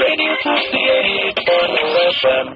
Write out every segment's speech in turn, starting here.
Radio 58 FM.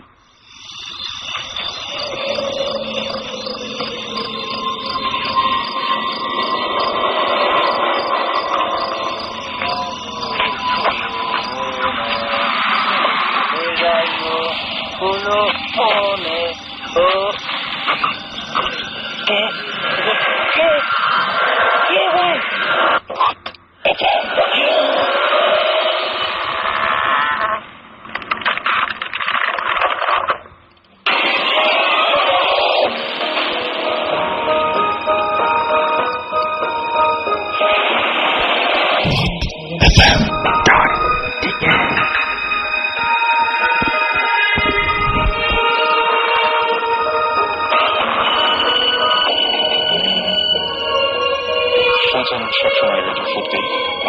সবসময় radio ফুটতে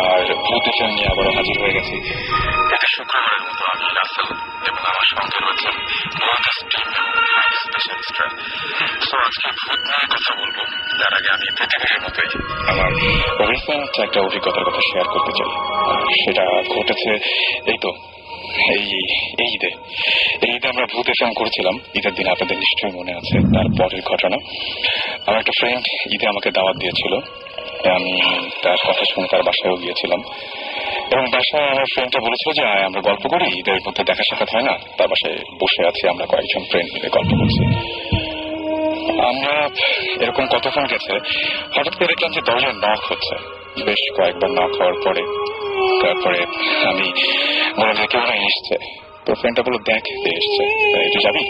আর ভূত এফএম নিয়ে আবারও হাজির হয়ে গেছি। প্রতি শুক্রবারের মতো আমি রাসেল এবং আমার সঙ্গে রয়েছেন স্পেশালিস্টরা। তো আজকে ভূত নিয়ে কথা বলবো। তার আগে আমি প্রতিদিনের মতোই আমার রিসেন্ট একটা অভিজ্ঞতার কথা শেয়ার করতে চাই। সেটা ঘটেছে এই তো এই ঈদে আমরা ভূত এফএম করেছিলাম। ঈদের দিন আপনাদের নিশ্চয়ই মনে আছে। তার পরের ঘটনা, আমার একটা ফ্রেন্ড ঈদে আমাকে দাওয়াত দিয়েছিল। আমি তার কথা শুনে তার বাসায়ও গিয়েছিলাম এবং বাসায় আমার ফ্রেন্ডটা বলেছিল যে আমরা গল্প করি, ঈদের মধ্যে দেখা সাক্ষাৎ হয় না। তার বাসায় বসে আছি, আমরা কয়েকজন ফ্রেন্ড মিলে গল্প করছি। আমরা এরকম কতক্ষণ গেছে, হঠাৎ করে দেখলাম যে দরজায় নক হচ্ছে। বেশ কয়েকবার নক হওয়ার পরে তারপরে আমি বললাম যে কেউ না এসছে। তো ফ্রেন্ডটা বললো দেখ কে এসছে, তুই যাবি?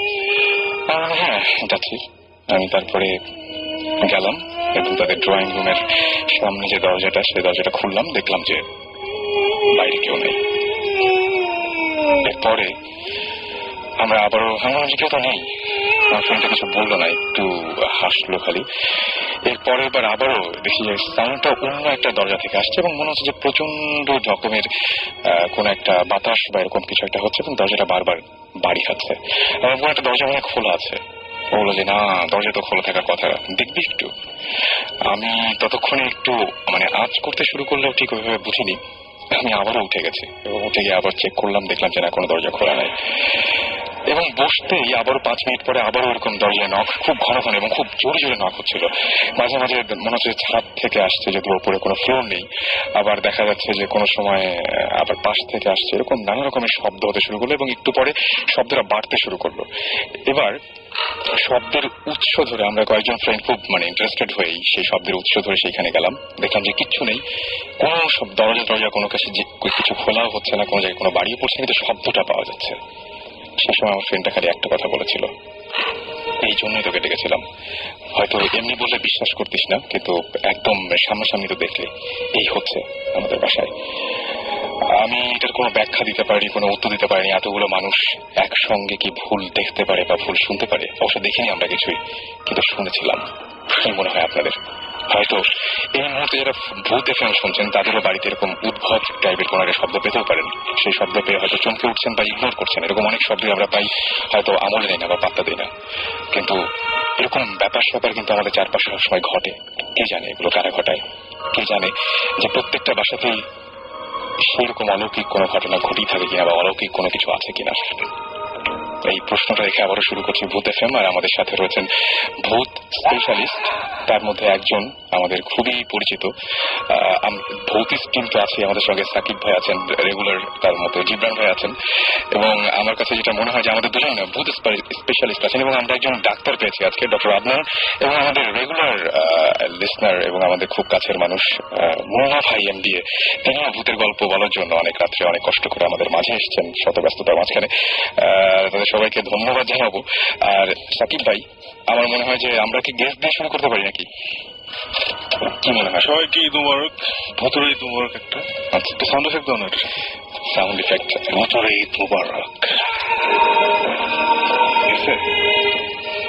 হ্যাঁ যাচ্ছি। আমি তারপরে গেলাম এবং তাদের ড্রয়িং রুমের সামনে যে দরজাটা, সেই দরজাটা খুললাম, দেখলাম যে বাইরে কেউ নেই। এরপরে আমরা আবারও ভাবলাম যে কেউ তো নেই। আমার ফ্রেন্ডটা কিছু বললো না, একটু হাসলো খালি। এরপরে এবার আবারও দেখি যে সাউন্ডটা অন্য একটা দরজা থেকে আসছে এবং মনে হচ্ছে যে প্রচন্ড রকমের কোন একটা বাতাস বা এরকম কিছু একটা হচ্ছে এবং দরজাটা বারবার বাড়ি খাচ্ছে। আমার কোনো একটা দরজা মনে খোলা আছে। বললো যে না, দরজা তো খোলা থাকার কথা, দেখবি একটু। আমি ততক্ষণে একটু আঁচ করতে শুরু করলেও ঠিক ওইভাবে বুঝিনি। আমি আবারও উঠে গেছি এবং উঠে গিয়ে আবার চেক করলাম, দেখলাম যে না, কোনো দরজা খোলা নাই। এবং বসতেই আবারও 5 মিনিট পরে আবারও এরকম দরজায় নক, খুব ঘন ঘন এবং খুব জোরে জোরে নক হচ্ছিল। মাঝে মাঝে মনে হচ্ছে ছাদ থেকে আসছে, যদি ওপরে কোনো ফ্লোর নেই। আবার দেখা যাচ্ছে যে কোনো সময় আবার পাশ থেকে আসছে। এরকম নানা রকমের শব্দ হতে শুরু করলো এবং একটু পরে শব্দটা বাড়তে শুরু করলো। এবার শব্দের উৎস ধরে আমরা কয়েকজন ফ্রেন্ড খুব ইন্টারেস্টেড হয়েই সেই শব্দের উৎস ধরে সেইখানে গেলাম। দেখলাম যে কিচ্ছু নেই, কোনো সব দরজা কোনো কাছে কিছু খোলাও হচ্ছে না, কোনো জায়গায় কোনো বাড়িও পড়ছে না, কিন্তু শব্দটা পাওয়া যাচ্ছে। সে সময় আমার ফ্রেন্ডটা খালি একটা কথা বলেছিল, এই জন্যই তোকে ডেকেছিলাম। হয়তো এমনি বললে বিশ্বাস করতিস না, কিন্তু একদম সামনাসামনি তো দেখলে এই হচ্ছে আমাদের বাসায়। আমি এটার কোনো ব্যাখ্যা দিতে পারিনি, কোনো উত্তর দিতে পারিনি। এতগুলো মানুষ একসঙ্গে কি ভুল দেখতে পারে বা ভুল শুনতে পারে? অবশ্য দেখিনি আমরা কিছুই, কিন্তু শুনেছিলাম। কি মনে হয় আপনাদের? হয়তো এই মুহূর্তে যারা ভূত এফএম শুনছেন তাদেরও বাড়িতে এরকম উদ্ভট টাইপের কোনো একটা শব্দ পেতেও পারেন। সেই শব্দ পেয়ে হয়তো চমকে উঠছেন বা ইগনোর করছেন। এরকম অনেক শব্দই আমরা পাই, হয়তো আমলে নেই না বা পাত্তা দিই না। কিন্তু এরকম ব্যাপার স্যাপার কিন্তু আমাদের চারপাশে সবসময় ঘটে। কে জানে এগুলো কারা ঘটায়? কে জানে যে প্রত্যেকটা বাসাতেই সেরকম অলৌকিক কোনো ঘটনা ঘটেই থাকে কিনা বা অলৌকিক কোনো কিছু আছে কিনা? এই প্রশ্নটা রেখে আবারও শুরু করছি ভূত এফএম। আর আমাদের সাথে রয়েছেন ভূত স্পেশালিস্ট, তার মধ্যে একজন আমাদের খুবই পরিচিত ভৌতিক টিম তো আছে। আমাদের সঙ্গে সাকিব ভাই আছেন রেগুলার, তার মতো জিবরান ভাই আছেন, এবং আমার কাছে যেটা মনে হয় যে আমাদের দুজন ভূত স্পেশালিস্ট আছেন এবং আমরা একজন ডাক্তার পেয়েছি আজকে, ডক্টর আদনান, এবং আমাদের রেগুলার লিসনার এবং আমাদের খুব কাছের মানুষ মুন্না ভাই এমবিএ। তিনিও ভূতের গল্প বলার জন্য অনেক রাত্রে অনেক কষ্ট করে আমাদের মাঝে এসেছেন শত ব্যস্ততার মাঝখানে। তাদের সবাইকে ধন্যবাদ জানাবো। আর সাকিব ভাই, আমার মনে হয় যে আমরা কি গেস্ট দিয়ে শুরু করতে পারি নাকি? কি মনে হয়? সবাইকে ঈদ মুবারক, ভুতুরে ঈদ মুবারক। একটা আচ্ছা, সাউন্ড এফেক্ট দাও না। সাউন্ড এফেক্ট ভুতুরে ঈদ মুবারক।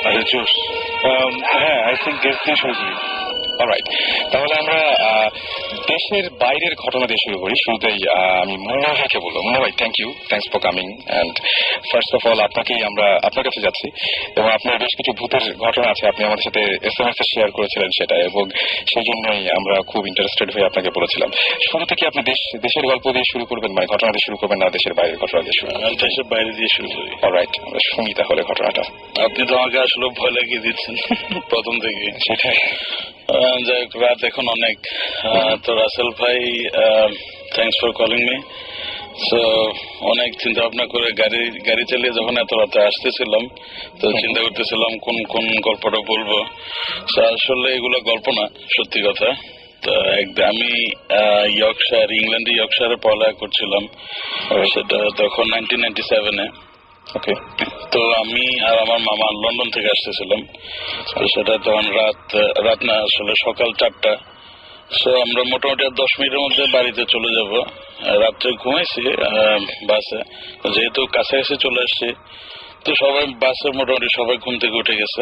আচ্ছা জোস। হ্যাঁ, আই থিঙ্ক গেস্ট দিয়ে শুরু করি। অলরাইট, তাহলে আমরা দেশের বাইরের ঘটনা দিয়ে শুরু করি। শুরুতেই আমি মুন্না ভাইকে বলবো। মুন্না ভাই, thanks for coming, and first of all আমরা আপনার কাছে যাচ্ছি, এবং আপনার বেশ কিছু ভূতের ঘটনা আছে, আপনি আমাদের সাথে SMS এ শেয়ার করেছিলেন সেটা, এবং সেই জন্যই আমরা খুব ইন্টারেস্টেড হয়ে আপনাকে বলেছিলাম। শুরু থেকে আপনি দেশের গল্প দিয়ে শুরু করবেন, মানে ঘটনা দিয়ে শুরু করবেন, না দেশের বাইরের ঘটনা দিয়ে শুরু করবেন? দেশের বাইরে দিয়ে শুরু করি। অলরাইট, আমরা শুনি তাহলে ঘটনাটা। আপনি তো আমাকে আসলে ভয় লাগিয়ে দিচ্ছেন প্রথম থেকে। সেটাই। যাই হোক, রাত এখন অনেক। তো রাসেল ভাই, thanks for calling me. So অনেক চিন্তা ভাবনা করে গাড়ি চালিয়ে যখন এত রাতে আসতেছিলাম, তো চিন্তা করতেছিলাম কোন কোন গল্পটা বলবো। আসলে এগুলো গল্প না, সত্যি কথা। তো আমি ইংল্যান্ডে ইয়র্কশায়ারে পড়ালেখা করছিলাম, সেটা তখন 1997-এ। ওকে। তো আমি আর আমার মামা লন্ডন থেকে আসতেছিলাম। সেটা তখন রাত না, আসলে সকাল 4টা। সো আমরা মোটামুটি 10 মিনিটের মধ্যে বাড়িতে চলে যাব। রাত্রে ঘুমাইছি বাসে, যেহেতু কাছাকাছি চলে আসছি, তো সবাই বাসে মোটামুটি সবাই ঘুম থেকে উঠে গেছে।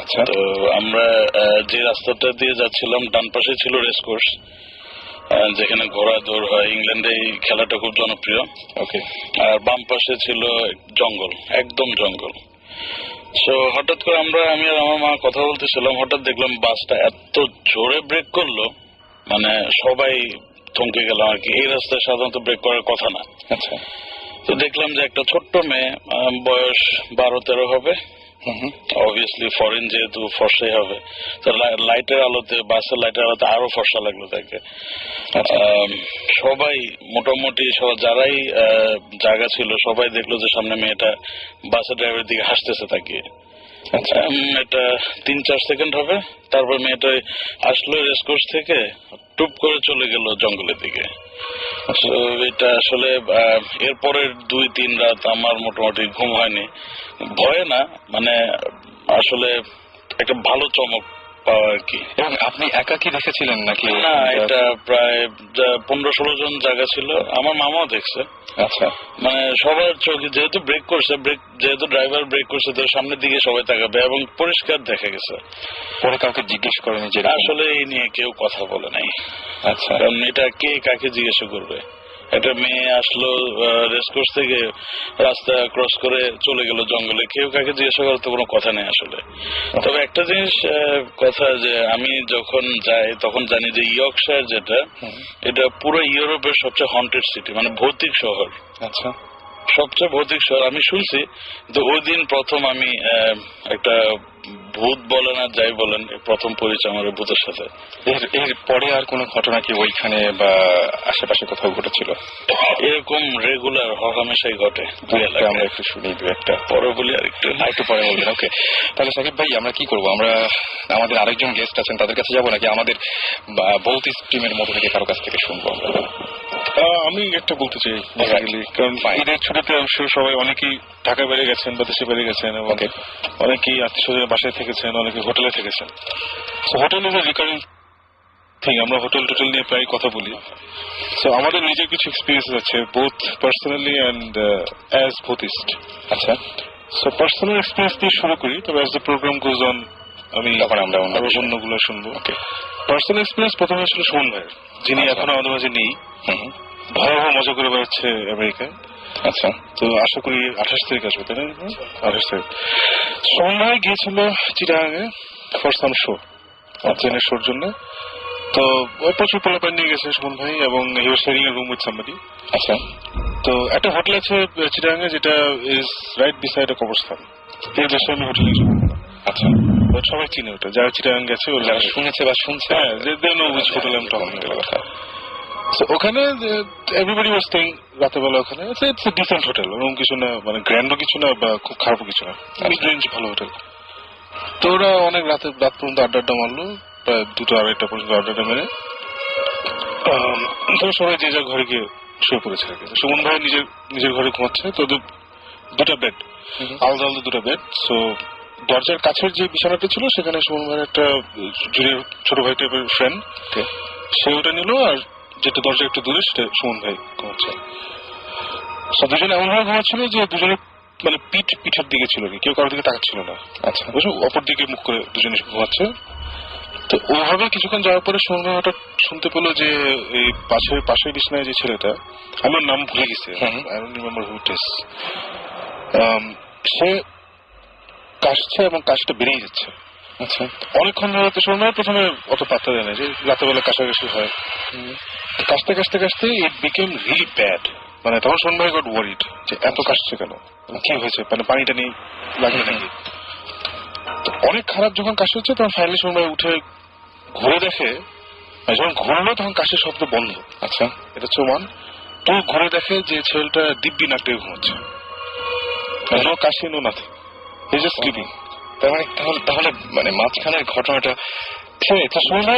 আচ্ছা। তো আমরা যে রাস্তাটা দিয়ে যাচ্ছিলাম, ডান পাশে ছিল রেসকোর্স, যেখানে ঘোড়া দৌড় হয়। ইংল্যান্ডে এই খেলাটা খুব জনপ্রিয়। ওকে। আর বাম পাশে ছিল জঙ্গল, একদম জঙ্গল। সো হঠাৎ করে আমি আর আমার মা কথা বলতেছিলাম, হঠাৎ দেখলাম বাসটা এত জোরে ব্রেক করলো, মানে সবাই থমকে গেলাম আর কি। এই রাস্তায় সাধারণত ব্রেক করার কথা না। আচ্ছা। তো দেখলাম যে একটা ছোট্ট মেয়ে, বয়স 12-13 হবে। অবভিয়াসলি ফরেন, যেহেতু ফর্সাই হবে। তো লাইটের আলোতে, বাসের লাইটের আলোতে আরো ফর্সা লাগলো তাকে। সবাই মোটামুটি যারাই জায়গা ছিল সবাই দেখলো যে সামনে মেয়েটা বাসের ড্রাইভারের দিকে হাসতেছে তাকিয়ে। এটা 3-4 সেকেন্ড হবে, তারপর মেয়েটা আসলো রেসকোর্স থেকে, টুপ করে চলে গেল জঙ্গলের দিকে। এটা আসলে এরপরের 2-3 রাত আমার মোটামুটি ঘুম হয়নি। ভয়ে না, মানে আসলে একটা ভালো চমক পাওয়া আর কি। এবং আপনি একাকি দেখেছিলেন নাকি? না, এটা প্রায় 15-16 জন জায়গা ছিল, আমার মামাও দেখছে। আচ্ছা। মানে সবার চোখে, যেহেতু যেহেতু ড্রাইভার ব্রেক করছে, তো সামনের দিকে সবাই তাকাবে, এবং পরিষ্কার দেখা গেছে। পরে কাউকে জিজ্ঞেস করেনি যে? আসলে এই নিয়ে কেউ কথা বলে নাই। আচ্ছা। কারণ এটা কে কাকে জিজ্ঞাসা করবে? একটা মেয়ে আসলো রেসকোর্স থেকে, রাস্তা ক্রস করে চলে গেল জঙ্গলে, কেউ কাকে জিজ্ঞাসা করার তো কোনো কথা নেই আসলে। তবে একটা জিনিস কথা, যে আমি যখন যাই তখন জানি যে ইয়র্কশায়ার যেটা, এটা পুরো ইউরোপের সবচেয়ে হন্টেড সিটি, মানে ভৌতিক শহর। আচ্ছা। সবচেয়ে ভৌতিক শহর আমি শুনছি। তো ওই দিন প্রথম আমি একটা ভূত বলেন আর যাই বলেন, প্রথম পরিচয় আমার ভূতের সাথে। এর পরে আর কোনো ঘটনা কি ওইখানে বা আশেপাশে কোথাও ঘটেছিল? এরকম রেগুলার হরহামেশাই ঘটে। আমরা একটু শুনি দু একটা, পরে বলি আর একটু পরে বলবেন। ওকে, তাহলে সাকিব ভাই, আমরা কি করবো? আমরা আমাদের আরেকজন গেস্ট আছেন, তাদের কাছে যাবো নাকি আমাদের ভৌতিক টিমের মধ্যে থেকে কারো কাছ থেকে শুনবো আমরা? আমি একটা বলতে চাই, কারণ ঈদের ছুটিতে সবাই অনেকেই ঢাকায় বেড়ে গেছেন বা দেশে বেড়ে গেছেন, এবং অনেকেই আত্মীয় বাসায় থেকেছেন, অনেকে হোটেলে থেকেছেন। Hotel is a recurring thing. আমরা হোটেল নিয়ে প্রায় কথা বলি। সো আমাদের নিজের কিছু এক্সপিরিয়েন্স আছে, বোথ পার্সোনালি অ্যান্ড অ্যাজ ভূতিস্ট। আচ্ছা। সো পার্সোনাল এক্সপিরিয়েন্স দিয়ে শুরু করি, তবে as the program goes on আমরা অন্যগুলো শুনবো। পার্সোনাল এক্সপিরিয়েন্স প্রথমে ছিল সুমন ভাইয়ের, যিনি এখনো আমাদের মাঝে নেই। ভয়াবহ মজা করে বেড়াচ্ছে আমেরিকায়। আচ্ছা। তো আশা করি 28 তারিখ আসবে, তাই না? 28 তারিখ সুমন ভাই গিয়েছিল চিটাগাঙে ফর সাম শো, ট্রেনের শোর জন্য। তো প্রচুর পোলাপান নিয়ে গেছে সুমন ভাই, এবং he was sharing a room with somebody. আচ্ছা। তো একটা হোটেল আছে চিটাগাঙে, যেটা ইজ রাইট বিসাইড এ কবরস্থান। এই দেশে আমি হোটেলে যাবো। আচ্ছা। সবাই চিনে ওটা, যারা চিটাগাং গেছে, যারা শুনেছে বা শুনছে, হ্যাঁ, they know which hotel I am talking about. ওখানে এভরিবডি ওয়াজ স্টেইং রাতের বেলা ওখানে। ইটস এ ডিসেন্ট হোটেল, ওরকম কিছু না, মানে গ্র্যান্ডও কিছু না বা খুব খারাপও কিছু না, মিড রেঞ্জ ভালো হোটেল। তো ওরা অনেক রাত পর্যন্ত আড্ডা মারলো, প্রায় 2-2-2:30 পর্যন্ত আড্ডা মেরে। তো সবাই যে যার ঘরে গিয়ে শুয়ে পড়েছে আর কি। সুমন ভাই নিজের ঘরে ঘুমাচ্ছে। তো দুটা বেড, আলাদা আলাদা দুটা বেড। সো দরজার কাছের যে বিছানাটা ছিল, সেখানে সুমন ভাইয়ের একটা জুনিয়র ছোট ভাই টাইপের ফ্রেন্ড, সে ওটা নিল, আর যেটা দরজা একটু দূরে সেটা সুমন ভাই ঘুমাচ্ছে। দুজনে এমন ভাবে ঘুমাচ্ছিল যে দুজনে মানে পিঠের দিকে ছিল, কেউ কারোর দিকে তাকাচ্ছিল না। আচ্ছা। অপর দিকে মুখ করে দুজনে ঘুমাচ্ছে। তো ওভাবে কিছুক্ষণ যাওয়ার পরে সুমন ভাই হঠাৎ শুনতে পেলো যে এই পাশের বিছানায় যে ছেলেটা, আমার নাম ভুলে গেছে, I don't remember who it is, সে কাশছে এবং কাশটা বেড়েই যাচ্ছে। আচ্ছা, অনেকক্ষণ ধরে তো সুমন ভাই প্রথমে অত পাত্তা দেয় না যে রাতেবেলা কাশাকাশি হয়, কাশতে কাশতে কাশতে ইট বিকেম রিয়েলি ব্যাড। মানে তখন সুমন ভাই গট ওয়ারিড যে এত কাশছে কেন, কি হয়েছে, মানে পানিটা নেই লাগবে নাকি। তো অনেক খারাপ যখন কাশি হচ্ছে তখন ফাইনালি সুমন ভাই উঠে ঘুরে দেখে, যখন ঘুরলো তখন কাশির শব্দ বন্ধ। আচ্ছা, এটা হচ্ছে ওয়ান। তো ঘুরে দেখে যে ছেলেটা দিব্যি নাক ডেকে ঘুমাচ্ছে, নো কাশি no nothing, he just sleeping. তার মানে তাহলে মানে মাঝখানের ঘটনাটা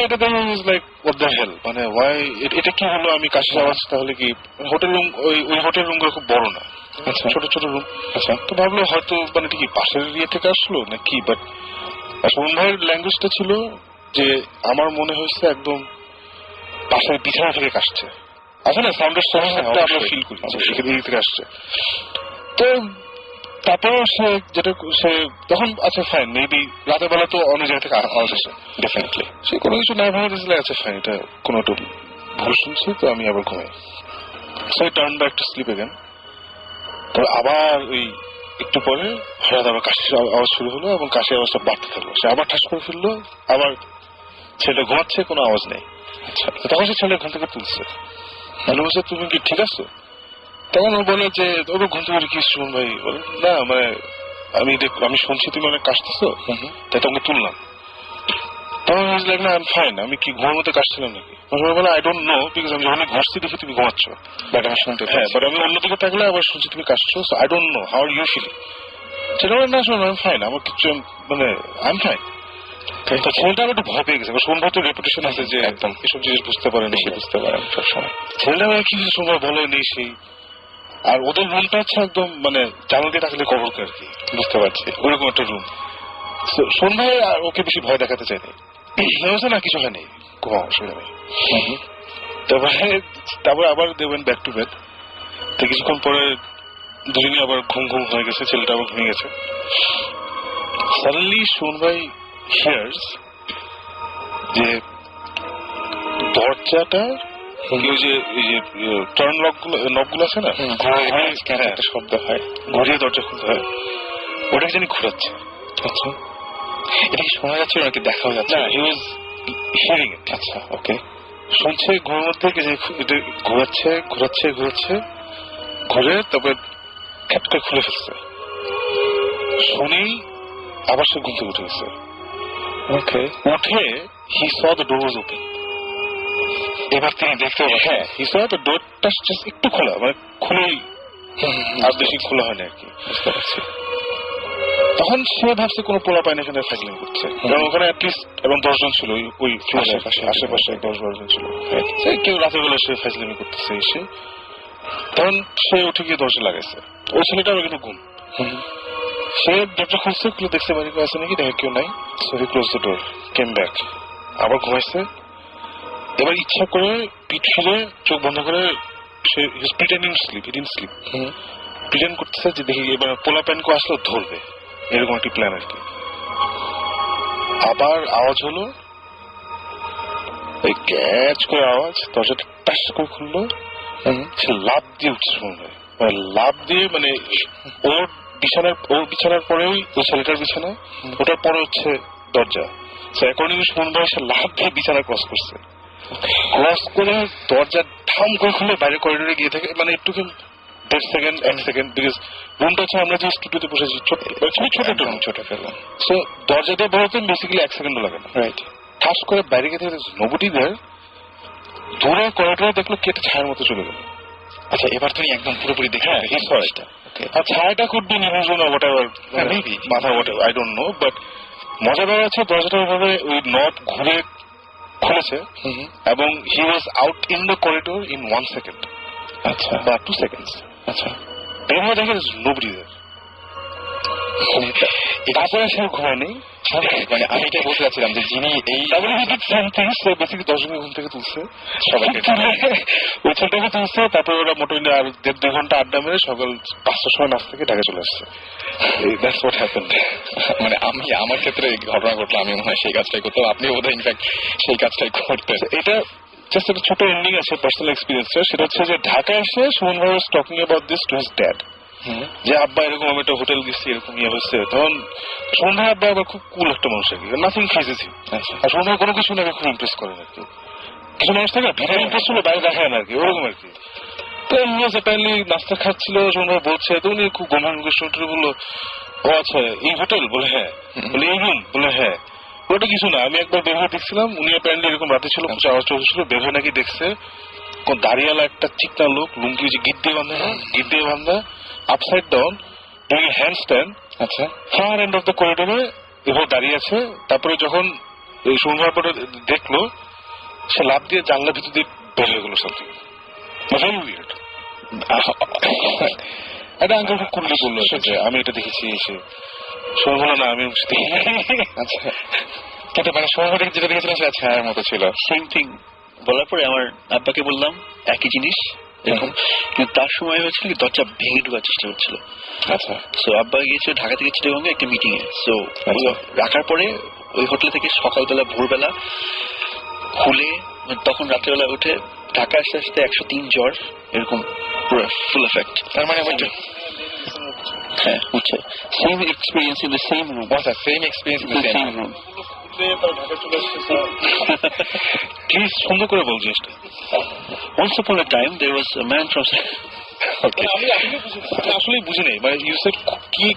এটা দেখে লাইক হোয়াট দ্য হেল, মানে ওয়াই এটা কি হলো, আমি কাশির আওয়াজ, তাহলে কি হোটেল রুম, ওই হোটেল রুম গুলো খুব বড় না, আচ্ছা ছোট ছোট রুম। আচ্ছা, তো ভাবলো হয়তো মানে কি পাশের ইয়ে থেকে আসলো না কি, বাট সুমন ভাইয়ের ল্যাঙ্গুয়েজটা ছিল যে আমার মনে হয়েছে একদম পাশের বিছানা থেকে কাশছে। আছে না সাউন্ডের সমস্যা আমরা ফিল করি সেখানে থেকে আসছে। তো তারপর সে তখন আচ্ছা ফাইন, মেবি রাতের বেলা তো অনেক জায়গা থেকে আওয়াজ আসে, ডেফিনেটলি সে কোনো কিছু নাই ভাবে দিয়েছিল, আচ্ছা ফাইন এটা কোনো একটা ভুল শুনছি, তো আমি আবার ঘুমাই। So turn back to sleep again. তবে আবার ওই একটু পরে হঠাৎ আবার কাশির আওয়াজ শুরু হলো এবং কাশির আওয়াজটা বাড়তে থাকলো, সে আবার ঠাস করে ফেললো, আবার ছেলে ঘুমাচ্ছে, কোনো আওয়াজ নেই। আচ্ছা, তখন সে ছেলে ঘুম থেকে তুলছে, মানে বলছে তুমি কি ঠিক আছো? তখন ও বলে যে ওর ঘুম থেকে কি সুমন ভাই বলে না, মানে আমি শুনছি তুমি অনেক কাশতেছো, তাই তোমাকে তুললাম। তখন না আই এম ফাইন, আমি কি ঘুমের মধ্যে কাশছিলাম নাকি? বলে আই ডোন্ট নো, বিকজ আমি যখন ঘুরছি দেখি তুমি ঘুমাচ্ছ, বাট আমি শুনতে, হ্যাঁ বাট আমি অন্যদিকে থাকলে আবার শুনছি তুমি কাশছো, so I don't know how are you feeling. সেটা না শোনো আই এম ফাইন, আমার কিছু মানে আই এম ফাইন। তো ছেলেটা একটু ভয় পেয়ে গেছে, সুমন ভাই তো রেপুটেশন আছে যে একদম এসব জিনিস বুঝতে পারেন, বুঝতে পারেন সবসময়। ছেলেটা কি সুমন বলে নেই সেই, আর ওদের রুমটা হচ্ছে একদম মানে জানাল দিয়ে থাকলে কবর আর কি, বুঝতে পারছি ওরকম একটা রুম। সুমন ভাই আর ওকে বেশি ভয় দেখাতে চাইনি, না কিছু হয়নি, কোনো অসুবিধা নেই। তারপরে আবার দেবেন ব্যাক টু বেড। তো কিছুক্ষণ পরে দুজনে আবার ঘুম হয়ে গেছে, ছেলেটা আবার ঘুমিয়ে গেছে। সাডেনলি সুমন ভাই হিয়ার্স যে দরজাটা ওই যে টার্ন নকগুলো আছে না, একটা শব্দ হয়, ঘুরিয়ে দরজা খুলতে হয়, ওটাকে জানি ঘুরাচ্ছে। আচ্ছা, এটা কি শোনা যাচ্ছে নাকি দেখাও যাচ্ছে? না, হি ওয়াজ হিয়ারিং ইট। আচ্ছা, ওকে, শুনছে ঘুমের মধ্যে ঘুরাচ্ছে ঘুরে তারপর খ্যাট করে খুলে ফেলছে, শুনেই আবার সে ঘুম থেকে উঠে গেছে। ওকে, উঠে হি saw the door was open. এবার তিনি দেখতে, হ্যাঁ, হি স দ্য ডোরটা জাস্ট একটু খোলা, মানে খুলেই, আর বেশি খোলা হয়নি আর কি, বুঝতে পারছি। তখন সে ভাবছে কোনো পোলা পায়নি এখানে সাইক্লিং করছে, কারণ ওখানে অ্যাটলিস্ট এবং 10 জন ছিল, ওই আশেপাশে 10-12 জন ছিল, কেউ রাতের বেলা সে ফাইজলামি করতেছে এসে। তখন সে উঠে গিয়ে দরজা লাগাইছে, ওই ছেলেটা আবার কিন্তু ঘুম। সে দরজা খুলছে, খুলে দেখতে পারি আছে নাকি, দেখে কেউ নাই, so he close the door, came back, আবার ঘুমাইছে। এবার ইচ্ছা করে পিঠ ফিরে চোখ বন্ধ করে সে pretending sleep, he didn't sleep, pretend করতেছে যে দেখি এবার পোলা প্যান কো আসলেও ধরবে, এরকম একটি প্ল্যান আর কি। আবার আওয়াজ হলো, ওই ক্যাচ করে আওয়াজ, দরজাটা টাস করে খুললো, সে লাফ দিয়ে উঠছে মনে হয়, লাফ দিয়ে মানে ওর বিছানার পরেই ওই ছেলেটার বিছানা, ওটার পরে হচ্ছে দরজা। অ্যাকর্ডিং টু সুমন ভাই সে লাফ দিয়ে বিছানা ক্রস করছে, ক্রস করে দরজা ঠাম করে খুলে বাইরে করিডোরে গিয়ে থাকে, মানে একটু 1 সেকেন্ড, বিকজ রুমটা হচ্ছে আমরা যে স্টুডিওতে বসেছি ছোট একটা রুম, ছোট একটা রুম, সো দরজা দিয়ে বেরোতে বেসিক্যালি 1 সেকেন্ডও লাগে না, রাইট। ঠাস করে বাইরে গিয়ে থেকে নোবডি দেয়ার, দূরে করিডোরে দেখলো কেটে ছায়ার মতো চলে গেল। আচ্ছা, এবার তুমি একদম পুরোপুরি দেখে আর ছায়াটা could be illusion or whatever, maybe মাথা whatever, I don't know, but মজাদার আছে দরজাটা ওইভাবে ওই নট ঘুরে খুলেছে এবং he was out in the corridor in 1 second, আচ্ছা, বা 2 সেকেন্ডস। আচ্ছা, এর মধ্যে দেখে নোবডি দেয়ার। তারপরে সে ঘুমায়নি। মানে আমি এটা বলতে চাচ্ছিলাম যে যিনি এই বেসিক্যালি 10 জনকে ঘুম থেকে তুলছে, সবাইকে ওই ছেলেটাকে তুলছে। তারপরে ওরা মোটামুটি আর 1.5-2 ঘন্টা আড্ডা মেরে সকাল 5টার সময় নাচ থেকে ঢাকা চলে আসছে। That's what happened. মানে আমি আমার ক্ষেত্রে ঘটনা ঘটলো, আমি মনে হয় সেই কাজটাই করতাম, আপনি বোধহয় ইনফ্যাক্ট সেই কাজটাই করতেন। এটা জাস্ট একটা ছোট এন্ডিং আছে পার্সোনাল এক্সপিরিয়েন্সের। সেটা হচ্ছে যে ঢাকা এসে সুমন ভাই was talking about this to his dad, যে আব্বা এরকম আমি একটা হোটেল গেছি, এরকম ইয়ে হচ্ছে। তখন সুমন ভাই আব্বা আবার খুব কুল একটা মানুষ আর কি, নাথিং ফেজেস হিম। আর সুমন ভাই কোনো কিছু নাকি খুব ইমপ্রেস করেন আর কি। কিছু মানুষ থাকে ভিতরে ইমপ্রেস হলে বাইরে দেখায় না আর কি, ওরকম আর কি। তো অ্যাপারেন্টলি নাস্তা খাচ্ছিল, সুমন ভাই বলছে, তো উনি খুব গম্ভীর মুখে শুনে বললো, ও আচ্ছা এই হোটেল? বলে হ্যাঁ। বলে এই রুম? বলে হ্যাঁ। ওটা কিছু না, আমি একবার বের হয়ে দেখছিলাম, উনি অ্যাপারেন্টলি এরকম রাতে ছিল, কিছু আওয়াজ টাওয়াজ ছিল, বের হয়ে নাকি দেখছে কোন দাঁড়িয়ালা একটা চিকনা লোক, লুঙ্গি যে গিট দিয়ে বান্ধা, গিট দিয়ে বান্ধা, upside down, doing hand stand, আচ্ছা, ফার এন্ড অফ দ্য করিডোরে এভাবে দাঁড়িয়ে আছে। তারপরে যখন সুন্দর পরে দেখলো, সে লাফ দিয়ে জানলার ভিতর দিয়ে বের হয়ে গেল। Something very weird. একটা আঙ্কেল খুব কুললি বললো যে আমি এটা দেখেছি। এসে শোনো না, আমি আচ্ছা, কিন্তু মানে সময় যেটা দেখেছিলাম সেটা ছায়ার মতো ছিল। সেম থিং বলার পরে আমার আব্বাকে বললাম একই জিনিস এরকম, কিন্তু তার সময় হয়েছিল কি দরজা ভেঙে ঢোকার চেষ্টা করছিল। আচ্ছা, সো আব্বা গিয়েছিল ঢাকা থেকে চিটাগঙ্গে একটা মিটিং এ। সো রাখার পরে ওই হোটেল থেকে সকালবেলা ভোরবেলা খুলে, তখন রাত্রেবেলা উঠে ঢাকা আসতে আসতে 103 জ্বর, এরকম পুরো ফুল এফেক্ট। তার মানে হ্যাঁ, বুঝছে, same experience in the same room. Same experience in the same room. Please সুন্দর করে বল জিনিসটা। Once upon a time there was a man from আসলে বুঝি নাই, মানে ইউ সেড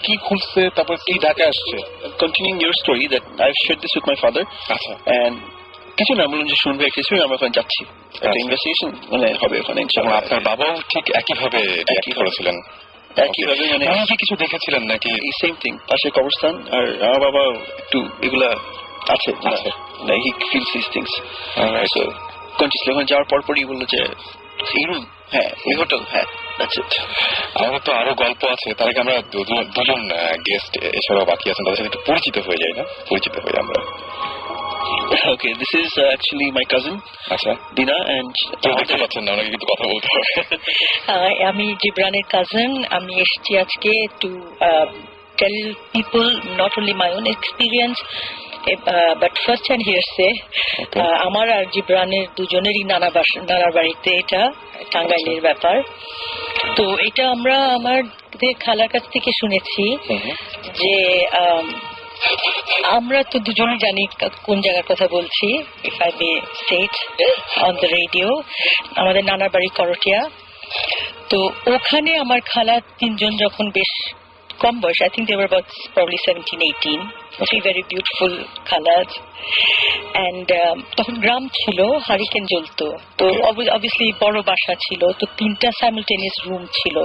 কি খুলছে, তারপর কি ঢাকা আসছে। continuing your story that I've shared this with my father, আচ্ছা, and কিছু না বলুন যে শুনবে কিছু, আমরা ওখানে যাচ্ছি, একটা ইনভেস্টিগেশন মানে হবে ওখানে ইনশাআল্লাহ। আপনার বাবাও ঠিক একইভাবে রিঅ্যাক্ট করেছিলেন? একইভাবে মানে কি কিছু দেখেছিলেন নাকি? এই সেম থিং, পাশে কবরস্থান, আর আমার বাবা একটু এগুলা আছে, he feels this things. So continuously ওখানে যাওয়ার পরপরই বললো যে এই রুম, হ্যাঁ এই হোটেল, হ্যাঁ দ্যাটস ইট। আমাদের তো আরো গল্প আছে, তার আগে আমরা দুজন গেস্ট এছাড়াও বাকি আছেন, তাদের সাথে একটু পরিচিত হয়ে যাই না? পরিচিত হয়ে আমরা। Okay, this is actually my cousin. আচ্ছা, Dina, and দেখতে পাচ্ছেন না, ওনাকে কিন্তু কথা বলতে হবে। আমি জিবরানের কাজিন। আমি এসেছি আজকে to tell people not only my own experience but first hand hearsay. আমার আর জিবরানের দুজনেরই নানার বাড়িতে এটা টাঙ্গাইলের ব্যাপার। তো এটা আমরা আমাদের খালার কাছ থেকে শুনেছি যে আমরা তো দুজনে জানি কোন জায়গার কথা বলছি, if I may state on the radio. আমাদের নানার বাড়ি করটিয়া। তো ওখানে আমার খালা তিনজন যখন বেশ কম বয়স, I think they were about probably 17-18, very beautiful colors, and তখন গ্রাম ছিল, হারিকেন জ্বলতো। তো অবভিয়াসলি বড় বাসা ছিল, তো 3টা সাইমালটেনিয়াস রুম ছিল।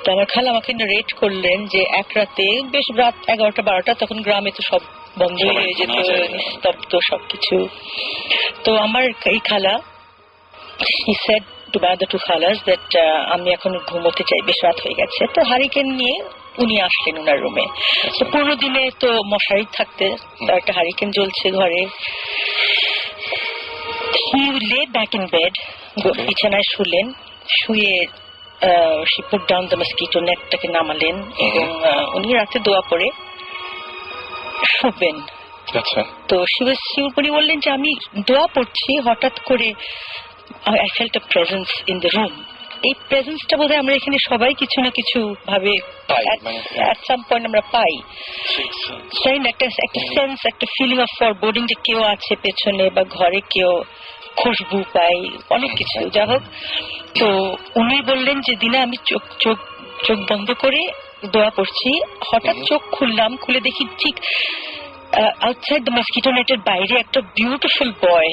তো আমার খালা আমাকে রেট করলেন যে এক রাতে, বেশ রাত 11টা-12টা, তখন গ্রামে তো সব বন্ধ হয়ে যেত, নিস্তব্ধ সবকিছু। তো আমার এই খালা, he said to my other two খালাস that আমি এখন ঘুমোতে চাই, বেশ রাত হয়ে গেছে। তো হারিকেন নিয়ে উনি আসলেন ওনার রুমে। তো পুরো দিনে তো মশারি থাকতে, একটা হারিকেন জ্বলছে ঘরে। he lay back in bed, বিছানায় শুলেন, শুয়ে she put down the mosquito netটাকে নামালেন, এবং উনি রাতে দোয়া পড়ে শুবেন। আচ্ছা, তো উনি বললেন যে আমি দোয়া পড়ছি, হঠাৎ করে I felt a presence in the room. এই প্রেজেন্সটা বোধহয় আমরা এখানে সবাই কিছু না কিছু ভাবে at some point আমরা পাই, একটা সেন্স, একটা ফিলিং অফ ফরবোর্ডিং যে কেউ আছে পেছনে, বা ঘরে কেউ, খুশবু পাই, অনেক কিছু। যা হোক, তো উনি বললেন যে দিনা আমি চোখ বন্ধ করে দোয়া পড়ছি, হঠাৎ চোখ খুললাম, খুলে দেখি ঠিক আউটসাইড দ্য মসকিটো নেটের বাইরে একটা বিউটিফুল বয়,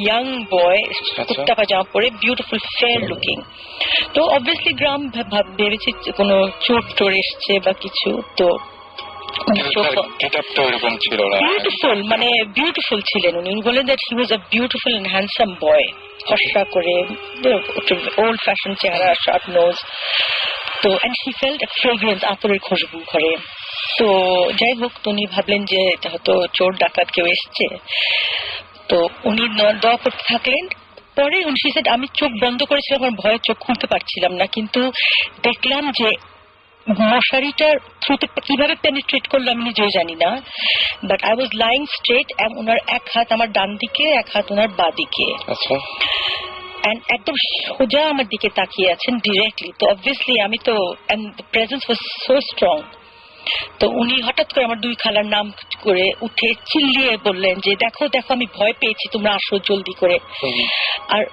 ইয়াং বয়, কুর্তা পাজামা পরে, বিউটিফুল ফেয়ার লুকিং। তো অবভিয়াসলি গ্রাম ভেবেছি কোনো চোর টোর এসছে বা কিছু। তো বিউটিফুল, মানে বিউটিফুল ছিলেন উনি। বলেন that he was a beautiful and handsome boy, ফর্সা করে, ওল্ড ফ্যাশন চেহারা, শার্প নোজ। তো and he felt a fragrance, আতরের খুশবু ঘরে। তো যাই হোক, তো উনি ভাবলেন যে এটা হয়তো চোর ডাকাত কেউ এসছে, তো উনি দোয়া করতে থাকলেন। পরে উনি said, আমি চোখ বন্ধ করেছিলাম, আমার ভয়ে চোখ খুলতে পারছিলাম না, কিন্তু দেখলাম যে মশারিটার থ্রুতে কিভাবে পেনিট্রেট করলো আমি নিজেও জানি না, but I was lying straight, ওনার এক হাত আমার ডান দিকে, এক হাত ওনার বাঁ দিকে, আচ্ছা একদম সোজা আমার দিকে তাকিয়ে আছেন ডিরেক্টলি। তো অবভিয়াসলি আমি তো, প্রেজেন্স ওয়াজ সো স্ট্রং। তো উনি হঠাৎ করে আমার দুই খালার নাম করে উঠে চিল্লিয়ে বললেন যে দেখো দেখো আমি ভয় পেয়েছি, তোমরা আসো জলদি করে। আর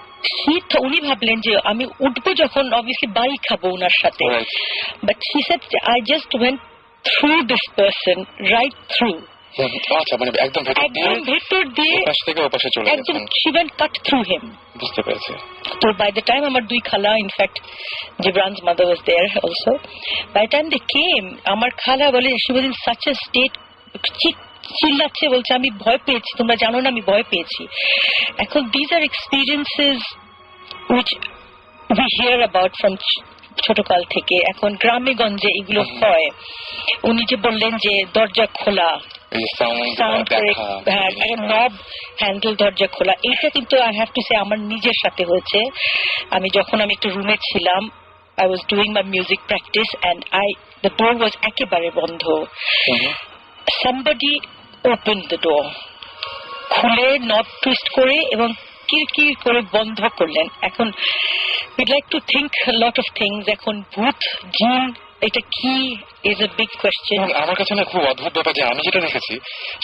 উনি ভাবলেন যে আমি উঠবো যখন অবভিয়াসলি বাড়ি খাবো ওনার সাথে, but he said I just went through this person, right through. আচ্ছা, মানে একদম ভেতর দিয়ে পাশ থেকে ওপাশে চলে একদম গেছেন। she went cut through him. বুঝতে পেরেছি। তো বাই দ্য টাইম আমার দুই খালা, in fact জিবরান's mother was there also, by the time they came, আমার খালা বলে she was in such a state, চিল্লাচ্ছে, বলছে আমি ভয় পেয়েছি, তোমরা জানো না আমি ভয় পেয়েছি। এখন these are experiences which we hear about from ছোটকাল থেকে, এখন গ্রামে গঞ্জে এগুলো হয়। উনি যে বললেন যে দরজা খোলা, সাউন্ড করে নব হ্যান্ডেল দরজা খোলা, এইটা কিন্তু আই হ্যাভ টু সে আমার নিজের সাথে হয়েছে। আমি যখন আমি একটা রুমে ছিলাম, I was doing my music practice and the door was একেবারে বন্ধ। Somebody opened the door, খুলে নব টুইস্ট করে এবং কিরকির করে বন্ধ করলেন। এখন we'd like to think a lot of things, এখন ভূত জিন এটা কি is a big question. আমার কাছে না খুব অদ্ভুত ব্যাপার যে আমি যেটা দেখেছি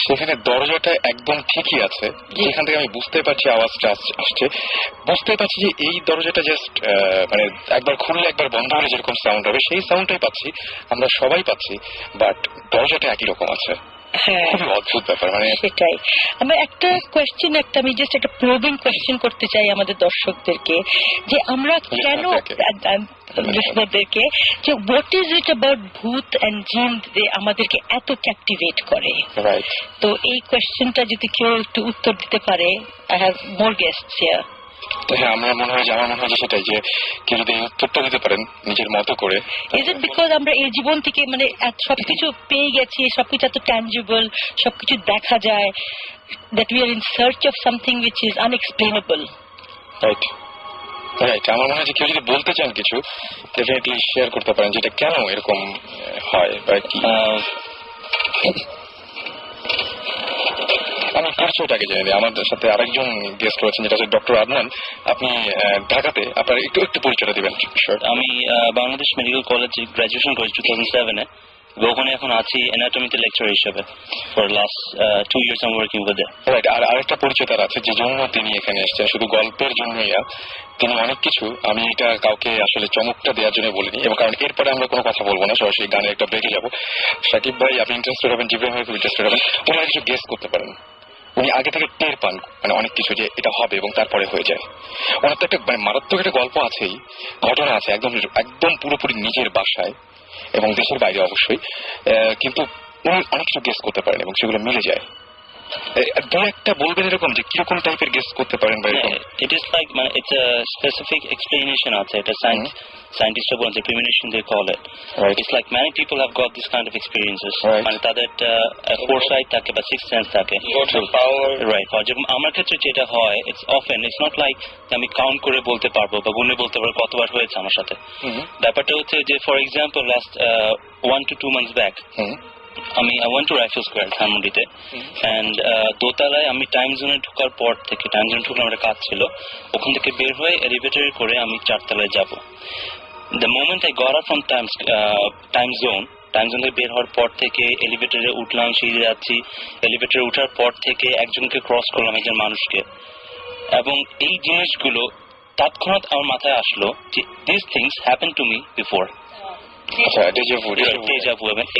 সেখানে দরজাটা একদম ঠিকই আছে, যেখান থেকে আমি বুঝতে পারছি আওয়াজটা আসছে, বুঝতে পারছি যে এই দরজাটা জাস্ট মানে একবার খুললে একবার বন্ধ হলে যেরকম সাউন্ড হবে সেই সাউন্ডটাই পাচ্ছি, আমরা সবাই পাচ্ছি, বাট দরজাটা একই রকম আছে। খুবই অদ্ভুত ব্যাপার। মানে সেটাই আমার একটা কোয়েশ্চেন, আমি জাস্ট একটা প্রবিং কোয়েশ্চেন করতে চাই আমাদের দর্শকদেরকে, যে আমরা কেন লিসনারদেরকে, যে হোয়াট ইজ ইট অ্যাবাউট ভূত এন্ড জিন যে আমাদেরকে এত ক্যাপটিভেট করে। তো এই কোয়েশ্চেনটা যদি কেউ একটু উত্তর দিতে পারে, I have more guests here. হ্যাঁ, আমার মনে হয় যে সেটাই, যে কেউ যদি উত্তরটা দিতে পারেন নিজের মতো করে। ইজ ইট বিকজ আমরা এই জীবন থেকে মানে সবকিছু পেয়ে গেছি, সবকিছু এত ট্যাঞ্জিবল, সবকিছু দেখা যায়, that we are in search of something which is unexplainable? Right. আমার মনে হয় যে কেউ যদি বলতে চান কিছু, ডেফিনেটলি শেয়ার করতে পারেন যেটা কেন এরকম হয় বা কি। আমি পরিচয়টাকে জেনে দিই। আমাদের সাথে আরেকজন গেস্ট রয়েছেন, যেটা হচ্ছে ডক্টর আদনান। আপনি ঢাকাতে, আপনার একটু পরিচয়টা দিবেন। আমি বাংলাদেশ মেডিকেল কলেজে গ্রাজুয়েশন করেছি 2007-এ, ওখানে এখন আছি অ্যানাটমিতে লেকচার হিসেবে। For last 2 years I'm working with it. Right. আর আরেকটা পরিচয় তার আছে, যে জন্য তিনি এখানে এসেছেন শুধু গল্পের জন্যই। তিনি অনেক কিছু, আমি এটা কাউকে আসলে চমকটা দেওয়ার জন্য বলিনি, এবং কারণ এরপরে আমরা কোনো কথা বলবো না, সরাসরি গানের একটা ব্রেকে যাবো। সাকিব ভাই আপনি ইন্টারেস্টেড হবেন, জিব্রাহিম ভাই খুব ইন্টারেস্টেড হবেন। ওনারা কিছু গেস করতে পারেন, উনি আগে থেকে টের পান মানে অনেক কিছু যে এটা হবে এবং তারপরে হয়ে যায়। ওনার তো একটা মানে মারাত্মক একটা গল্প আছেই, ঘটনা আছে, একদম পুরোপুরি নিজের বাসায় এবং দেশের বাইরে অবশ্যই, কিন্তু উনি অনেক কিছু গেস করতে পারেন এবং সেগুলো মিলে যায়। দু একটা বলবেন এরকম যে কিরকম টাইপের গেস করতে পারেন বা এরকম? It is like it's a specific explanation আছে, এটা scientists বলেন যে premonition they call it. It's like many people have got this kind of experiences. মানে তাদের একটা foresight থাকে বা sixth sense থাকে, power, right? যেমন আমার ক্ষেত্রে যেটা হয়, it's not like আমি কাউন্ট করে বলতে পারবো বা গুণে বলতে পারবো কতবার হয়েছে আমার সাথে। ব্যাপারটা হচ্ছে যে for example last 1 to 2 months back I went to Rifle Square ধানমন্ডিতে, and দোতলায় আমি টাইম জোনে ঢোকার পর থেকে, টাইম জোনে ঢুকলে আমার কাজ ছিল, ওখান থেকে বের হয়ে এলিভেটরে করে আমি 4 তলায় যাব। The moment I got out from time zone থেকে বের হওয়ার পর থেকে এলিভেটরে উঠলাম, সিঁড়ি যাচ্ছি, এলিভেটরে ওঠার পর থেকে একজনকে ক্রস করলাম, একজন মানুষকে, এবং এই জিনিসগুলো তৎক্ষণাৎ আমার মাথায় আসলো যে these things happened to me before.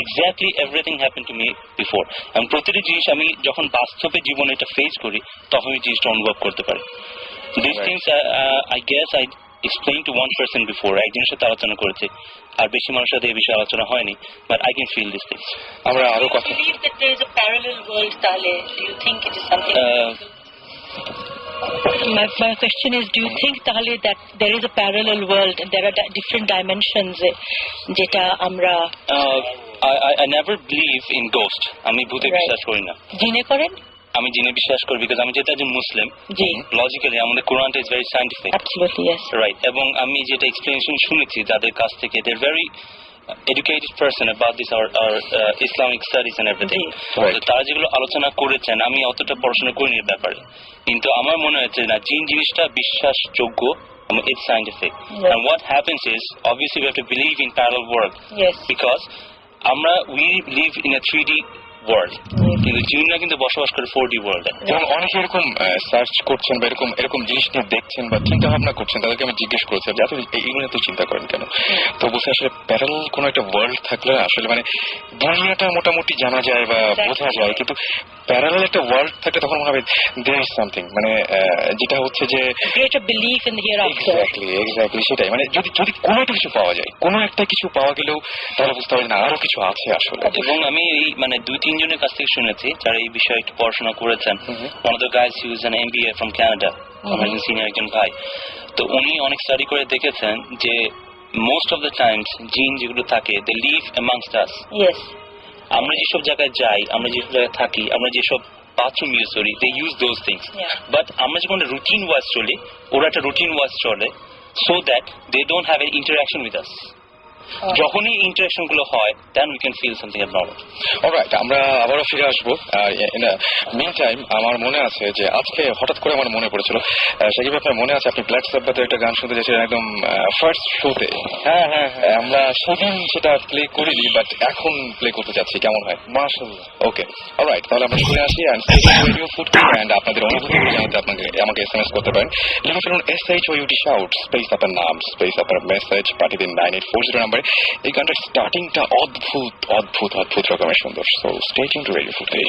Exactly everything happened to me before. এবং প্রতিটি জিনিস আমি যখন বাস্তবে জীবনে এটা ফেস করি তখন আমি জিনিসটা অনুভব করতে পারি। These things I guess I explained to one person before, একজনের সাথে আলোচনা করেছি, আর বেশি মানুষের সাথে এই বিষয়ে আলোচনা হয়নি, but I can feel these things. আমরা আরো কথা believe that there is a parallel world, তাহলে do you think it is something my question is, do you think তাহলে that there is a parallel world and there are different dimensions যেটা আমরা I never believe in ghost. আমি ভূতে বিশ্বাস করি না। জিনে করেন? আমি জিনে বিশ্বাস করি বিকজ আমি যেটা একজন মুসলিম। জি। লজিক্যালি আমাদের কোরআনটা is very scientific. Absolutely yes. Right. এবং আমি যেটা এক্সপ্লেনেশন শুনেছি যাদের কাছ থেকে they are very educated person about this our Islamic studies and everything. তারা যেগুলো আলোচনা করেছেন আমি অতটা পড়াশোনা করিনি এর ব্যাপারে, কিন্তু আমার মনে হচ্ছে না জিন জিনিসটা বিশ্বাসযোগ্য। It's scientific. Yes. And what happens is, obviously we have to believe in parallel world. Yes. Because we live in a 3D world. কিন্তু জিনরা কিন্তু বসবাস করে 4D ওয়ার্ল্ডে। এবং অনেকে এরকম সার্চ করছেন বা এরকম জিনিস নিয়ে দেখছেন বা চিন্তা ভাবনা করছেন, তাদেরকে আমি জিজ্ঞেস করেছিলাম যে আসলে এইগুলো এত চিন্তা করেন কেন। তো বলছে আসলে প্যারালাল কোনো একটা ওয়ার্ল্ড থাকলে আসলে মানে দুনিয়াটা মোটামুটি জানা যায় বা বোঝা যায়, কিন্তু প্যারালাল একটা ওয়ার্ল্ড থাকলে তখন মনে হবে দেয়ার ইজ সামথিং, মানে যেটা হচ্ছে যে greater belief in here after. Exactly সেটাই, মানে যদি কোনো একটা কিছু পাওয়া যায়, কোনো একটা কিছু পাওয়া গেলেও তাহলে বুঝতে হবে না আরো কিছু আছে আসলে। এবং আমি এই মানে 2-3 জনের কাছ থেকে শুনেছি যারা এই বিষয়ে একটু পড়াশোনা করেছেন। one of the guys who is an MBA from Canada, আমার সিনিয়র একজন ভাই, তো উনি অনেক স্টাডি করে দেখেছেন যে মোস্ট অফ দ্য টাইমস জিন যেগুলো থাকে they live amongst us. Yes. আমরা যেসব জায়গায় যাই, আমরা যেসব জায়গায় থাকি, আমরা যেসব বাথরুম ইউজ করি, they use those things. But আমরা যখন রুটিন ওয়াইজ চলি, ওরা একটা রুটিন ওয়াইজ চলে, so that they don't have an interaction with us. যখনই ইন্টারাকশন গুলো হয় then we can feel something abnormal. Alright, আমরা আবারও ফিরে আসবো। মিন টাইম আমার মনে আছে যে আজকে হঠাৎ করে আমার মনে পড়েছিল, সাকিব আপনার মনে আছে আপনি ব্ল্যাক সাব্বাথের একটা গান শুনতে চেয়েছিলেন একদম ফার্স্ট শোতে। হ্যাঁ, আমরা সেদিন সেটা প্লে করিনি, বাট এখন প্লে করতে যাচ্ছি, কেমন হয়? মাশাআল্লাহ। ওকে, অলরাইট, তাহলে আমরা শুনে আসি রেডিও ফুডকি অ্যান্ড আপনাদের অনুভূতিগুলো জানাতে আমাকে SMS করতে পারেন। লিখে ফেলুন SHOUT শাউট স্পেস আপনার নাম স্পেস আপনার মেসেজ পাঠিয়ে দিন 9840 নাম্বারে। এই গানটার স্টার্টিংটা অদ্ভুত অদ্ভুত অদ্ভুত রকমের সুন্দর। So stay tuned to radio ফুডকি।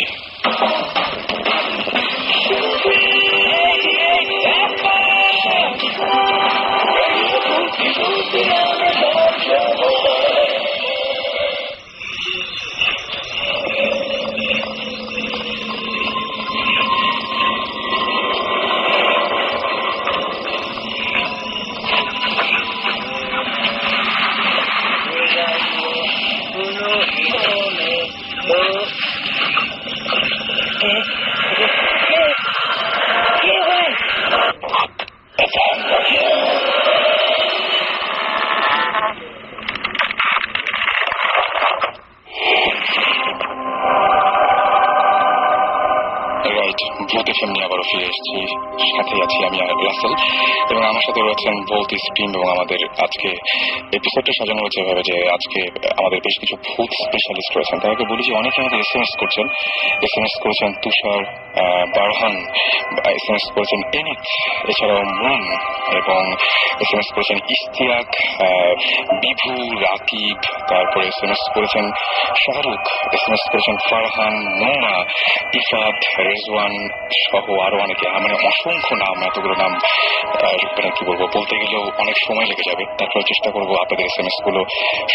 ভূতে ফিল্ম নিয়ে আবারও ফিরে এসেছি, সাথে আছি আমি রাসেল এবং আমার সাথে রয়েছেন ভূত স্ট্রিম। এবং আমাদের আজকে এপিসোডটা সাজানো হয়েছে এভাবে যে আজকে আমাদের বেশ কিছু ভূত স্পেশালিস্ট রয়েছেন। তাদেরকে বলি যে অনেকে আমাদের SMS করেছেন তুষার, বারহান, SMS করেছেন এনিত, এছাড়াও মুন, এবং SMS করেছেন ইশতিয়াক, বিভু, রাকিব, তারপরে SMS করেছেন শাহরুখ, SMS করেছেন ফারহান, মোনা, ইফাত, রেজওয়ান সহ আরো অনেকে। মানে অসংখ্য নাম, এতগুলো নাম কি বলবো, বলতে গেলেও অনেক সময় লেগে যাবে। তারপরে চেষ্টা করবো আপনাদের SMS গুলো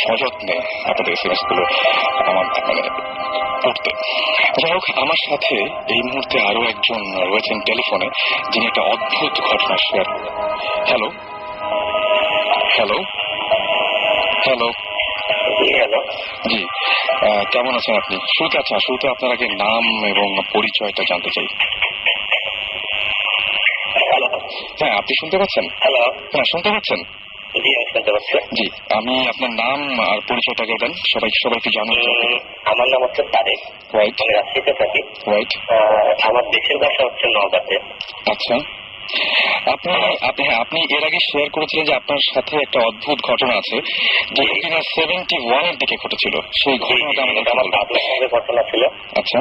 সযত্নে আপনাদের SMS গুলো আমার মানে পড়তে। যাই হোক, আমার সাথে এই মুহূর্তে আরো একজন রয়েছেন টেলিফোনে, যিনি একটা অদ্ভুত ঘটনা শেয়ার করবেন। হ্যালো হ্যালো হ্যালো হ্যালো, জি, কেমন আছেন আপনি? শুরুতে আপনার আগে নাম এবং পরিচয়টা জানতে চাই। হ্যাঁ, আপনি শুনতে পাচ্ছেন? হ্যালো, হ্যাঁ, শুনতে পাচ্ছেন? জি আমি শুনতে পাচ্ছি। জি, আমি আপনার নাম আর পরিচয়টাকে দেন, সবাইকে জানুন। আমার নাম হচ্ছে তারেক, রাইট, আমি রাজশাহীতে থাকি। রাইট, আমার দেশের ভাষা হচ্ছে নওগাঁতে। আচ্ছা, আপনি এর আগে শেয়ার করেছিলেন যে আপনার সাথে একটা অদ্ভুত ঘটনা আছে যেটা কিনা 71 এর দিকে ঘটেছিল। সেই ঘটনাটা আমার দাদুর সঙ্গে ঘটনা ছিল। আচ্ছা,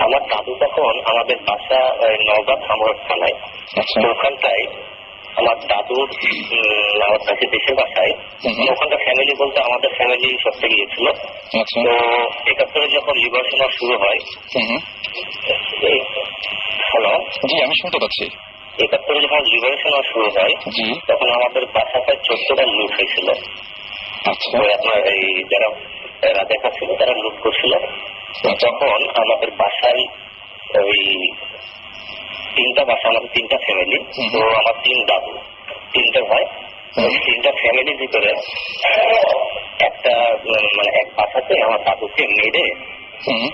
আমার দাদু তখন আমাদের বাসা নওগাঁ থামর থানায়। আচ্ছা, ওখানটায় আমার দাদুর আমার কাছে দেশের বাসায় ওখানকার ফ্যামিলি বলতে আমাদের ফ্যামিলি সবচেয়ে গিয়েছিল। আচ্ছা, তো 71 যখন লিবারেশন শুরু হয়। হ্যালো, জি আমি শুনতে পাচ্ছি। 71 যখন লিবারেশন শুরু হয়, জি, তখন আমাদের বাসাটায় 14টা লুট হয়েছিল। আচ্ছা, আপনার এই যারা রাজা ছিল তারা লুট করছিল। তখন আমাদের বাসায় ওই 3টা বাসা, আমাদের 3টা ফ্যামিলি। তো আমার 3 দাদু, 3টে ভাই তিনটা ফ্যামিলির ভিতরে একটা মানে এক বাসাতে আমার দাদুকে মেরে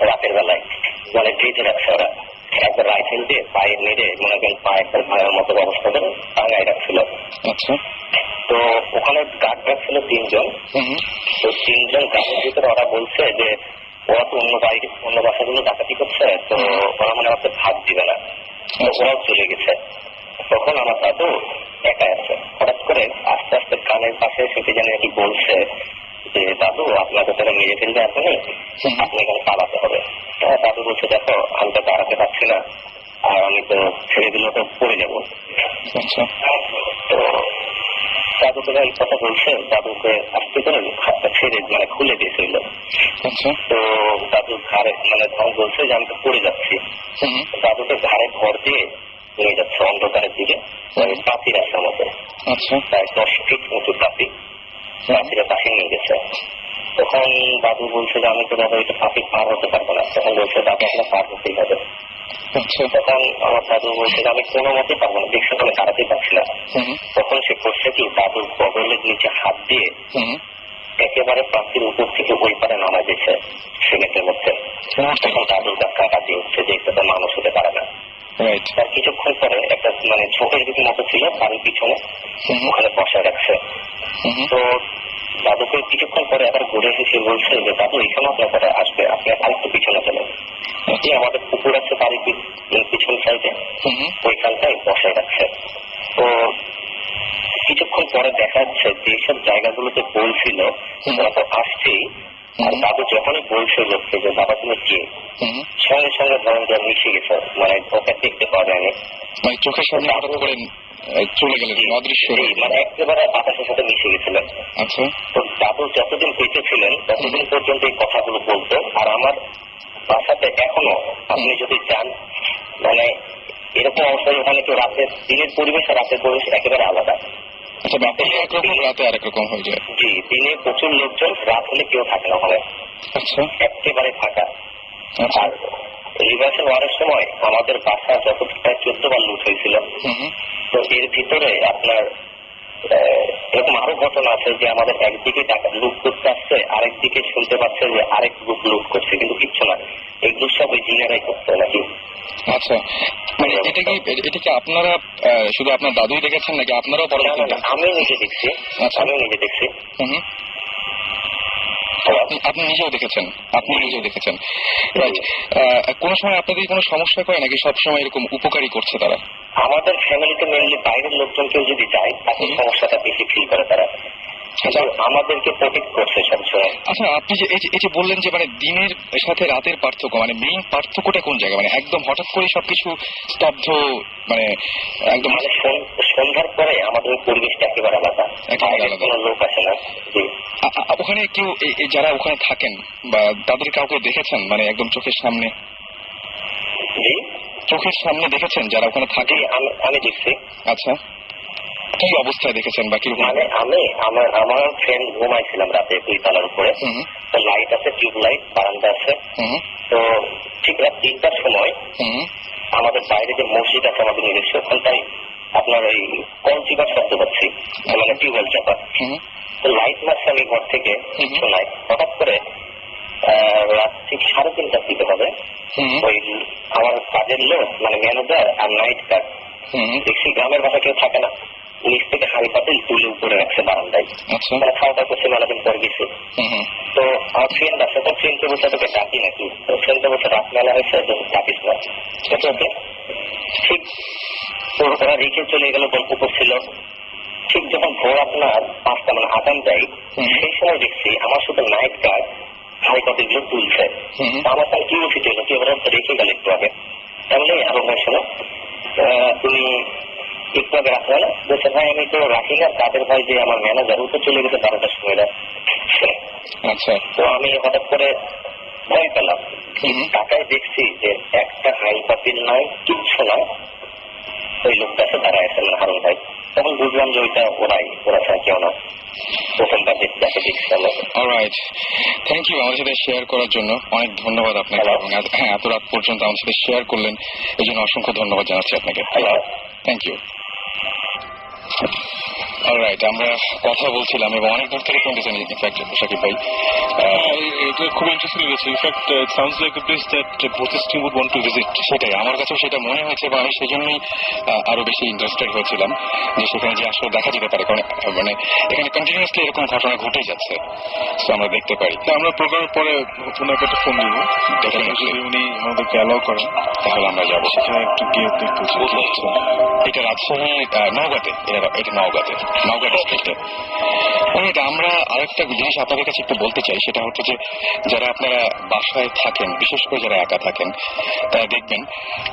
রাতের বেলায় মানে বেঁধে রাখছে ওরা, একটা রাইফেল দিয়ে পায়ে মেরে মনে করেন পা একটা ভাইয়ের মতো অবস্থা করে টাঙায় রাখছিল। আচ্ছা, তো ওখানে গার্ড রাখছিল 3 জন। তো 3 জন গার্ডের ভিতরে ওরা বলছে যে ওরা তো অন্য বাসাগুলো ডাকাতি করছে, তো ওরা মানে আমাকে ভাগ দিবে না, তো ওরাও চলে গেছে। তখন আমার দাদু একা আছে। হঠাৎ করে আস্তে আস্তে কানের পাশে সেটি জানি নাকি বলছে যে দাদু আপনাকে তারা মেরে ফেলবে এখনই, আপনি এখানে পালাতে হবে। দাদু বলছে দেখো আমি তো দাঁড়াতে পারছি না, আর আমি তো ছেড়ে দিলে তো পড়ে যাবো। তো দাদুকে এই কথা বলছে, দাদুকে আস্তে করে হাতটা ছেড়ে মানে খুলে দিয়েছিল। তো দাদুর ঘাড়ে মানে তখন বলছে যে আমি তো পড়ে যাচ্ছি। দাদুকে ঘাড়ে ভর দিয়ে নিয়ে যাচ্ছে অন্ধকারের দিকে, পাতি রাস্তার মতো, প্রায় 10 ফিট উঁচু পাতি, পাতিরা পাশে নিয়ে গেছে। তখন দাদু বলছে যে আমি তো দাদা এটা পাতি পার হতে পারবো না। তখন বলছে দাদু আপনার পার হতেই হবে। তখন আমার দাদু বলছে যে আমি কোনো মতে পারবো না, দেখছে আমি দাঁড়াতেই পারছি না। তখন সে করছে কি দাদুর বগলের নিচে হাত দিয়ে একেবারে পাখির উপর থেকে ওই পারে নামা দিয়েছে সিমেন্টের মধ্যে। তখন দাদুর গা কাটা দিয়ে উঠছে যে এটা তো মানুষ হতে পারে না। তার কিছুক্ষণ পরে একটা মানে ঝোঁকের দিকে মতো ছিল বাড়ির পিছনে, ওখানে বসায় রাখছে। তো দাদুকে কিছুক্ষণ পরে আবার ঘুরে এসে বলছে যে দাদু এখানে আপনার পরে আসবে, আপনি আরেকটু পিছনে চলেন। আমাদের পুকুর আছে বাড়ির পিছন সাইডে, ওইখানটায় বসায় রাখছে। তো কিছুক্ষণ পরে দেখা যাচ্ছে যে এইসব জায়গাগুলোতে বলছিল ওরা তো আসছেই, আর দাদু যখনই বলছে লোককে যে বাবা তুমি কে, সঙ্গে সঙ্গে ধরেন যে মিশে গেছে, মানে ওকে দেখতে পাওয়া যায়নি, চোখের সামনে হঠাৎ করে চলে গেলেন, অদৃশ্য মানে একেবারে বাতাসের সাথে মিশে গেছিলেন। তো দাদু যতদিন বেঁচে ছিলেন ততদিন পর্যন্ত এই কথাগুলো বলতো। আর আমার বাসাতে এখনো আপনি যদি চান মানে এরকম অবস্থায় ওখানে কেউ রাতের দিনের পরিবেশ আর রাতের পরিবেশ একেবারে আলাদা। রাতে আরেক রকম হয়ে যায়। জি, দিনে প্রচুর লোকজন, রাত হলে কেউ থাকে না ওখানে, একেবারে ফাঁকা। আর লিবারেশন ওয়ারের সময় আমাদের বাসা যত প্রায় 14 বার লুট হয়েছিল। তো এর ভিতরে আপনার এরকম আরো ঘটনা আছে যে আমাদের একদিকে টাকা লুট করতে আসছে, আরেকদিকে শুনতে পাচ্ছে যে আরেক গ্রুপ লুট করছে, কিন্তু কিচ্ছু না, এগুলো সব ওই জিনেরাই করতে নাকি। আচ্ছা, মানে এটা কি আপনারা শুধু আপনার দাদুই দেখেছেন নাকি আপনারাও পরবর্তীতে? আমি নিজে দেখছি। আমি নিজে দেখছি। আপনি নিজেও দেখেছেন? আপনি নিজেও দেখেছেন, রাইট। কোন সময় আপনাদের কোনো সমস্যা করে নাকি সবসময় এরকম উপকারী করছে তারা? আমাদের ফ্যামিলিতে মেনলি বাইরের লোকজন কেউ যদি যায় তাকে সমস্যাটা বেশি ফিল করে তারা, আমাদেরকে প্রোটেক্ট করছে সবসময়। আচ্ছা, আপনি যে এই যে বললেন যে মানে দিনের সাথে রাতের পার্থক্য, মানে মেইন পার্থক্যটা কোন জায়গায়? মানে একদম হঠাৎ করে সবকিছু স্তব্ধ, মানে একদম মানে সন্ধ্যার পরে আমাদের পরিবেশটা একেবারে আলাদা, কোনো লোক আসে না। ওখানে কেউ যারা ওখানে থাকেন বা তাদের কাউকে দেখেছেন মানে একদম চোখের সামনে? চোখের সামনে দেখেছেন যারা ওখানে থাকে? আমি দেখছি। আচ্ছা, কি অবস্থায় দেখেছেন বা কিরকম? মানে আমার ফ্রেন্ড ঘুমাইছিলাম রাতে 2 তলার উপরে, লাইট আছে, টিউব লাইট, বারান্দা আছে। তো ঠিক রাত 3টার সময় আমাদের বাইরে যে মসজিদ আছে আমাদের নিজস্ব, ওখানটাই আপনার ওই কল চিপার শব্দ পাচ্ছি, মানে টিউবওয়েল চাপা। তো লাইট মারছে আমি ঘর থেকে, কিছু নাই। হঠাৎ করে রাত ঠিক 3:30টার দিকে হবে, ওই আমার কাজের লোক মানে ম্যানেজার আর নাইট গার্ড, দেখছি গ্রামের বাসা কেউ থাকে না, নিচ থেকে হাড়ি পাতিল তুলে উপরে রাখছে বারান্দায়, মানে খাওয়া দাওয়া করছে, মেলাদিন পরে গেছে। তো আমার ফ্রেন্ড আছে, তো ফ্রেন্ডকে বলছে তোকে ডাকি নাকি, তো ফ্রেন্ডকে বলছে রাত মেলা হয়েছে ডাকিস না, ঠিক। তো ওরা রেখে চলে গেল, গল্প করছিল। ঠিক যখন ভোর আপনার 5টা মানে আদান দেয়, সেই সময় দেখছি আমার শুধু নাইট গার্ড হাড়ি পাতিল গুলো তুলছে। আমার তাহলে কি উচিত হলো, কি ওরা রেখে গেল একটু আগে, তাহলে আরো ভাই শোনো তুমি একটু আগে রাখবে না? বলছে ভাই আমি তো রাখি না, তাদের ভাই যে আমার ম্যানেজার ও তো চলে গেছে 12টার সময় রাত। আচ্ছা, তো আমি হঠাৎ করে ভয় পেলাম, টাকায় দেখছি যে একটা হাই পাতিল নাই, কিচ্ছু নাই, ওই লোকটা এসে দাঁড়ায় আছে মানে হারুন ভাই। তখন বুঝলাম যে ওরা ছাড়া কেউ না, প্রথমবার যাকে দেখছিলাম। অলরাইট, থ্যাংক ইউ আমাদের সাথে শেয়ার করার জন্য, অনেক ধন্যবাদ আপনাকে। হ্যাঁ, এত রাত পর্যন্ত আমাদের সাথে শেয়ার করলেন, এই জন্য অসংখ্য ধন্যবাদ জানাচ্ছি আপনাকে। Thank you. অলরাইট, আমরা কথা বলছিলাম এবং অনেক দূর থেকে শুনতেছেন ইনফ্যাক্ট শাকিব ভাই। এটা খুব ইন্টারেস্টিং লেগেছে। In fact it sounds like a place that both team would want to visit. সেটাই আমার কাছেও সেটা মনে হয়েছে এবং আমি সেই জন্যই আরো বেশি ইন্টারেস্টেড হয়েছিলাম যে সেখানে যে আসলে দেখা যেতে পারে, কারণ মানে এখানে কন্টিনিউয়াসলি এরকম ঘটনা ঘটেই যাচ্ছে, তো আমরা দেখতে পারি। আমরা প্রোগ্রামের পরে ওনাকে একটা ফোন দিব, যদি উনি আমাদেরকে অ্যালাউ করেন তাহলে আমরা যাবো সেখানে একটু গিয়ে দেখতে চাই। এটা রাজশাহী নওগাঁতে, এটা নওগাঁ ডিস্ট্রিক্টে। এটা আমরা আরেকটা জিনিস আপনাদের কাছে একটু বলতে চাই, সেটা হচ্ছে যে যারা আপনারা বাসায় থাকেন, বিশেষ করে যারা একা থাকেন, তারা দেখবেন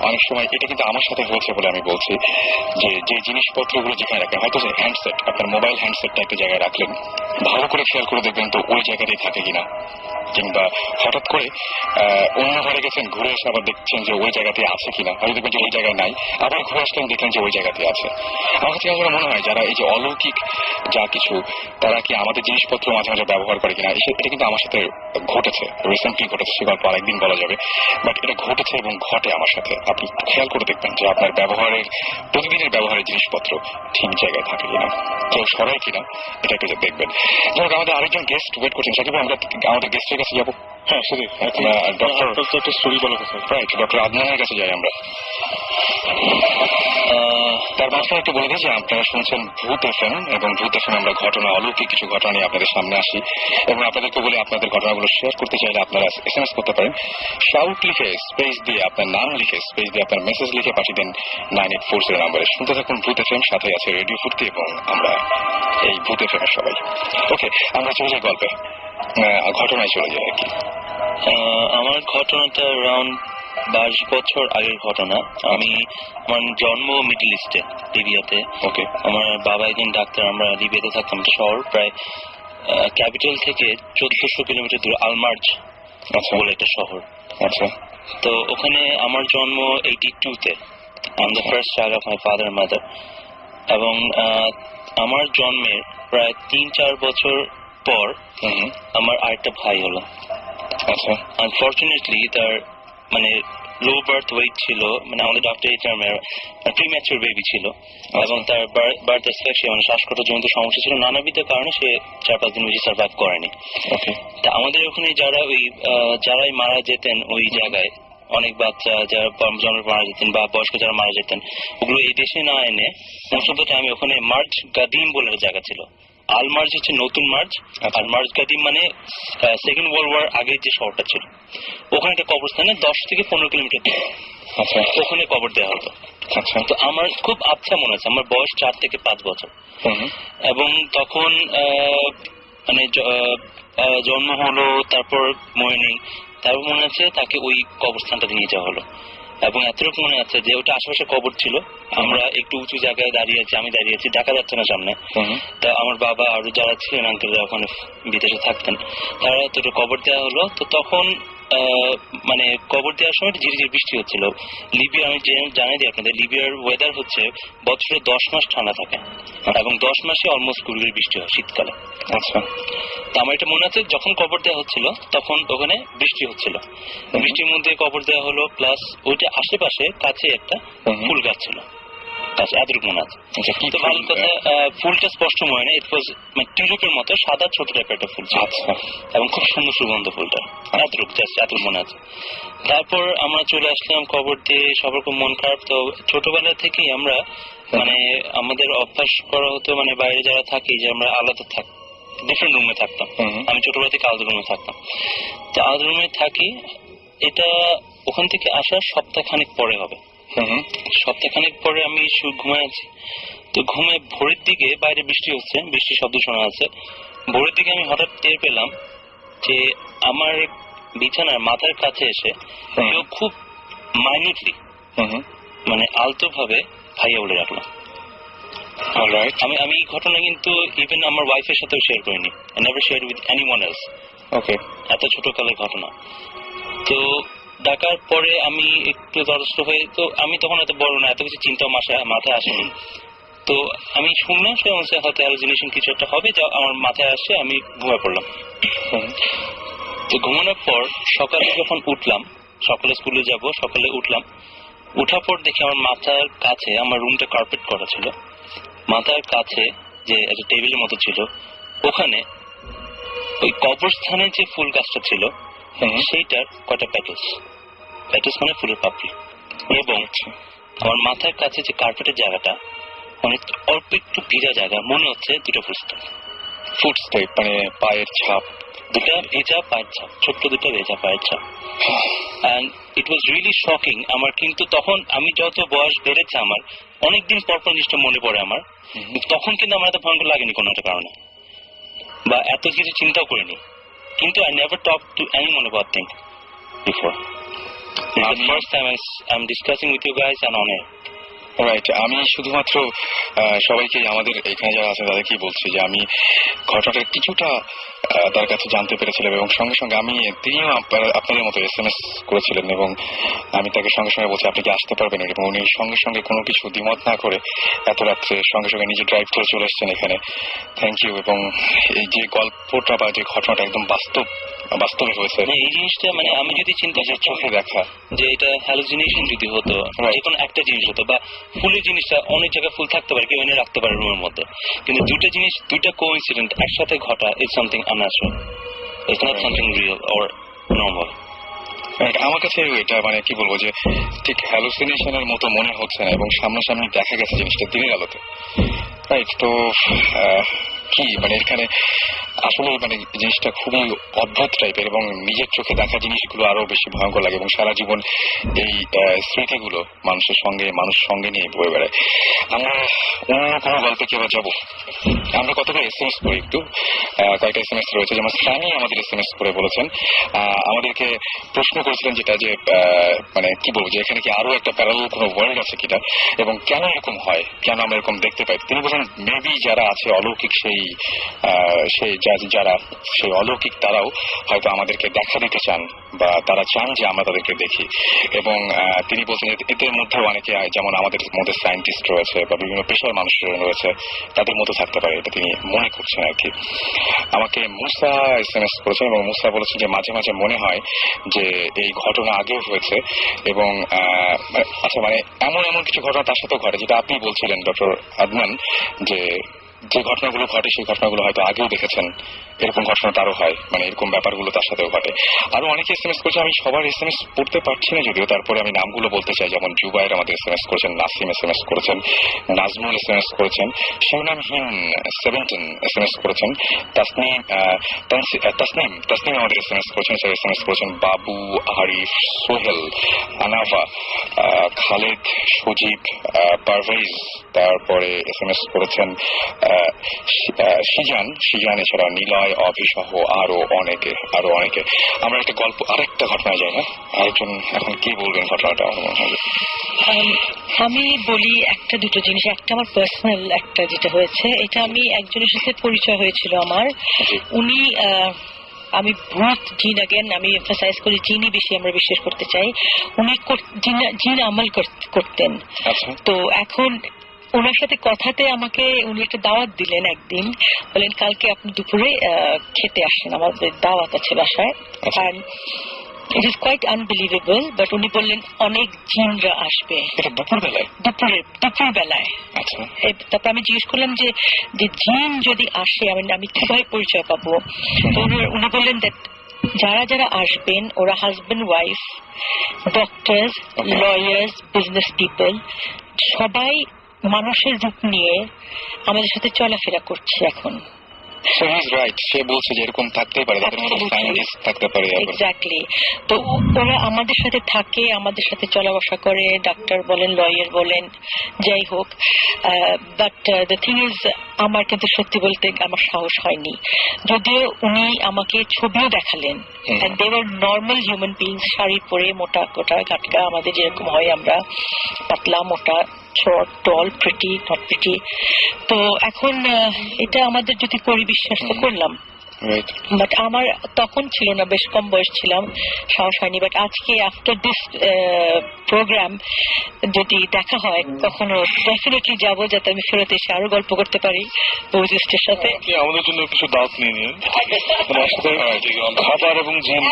অনেক সময় এটা কিন্তু আমার সাথে হয়েছে বলে আমি বলছি, যে যে জিনিসপত্রগুলো যেখানে রাখেন, হয়তো যে হ্যান্ডসেট, আপনার মোবাইল হ্যান্ডসেটটা একটা জায়গায় রাখলেন, ভালো করে খেয়াল করে দেখবেন তো ওই জায়গাতেই থাকে কিনা, কিংবা হঠাৎ করে অন্য ঘরে গেছেন, ঘুরে এসে আবার দেখছেন যে ওই জায়গাতে আছে কিনা, হয়তো দেখবেন যে ওই জায়গায় নাই, আবার ঘুরে আসলেন দেখলেন যে ওই জায়গাতে আছে। আমার কাছে আমার মনে হয় যারা এই যে অলৌকিক যা কিছু, তারা কি আমাদের জিনিসপত্র মাঝে মাঝে ব্যবহার করে কিনা, এটা কিন্তু আমার সাথে ঘটেছে, রিসেন্টলি ঘটেছে, সে গল্প আরেকদিন বলা যাবে, বাট এটা ঘটেছে এবং ঘটে আমার সাথে। আপনি খেয়াল করে দেখবেন যে আপনার ব্যবহারের, প্রতিদিনের ব্যবহারের জিনিসপত্র ঠিক জায়গায় থাকে কিনা, কেউ সরাই কিনা, এটা একটু দেখবেন। যেমন আমাদের আরেকজন গেস্ট ওয়েট করছেন, সাকিব আমরা আমাদের গেস্টের কাছে যাবো। হ্যাঁ সেটাই, ডক্টর একটা স্টোরি বলার কথা। রাইট, ডক্টর আদনানের কাছে যাই আমরা। তার মাঝখানে একটু বলে দিই যে আপনারা শুনছেন ভূত এফএম, এবং ভূত এফএম আমরা ঘটনা, অলৌকিক কিছু ঘটনা নিয়ে আপনাদের সামনে আসি, এবং আপনাদেরকে বলে আপনাদের ঘটনাগুলো শেয়ার করতে চাইলে আপনারা SMS করতে পারেন, শাউট লিখে স্পেস দিয়ে আপনার নাম লিখে স্পেস দিয়ে আপনার মেসেজ লিখে পাঠিয়ে দেন 9840 নম্বরে। শুনতে থাকুন ভূত এফএম, সাথে আছে রেডিও ফুর্তি এবং আমরা এই ভূত এফএম এর সবাই। ওকে, আমরা চলে যাই গল্পে, ঘটনায় চলে যাই আর কি। আমার ঘটনাটা অ্যারাউন্ড 22 বছর আগের ঘটনা। আমার জন্ম মিডল ইস্টে, লিবিয়াতে। ওকে, আমার বাবা একজন ডাক্তার, আমরা লিবিয়াতে থাকতাম। শহর প্রায় ক্যাপিটাল থেকে 1400 কিলোমিটার দূরে, আলমার্জ বলে একটা শহর। আচ্ছা, তো ওখানে আমার জন্ম 82-তে। I am the first child of my father mother. এবং আমার জন্মের প্রায় 3-4 বছর পর আমার আরেকটা ভাই হলো। আচ্ছা, আনফরচুনেটলি তার মানে লো বার্থ ওয়েট ছিল, মানে আমাদের ডক্টর এই টার্মের প্রিম্যাচুর বেবি ছিল, এবং তার বার্থ এক্সপেকশন মানে শ্বাসকষ্টজনিত সমস্যা ছিল, নানাবিধ কারণে সে 4-5 দিন বেশি সার্ভাইভ করেনি। তা আমাদের ওখানে যারাই মারা যেতেন ওই জায়গায়, অনেক বাচ্চা যারা জন্মে মারা যেতেন বা বয়স্ক যারা মারা যেতেন, ওগুলো এই দেশে না এনে মোস্ট অফ দ্য টাইম ওখানে মার্জ গাদিম বলে জায়গা ছিল। আলমার্জ হচ্ছে নতুন মার্জ, আর মার্জ গাদিম মানে সেকেন্ড ওয়ার্ল্ড ওয়ার আগের যে শহরটা ছিল, ওখানে একটা কবরস্থানে 10 থেকে 15 কিলোমিটার দূরে ওখানে কবর দেওয়া হতো। তো আমার খুব আচ্ছা মনে আছে, আমার বয়স 4 থেকে 5 বছর, এবং তখন মানে জন্ম হলো, তারপর মনে নেই, তারপর মনে আছে তাকে ওই কবরস্থানটাতে নিয়ে যাওয়া হলো। এবং এতটুকু মনে আছে যে ওটা আশেপাশে কবর ছিল, আমরা একটু উঁচু জায়গায় দাঁড়িয়ে আছি, আমি দাঁড়িয়ে আছি, দেখা যাচ্ছে না সামনে। তা আমার বাবা আরো যারা ছিলেন আঙ্কেলরা ওখানে বিদেশে থাকতেন, তারা তো কবর দেওয়া হলো। তো তখন মানে কবর দেওয়ার সময় ঝিরিঝিরি বৃষ্টি হচ্ছিল। লিবিয়া, আমি জানাই দিই আপনাদের, লিবিয়ার ওয়েদার হচ্ছে বছরে 10 মাস ঠান্ডা থাকে, এবং 10 মাসে অলমোস্ট 20 ডিগ্রি বৃষ্টি হয় শীতকালে। আচ্ছা, তো আমার এটা মনে আছে যখন কবর দেওয়া হচ্ছিল তখন ওখানে বৃষ্টি হচ্ছিল, বৃষ্টির মধ্যে কবর দেওয়া হলো, প্লাস ওইটা আশেপাশে কাছে একটা ফুল গাছ ছিল, এতটুকু মনে আছে। তো ভালো কথা, ফুলটা স্পষ্ট মনে নেই, ইট ওয়াজ মানে টিউলিপের মতো সাদা ছোট টাইপের একটা ফুল ছিল, এবং খুব সুন্দর সুগন্ধ ফুলটা, এতটুকু মনে আছে। তারপর আমরা চলে আসলাম কবর দিয়ে, সবার খুব মন খারাপ। তো ছোটবেলা থেকেই আমরা মানে আমাদের অভ্যাস করা হতো, মানে বাইরে যারা থাকি যে আমরা আলাদা ডিফারেন্ট রুমে থাকতাম। আমি ছোটবেলা থেকে আলাদা রুমে থাকতাম। তো আলাদা রুমে থাকি, এটা ওখান থেকে আসার সপ্তাহখানেক পরে হবে। সপ্তাহখানেক পরে আমি ঘুমায় আছি, তো ঘুমে ভোরের দিকে বাইরে বৃষ্টি হচ্ছে, বৃষ্টির শব্দ শোনা যাচ্ছে। ভোরের দিকে আমি হঠাৎ টের পেলাম যে আমার বিছানার মাথার কাছে এসে কেউ খুব মাইনিউটলি মানে আলতো ভাবে ভাইয়া বলে রাখলো। আমি এই ঘটনা কিন্তু ইভেন আমার ওয়াইফের সাথেও শেয়ার করিনি, never share with anyone else. Okay, এত ছোট কালের ঘটনা। তো ডাকার পরে আমি একটু তরস্ত হয়ে, তো আমি তখন এত বড় না, এত কিছু চিন্তা মাথায় আসেনি। তো আমি শুনলাম সে অনুসারে হয়তো হ্যালুসিনেশন কিছু একটা হবে, যা আমার মাথায় আসে, আমি ঘুমিয়ে পড়লাম। তো ঘুমানোর পর সকালে যখন উঠলাম, সকালে স্কুলে যাব, সকালে উঠলাম, উঠার পর দেখি আমার মাথার কাছে, আমার রুমটা কার্পেট করা ছিল, মাথার কাছে যে একটা টেবিলের মতো ছিল, ওখানে ওই কবরস্থানে যে ফুল গাছটা ছিল সেইটার কটা প্যাটেলস মানে ফুলের পাপড়ি, এবং আমার মাথার কাছে যে কার্পেটের জায়গাটা অনেক অল্প একটু ভিজা জায়গা, মনে হচ্ছে দুটো ফুটস্টেপ, মানে পায়ের ছাপ, দুটা ভেজা পায়ের ছাপ, ছোট্ট দুটো ভেজা পায়ের ছাপ। And it was really shocking আমার। কিন্তু তখন আমি যত বয়স বেড়েছে আমার অনেকদিন পর পর জিনিসটা মনে পড়ে আমার, তখন কিন্তু আমার এত ভয়ঙ্কর লাগেনি কোনো একটা কারণে, বা এত কিছু চিন্তাও করিনি। কিন্তু I never talk to anyone about things before. The first time I'm discussing with you guys and on air. Right, আমি শুধুমাত্র সবাইকে, আমাদের এখানে যারা আছে তাদেরকেই বলছি যে আমি ঘটনাটা কিছুটা তার কাছে জানতে পেরেছিলাম, এবং সঙ্গে সঙ্গে তিনিও আপনাদের মতো SMS করেছিলেন, এবং আমি তাকে সঙ্গে সঙ্গে বলছি আপনি কি আসতে পারবেন, এবং উনি সঙ্গে সঙ্গে কোনো কিছু দ্বিমত না করে এত রাত্রে সঙ্গে সঙ্গে নিজে ড্রাইভ করে চলে এসেছেন এখানে। Thank you. এবং এই যে গল্পটা বা যে ঘটনাটা একদম বাস্তবে হয়েছে, এই জিনিসটা মানে আমি যদি চিন্তা নিজের চোখে দেখা যে এটা হ্যালুসিনেশন যদি হতো, যে কোনো একটা জিনিস হতো, বা ফুলের জিনিসটা অনেক জায়গায় ফুল থাকতে পারে, কেউ এনে রাখতে পারে রুমের মধ্যে, কিন্তু দুটো জিনিস, দুইটা কোইন্সিডেন্ট একসাথে ঘটা, is something unnatural, it's not something real or normal. আমার কাছে এটা মানে কি বলবো যে ঠিক হ্যালুসিনেশনের মতো মনে হচ্ছে না, এবং সামনাসামনি দেখা গেছে জিনিসটা দিনের আলোতে। রাইট, তো কি মানে এখানে আসলে মানে জিনিসটা খুবই অদ্ভুত টাইপের, এবং নিজের চোখে দেখা জিনিসগুলো আরো বেশি ভয়ঙ্কর লাগে, এবং সারা জীবন এই স্মৃতিগুলো মানুষ সঙ্গে নিয়ে বয়ে বেড়ায়। আমরা অন্য কোনো গল্পে কি আবার যাবো? আমরা কতগুলো SMS করি, একটু কয়েকটা SMS রয়েছে, যেমন সানি আমাদের SMS করে বলেছেন, আমাদেরকে প্রশ্ন করেছিলেন যেটা যে মানে কি বলবো যে এখানে কি আরো একটা প্যারালাল কোনো ওয়ার্ল্ড আছে কিনা, এবং কেন এরকম হয়, কেন আমরা এরকম দেখতে পাই। তিনি বলেন মেবি যারা আছে অলৌকিক, যারা সেই অলৌকিক তারাও হয়তো আমাদেরকে দেখা দিতে চান, বা তারা চান যে আমরা তাদেরকে দেখি। এবং তিনি বলছেন এদের মধ্যে অনেকে, যেমন আমাদের মধ্যে সায়েন্টিস্ট রয়েছে বা বিভিন্ন পেশার মানুষ রয়েছে, তাদের মধ্যে থাকতে পারে, এটা তিনি মনে করছেন আর কি। আমাকে মুসা SMS করেছেন, এবং মুসা বলেছেন যে মাঝে মাঝে মনে হয় যে এই ঘটনা আগেও হয়েছে, এবং আচ্ছা মানে এমন কিছু ঘটনা তার সাথেও ঘটে, যেটা আপনি বলছিলেন ডক্টর আদনান, যে ঘটনাগুলো ঘটে সেই ঘটনাগুলো হয়তো আগেও দেখেছেন, এরকম ঘটনা তারও হয়, মানে এরকম ব্যাপারগুলো তার সাথেও ঘটে। আরো অনেকে SMS করছে, আমি সবার SMS পড়তে পারছি না যদিও, তারপরে আমি নামগুলো বলতে চাই, যেমন জুবাইর আমাদের SMS করেছেন, নাসিম SMS করেছেন, নাজমুল SMS করেছেন, শিবনামহীন 17 SMS করেছেন, তাসনিম আমাদের SMS করেছেন, SMS করেছেন বাবু, আরিফ, সোহেল, আনাফা, খালেদ, সজীব, পারভেজ, তারপরে SMS করেছেন সিজান, এছাড়া নিলয়, অভিসহ আরো অনেকে। আমরা একটা গল্প, আরেকটা ঘটনায় যাই না, আরেকজন এখন কি বলবেন ঘটনাটা? আমি বলি একটা দুটো জিনিস। একটা আমার পার্সোনাল একটা যেটা হয়েছে, এটা আমি একজনের সাথে পরিচয় হয়েছিল আমার, উনি আমি ভূত জিন, আগেন আমি এমফাসাইজ করি জিনই বেশি আমরা বিশ্বাস করতে চাই, উনি জিন আমল করতেন। তো এখন ওনার সাথে কথাতে আমাকে উনি একটা দাওয়াত দিলেন একদিন, বলেন কালকে আপনি দুপুরে খেতে আসেন, আমাদের দাওয়াত আছে বাসায়। আর it is quite unbelievable, but উনি বললেন অনেক জিনরা আসবে দুপুর বেলায়। তারপর আমি জিজ্ঞেস করলাম যে জিন যদি আসে আমি কিভাবে পরিচয় পাবো? তো উনি বললেন দ্যাট যারা আসবেন ওরা husband wife, doctor, lawyers, business people, সবাই মানুষের রূপ নিয়ে আমাদের সাথে চলাফেরা করছে এখন। সে বলছে যে এরকম থাকতেই পারে, থাকতে পারে। এক্স্যাক্টলি। তো ওরা আমাদের সাথে থাকে, আমাদের সাথে চলা বসা করে, ডাক্তার বলেন, লয়ার বলেন, যাই হোক। বাট দ্য থিং ইজ, আমার কিন্তু সত্যি বলতে আমার সাহস হয়নি, যদিও উনি আমাকে ছবিও দেখালেন। And they were normal human beings, sari পরে, মোটা কোটা গাটকা, আমাদের যেরকম হয় আমরা, পাতলা মোটা, short, tall, pretty, not pretty. তো এখন এটা আমাদের যদি করি বিশ্বাস তো করলাম, বাট আমার তখন ছিল না, বেশ কম বয়স ছিলাম, সাহস হয়নি। বাট আজকে আফটার দিস প্রোগ্রাম যদি দেখা হয় কখনো ডেফিনেটলি যাব, যাতে আমি ফেরত এসে আরো গল্প করতে পারি বৌজিস্টের সাথে। আমাদের জন্য কিছু দাওয়াত নিয়ে নিন, খাবার এবং জিম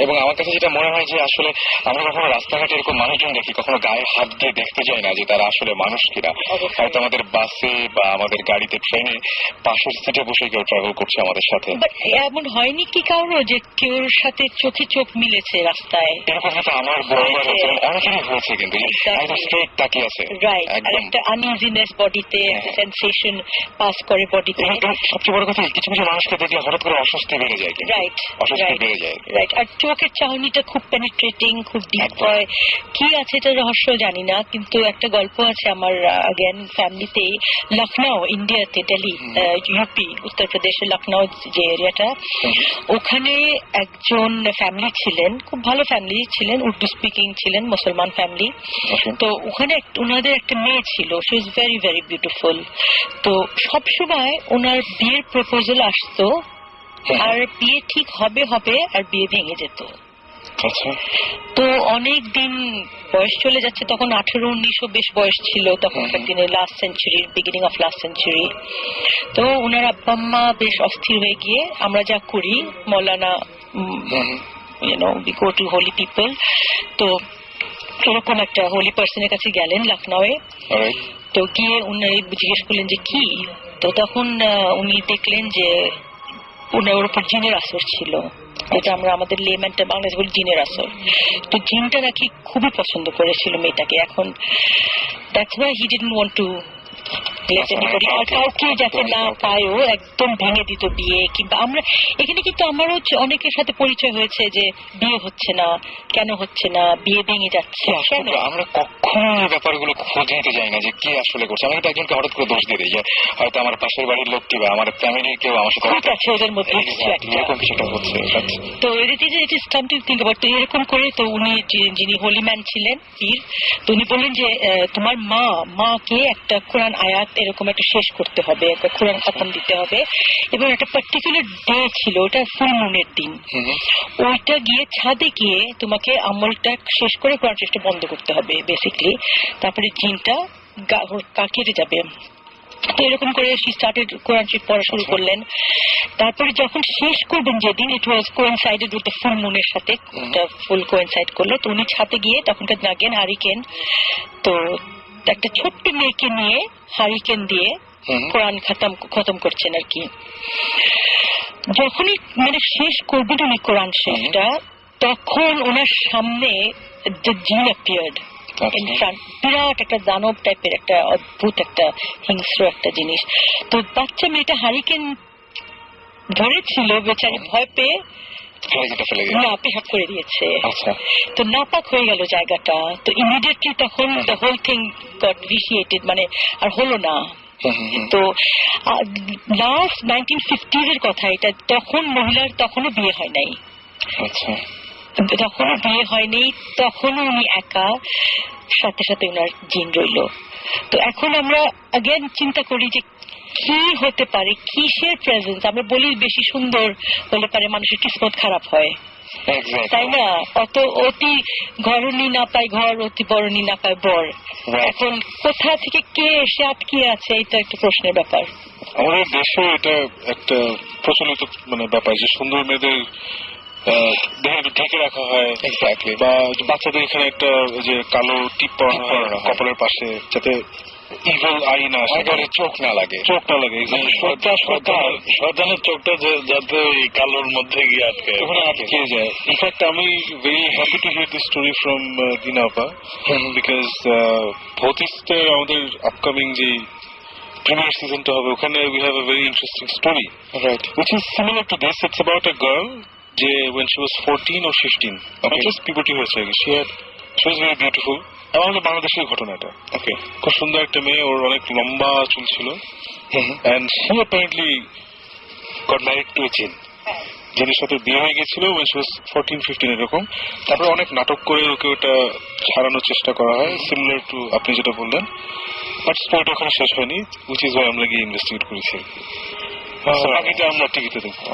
এবং আমার কাছে যেটা মনে হয় যে আসলে আমরা কখনো রাস্তাঘাটে এরকম মানুষজন দেখি, কখনো গায়ে হাত দিয়ে দেখতে যাই না যে তারা আসলে মানুষ কিনা। হয়তো আমাদের বাসে বা আমাদের গাড়িতে, ট্রেনে পাশের সিটে বসে কেউ ট্রাভেল করছে আমাদের সাথে। এমন হয়নি কি কারো যে কেউর সাথে চোখে চোখ মিলেছে রাস্তায়? এরকম হয়তো আমার বড়বার হয়েছে, অনেকেরই হয়েছে, কিন্তু একদম স্ট্রেট তাকিয়ে আছে। রাইট, আর একটা আনইজিনেস বডিতে, সেন্সেশন পাস করে বডিতে। সবচেয়ে বড় কথা, কিছু কিছু মানুষকে দেখলে হঠাৎ করে অস্বস্তি বেড়ে যায়। রাইট, অস্বস্তি বেড়ে যায়। রাইট, আর চোখের চাহনিটা খুব পেনিট্রেটিং, খুব ডিপ হয়। কি আছে এটা রহস্য জানি না, কিন্তু একটা গল্প আছে আমার আগেন ফ্যামিলিতে, লখনৌ, ইন্ডিয়াতে, দিল্লি, ইউপি, উত্তরপ্রদেশের লখনৌ যে এরিয়াটা, ওখানে একজন ফ্যামিলি ছিলেন, খুব ভালো ফ্যামিলি ছিলেন, উর্দু স্পিকিং ছিলেন, মুসলমান ফ্যামিলি। তো ওখানে ওনাদের একটা মেয়ে ছিল, she is very very beautiful. তো সবসময় ওনার বিয়ের প্রপোজাল আসতো, আর বিয়ে ঠিক হবে হবে, আর বিয়ে ভেঙে যেত। তো অনেক দিন বয়স চলে যাচ্ছে, তখন 18-19 বেশ বয়স ছিল তখনকার দিনে, লাস্ট সেঞ্চুরির বিগিনিং অফ লাস্ট সেঞ্চুরি। তো ওনার আব্বা আম্মা বেশ অস্থির হয়ে গিয়ে, আমরা যা করি মৌলানা, we go to holy people, তো এরকম একটা হোলি পার্সনের কাছে গেলেন লখনৌয়ে। তো গিয়ে উনি জিজ্ঞেস করলেন যে কি, তো তখন উনি দেখলেন যে ওর উপর জিনের আসর ছিল, যেটা আমরা আমাদের লেম্যানটা বাংলাদেশ বলি জিনের আসর। তো জিনটা নাকি খুবই পছন্দ করেছিল মেয়েটাকে। এখন that's why he didn't want to আর কাউকে যাতে না পায়ও, একদম ভেঙে দিত বিয়ে। কিংবা আমরা এখানে কিন্তু আমারও অনেকের সাথে পরিচয় হয়েছে যে বিয়ে হচ্ছে না, কেন হচ্ছে না, বিয়ে ভেঙে যাচ্ছে। আমরা কখনো ব্যাপারগুলো খোঁজ নিতে যাই না যে কে আসলে করছে। আমি তো একজনকে হঠাৎ করে দোষ দিয়ে দিই যে হয়তো আমার পাশের বাড়ির লোকটি বা আমার ফ্যামিলির কেউ আমার সাথে আছে, ওদের মধ্যে এরকম কিছুটা হচ্ছে। তো it is something think about. তো এরকম করে তো উনি যিনি হোলি ম্যান ছিলেন, পীর, তো উনি বললেন যে তোমার মাকে একটা কোরআন আয়াত এরকম একটা শেষ করতে হবে, একটা কোরআন খতম দিতে হবে, এবং একটা পার্টিকুলার ডে ছিল, ওটা ফুল মুনের দিন। ওইটা গিয়ে ছাদে গিয়ে তোমাকে আমলটা শেষ করে কোরআন শেষটা বন্ধ করতে হবে বেসিকলি, তারপরে জিনটা কেটে যাবে। তো এরকম করে স্টার্টেড কোরআন শরীফ পড়া শুরু করলেন। তারপরে যখন শেষ করবেন যেদিন, ইট ওয়াজ কোয়েনসাইডেড উইথ দ্য ফুল মুনের সাথে, ফুল কোয়েনসাইড করলো। তো উনি ছাদে গিয়ে তখনকার নাগেন হারিকেন, তো একটা ছোট্ট মেয়েকে নিয়ে হারিকেন দিয়ে কোরআন খতম করছেন আর কি। যখনই মানে শেষ করবেন উনি কোরআন শেষটা, তখন ওনার সামনে দ্য জিন অ্যাপিয়ার্ড ইন ফ্রন্ট, বিরাট একটা দানব টাইপের একটা অদ্ভুত একটা হিংস্র একটা জিনিস। তো বাচ্চা মেয়েটা হারিকেন ধরেছিল, বেচারি ভয় পেয়ে পেশাব করে দিয়েছে। তো নাপাক হয়ে গেল জায়গাটা। তো ইমিডিয়েটলি তখন দ্য হোল থিং গট ভিসিয়েটেড, মানে আর হলো না। তো লাস্ট 1950s এর কথা এটা, তখন মহিলার তখনও বিয়ে হয় নাই, তখনও বিয়ে হয়নি, তখনও উনি একা, সাথে সাথে ওনার জিন রইল। তো এখন আমরা আগেন চিন্তা করি যে কি হতে পারে, কিসের প্রেজেন্স। আমরা বলি বেশি সুন্দর হলে পারে মানুষের কিসমত খারাপ হয়, তাই না? অতি ঘরণী না পায় ঘর, অতি বরণী না পায় বর। এখন কোথা থেকে কে এসে আটকিয়ে আছে, এটা একটা প্রশ্নের ব্যাপার। আমাদের দেশে এটা একটা প্রচলিত মানে ব্যাপার যে সুন্দর মেয়েদের ঢেকে রাখা হয়, বা বাচ্চাদের এখানে একটা যে কালো টিপ পরানো হয় কপালের পাশে, যাতে ইভিল আই না আসে, চোখ না লাগে। শয়তানের চোখটা যাতে কালোর মধ্যে গিয়ে আটকে যায়। ইনফ্যাক্ট আমি very happy to here this story from দিনা আপা, বিকজ ভৌতিস্টে আমাদের আপকামিং যে প্রিমিয়ার সিজনটা হবে, ওখানে we have a very interesting story, right, which is similar to this. It's about a girl যে when she was 14 or 15, just puberty হয়েছে, she was very beautiful। আমাদের বাংলাদেশের ঘটনাটা, ওকে, খুব সুন্দর একটা মেয়ে, ওর অনেক লম্বা চুল ছিল, and she apparently got married to a jinn, যিনি সাথে বিয়ে হয়ে গেছিল when she was 14-15 এরকম। তারপরে অনেক নাটক করে ওকে ওটা ছাড়ানোর চেষ্টা করা হয়, সিমিলার টু আপনি যেটা বললেন, বাট স্টোরিটা ওখানে শেষ হয়নি, which is why আমরা গিয়ে ইনভেস্টিগেট করেছি। বাকিটা আমরা টিভিতে দেখবো।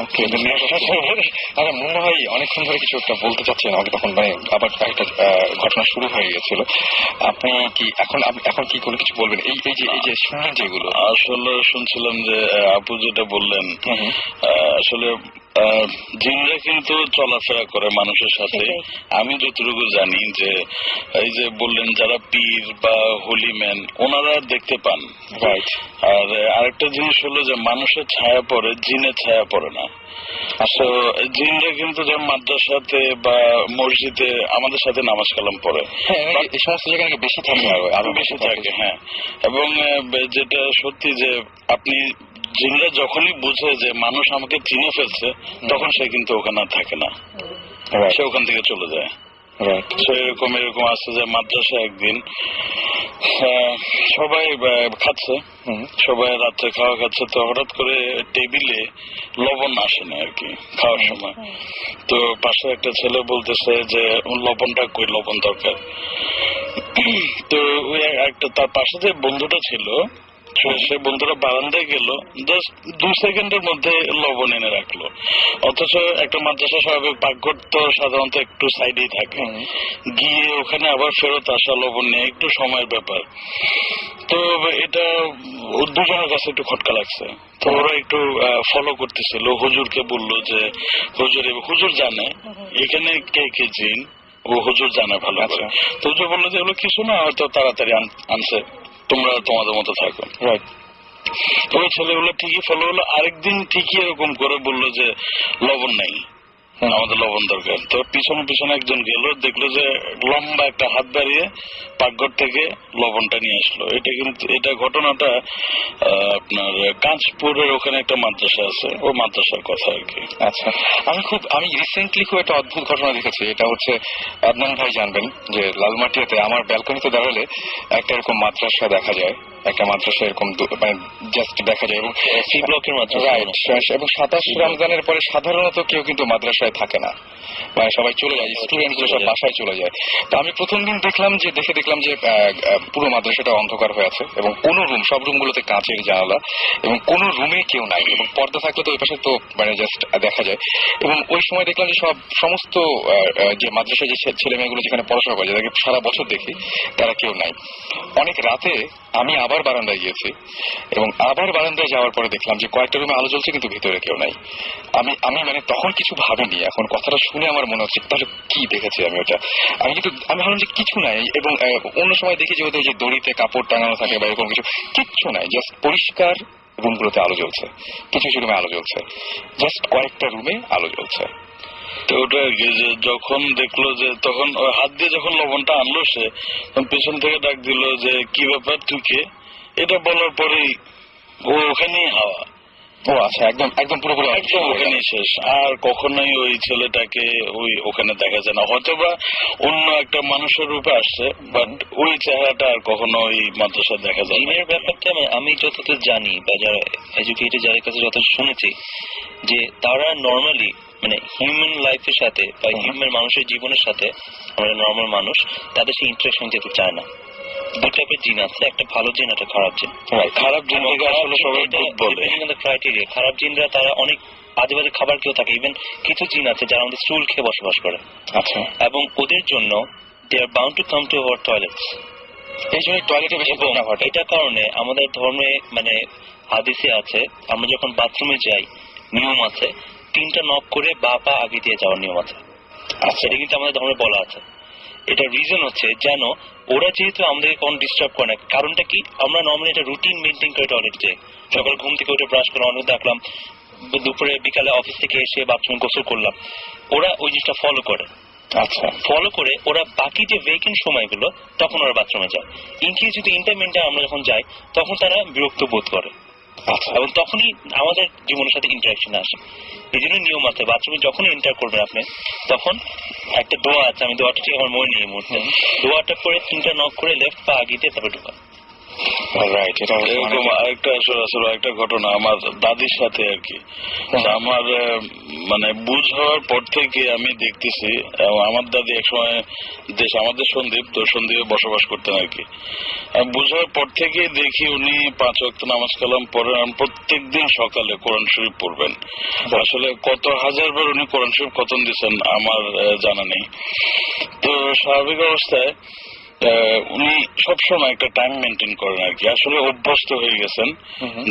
আমার মনে হয় অনেকক্ষণ ধরে কিছু একটা বলতে চাচ্ছেন, আমাকে তখন মানে আবার একটা ঘটনা শুরু হয়ে গেছিল। আপনি কি এখন কি কোনো কিছু বলবেন? এই যে শুনলেন যেগুলো, আসলে শুনছিলাম যে আপু যেটা বললেন, আসলে জিনরা কিন্তু চলাফেরা করে মানুষের সাথে। আমি যতটুকু জানি যে এই যে বললেন যারা পীর বা হোলিম্যান ওনারা দেখতে পান, রাইট। আর আরেকটা জিনিস হলো যে মানুষের ছায়া পড়ে, জিনের ছায়া পড়ে না। জিনরা কিন্তু যেমন মাদ্রাসাতে বা মসজিদে আমাদের সাথে নামাজ কালাম পড়ে, এই সমস্ত জায়গায় বেশি থাকে, আরো বেশি থাকে। হ্যাঁ, এবং যেটা সত্যি যে আপনি জিনরা যখনই বুঝে যে মানুষ আমাকে চিনে ফেলছে, তখন সে কিন্তু ওখানে থাকে না, সে ওখান থেকে চলে যায়। এরকম আছে যে মাদ্রাসা একদিন সবাই খাচ্ছে, সবাই রাত্রে খাওয়া খাচ্ছে, তো হঠাৎ করে টেবিলে লবণ আসে না আর কি খাওয়ার সময়। তো পাশে একটা ছেলে বলতেছে যে লবণটা কই, লবণ দরকার। তো ওই একটা তার পাশে যে বন্ধুটা ছিল, সে বন্ধুরা বারান্দায় গেল, জাস্ট 2 সেকেন্ডের মধ্যে লবণ এনে রাখলো। অথচ একটা মাদ্রাসা স্বাভাবিক পাকঘর তো সাধারণত একটু সাইডেই থাকে, গিয়ে ওখানে আবার ফেরত আসা লবণ নিয়ে একটু সময়ের ব্যাপার। তো এটা দুজনের কাছে একটু খটকা লাগছে। তো ওরা একটু ফলো করতেছিল, হুজুরকে বললো যে হুজুর জানে এখানে কে কে জিন, ও হুজুর জানে ভালো করে। তো হুজুর বললো যে এগুলো কিছু না, হয়তো তাড়াতাড়ি আনছে, তোমরা তোমাদের মতো থাকো। ওই ছেলেগুলো ঠিকই ফলো হলো, আরেকদিন ঠিকই এরকম করে বললো যে লবণ নাই, আমাদের লবণ দরকার। তো পিছনে পিছনে একজন গেল, দেখলো যে লম্বা একটা হাত বাড়িয়ে পাকঘর থেকে লবণটা নিয়ে আসলো। এটা ঘটনাটা আপনার কাঁচপুরের ওখানে একটা মাদ্রাসা আছে, ও মাদ্রাসার কথা আর কি। আচ্ছা, আমি রিসেন্টলি খুব একটা অদ্ভুত ঘটনা দেখেছি। এটা হচ্ছে আদনান ভাই জানবেন যে লালমাটিয়াতে আমার ব্যালকনিতে দাঁড়ালে একটা এরকম মাদ্রাসা দেখা যায়, একটা মাদ্রাসা এরকম মানে জাস্ট দেখা যায়, এবং সি ব্লকের মাদ্রাসা। এবং 27 রমজানের পরে সাধারণত কেউ কিন্তু মাদ্রাসায় থাকে না, মানে সবাই চলে যায়, স্টুডেন্ট গুলো সব বাসায় চলে যায়। তো আমি প্রথম দিন দেখলাম যে পুরো মাদ্রাসাটা অন্ধকার হয়ে আছে, এবং কোনো সব রুমগুলোতে কাঁচের জানালা, এবং কোনো রুমে কেউ নাই, এবং পর্দা থাকলে তো ওই পাশে তো মানে জাস্ট দেখা যায়। এবং ওই সময় দেখলাম যে সমস্ত যে মাদ্রাসায় যে ছেলে মেয়েগুলো যেখানে পড়াশোনা করে, যাদেরকে সারা বছর দেখি, তারা কেউ নাই। অনেক রাতে আমি আবার বারান্দায় গিয়েছি, এবং আবার বারান্দায় যাওয়ার পরে দেখলাম যে কয়েকটা রুমে আলো জ্বলছে, কিন্তু ভিতরে কেউ নাই। আমি মানে তখন কিছু ভাবিনি, এখন কথাটা শুনে আমার মনে হচ্ছে তাহলে কি দেখেছি আমি ওটা। আমি ভাবলাম যে কিছু নাই, এবং অন্য সময় দেখি যেহেতু যে দড়িতে কাপড় টাঙানো থাকে বা এরকম কিচ্ছু নাই, জাস্ট পরিষ্কার রুমগুলোতে আলো জ্বলছে, কিছু কিছু রুমে আলো জ্বলছে, জাস্ট কয়েকটা রুমে আলো জ্বলছে। তো ওটা যখন দেখলো যে তখন হাত দিয়ে যখন লবণটা আনলো, সে পেছন থেকে ডাক দিল যে কি ব্যাপার, তুই কে? এটা বলার পরেই ও ওখানেই হাওয়া। ও আচ্ছা, একদম পুরোপুরি একদম ওখানেই শেষ। আর কখনোই ওই ছেলেটাকে ওখানে দেখা যায় না, হয়তো বা অন্য একটা মানুষের রূপে আসছে, বাট ওই চেহারাটা আর কখনো ওই মাদ্রাসায় দেখা যায় না। জিনের ব্যাপারটা আমি যতদূর জানি বা যারা এডুকেটেড, যাদের কাছে যত শুনেছি, যে তারা নর্মালি মানে হিউম্যান লাইফের সাথে বা হিউম্যান মানুষের জীবনের সাথে, আমরা নর্মাল মানুষ, তাদের সেই ইন্টারাকশন যেতে চায় না। 2 টাইপের জিন আছে, একটা ভালো জিন, একটা খারাপ জিন। খারাপ জিন আসলে সবাই বলে ক্রাইটেরিয়া, খারাপ জিনরা তারা অনেক আজে বাজে খাবার কেউ থাকে, ইভেন কিছু জিন আছে যারা আমাদের চুল খেয়ে বসবাস করে। আচ্ছা, এবং ওদের জন্য they are bound to come to our toilets. এই জন্য টয়লেটে বেশি ঘটনা ঘটে। এটা কারণে আমাদের ধর্মে মানে হাদিসে আছে, আমরা যখন বাথরুমে যাই নিয়ম আছে 3টা নক করে বা পা আগে দিয়ে যাওয়ার নিয়ম আছে। আচ্ছা, এটা কিন্তু আমাদের ধর্মে বলা আছে। এটা রিজন হচ্ছে যেন ওরা যেহেতু আমাদেরকে কোন ডিস্টার্ব করে না। কারণটা কি, আমরা নর্মালি এটা রুটিন মেনটেন করে টয়লেট যাই, সকাল ঘুম থেকে উঠে ব্রাশ করে অনেক দেখলাম, দুপুরে বিকালে অফিস থেকে এসে বাথরুমে গোসল করলাম, ওরা ওই জিনিসটা ফলো করে। আচ্ছা, ফলো করে ওরা বাকি যে ভেকেন্ট সময়গুলো তখন ওরা বাথরুমে যায়। ইনকেস যদি ইন্টারমিডিয়েট আমরা যখন যাই তখন তারা বিরক্ত বোধ করে, এবং তখনই আমাদের জীবনের সাথে ইন্টারাকশন আসে। এই জন্য নিয়ম আছে, বাথরুমে যখনই এন্টার করবেন আপনি, তখন একটা দোয়া আছে, আমি দোয়াটা ঠিক আমার মনে নেই এই মুহূর্তে, দোয়াটা করে 3টা নক করে লেফট পা আগে দিয়ে তারপরে ঢোকা। রাইট, এটা এরকম আরেকটা আসলে একটা ঘটনা আমার দাদির সাথে আর কি। আমার মানে বুঝ হওয়ার পর থেকে আমি দেখতেছি, আমার দাদি একসময় আমাদের সন্দ্বীপ, তো সন্দ্বীপে বসবাস করতেন আর কি। বুঝ হওয়ার পর থেকে দেখি উনি 5 ওয়াক্ত নামাজ কালাম পড়েন, প্রত্যেক দিন সকালে কোরআন শরীফ পড়বেন। আসলে কত হাজার বার উনি কোরআন শরীফ খতম দিচ্ছেন আমার জানা নেই। তো স্বাভাবিক অবস্থায় উনি সবসময় একটা টাইম মেনটেন করেন আর কি। আসলে অভ্যস্ত হয়ে গেছেন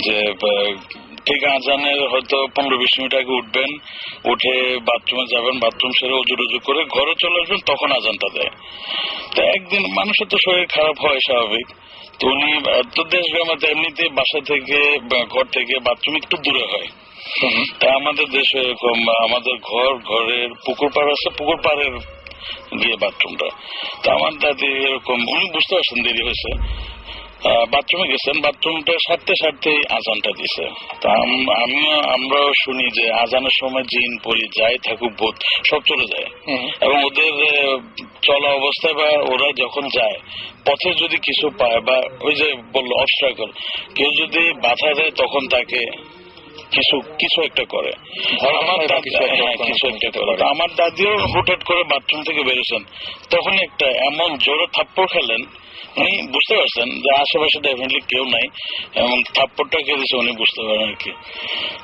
যে ঠিক আজানের হয়তো 15-20 মিনিট আগে উঠবেন, উঠে বাথরুমে যাবেন, বাথরুম সেরে উজু করে ঘরে চলে আসবেন, তখন আজানটা দেয়। তো একদিন মানুষের তো শরীর খারাপ হয় স্বাভাবিক, তো উনি তো দেশ গ্রামে এমনিতে বাসা থেকে ঘর থেকে বাথরুম একটু দূরে হয়। তা আমাদের দেশে এরকম আমাদের ঘরের পুকুর পাড় আছে, পুকুর পাড়ের গিয়ে বাথরুমটা। তো আমার দাদি এরকম উনি বুঝতে পারছেন দেরি হয়েছে, বাথরুমে গেছেন, বাথরুমটা সারতে আজানটা দিছে। তা আমরাও শুনি যে আজানের সময় জিন পরি যাই থাকুক ভূত সব চলে যায়, এবং ওদের চলা অবস্থায় বা ওরা যখন যায় পথে যদি কিছু পায় বা ওই যে বললো অবস্ট্রাকল, কেউ যদি বাধা দেয় তখন তাকে কিছু একটা করে। আমার দাদিও হুটহাট করে বাথরুম থেকে বেরোছেন, তখন একটা এমন জোরে থাপ্পড় খেলেন, উনি বুঝতে পারছেন যে আশেপাশে ডেফিনেটলি কেউ নাই, এবং থাপ্পড়টা খেয়ে দিচ্ছে উনি বুঝতে পারেন আর কি।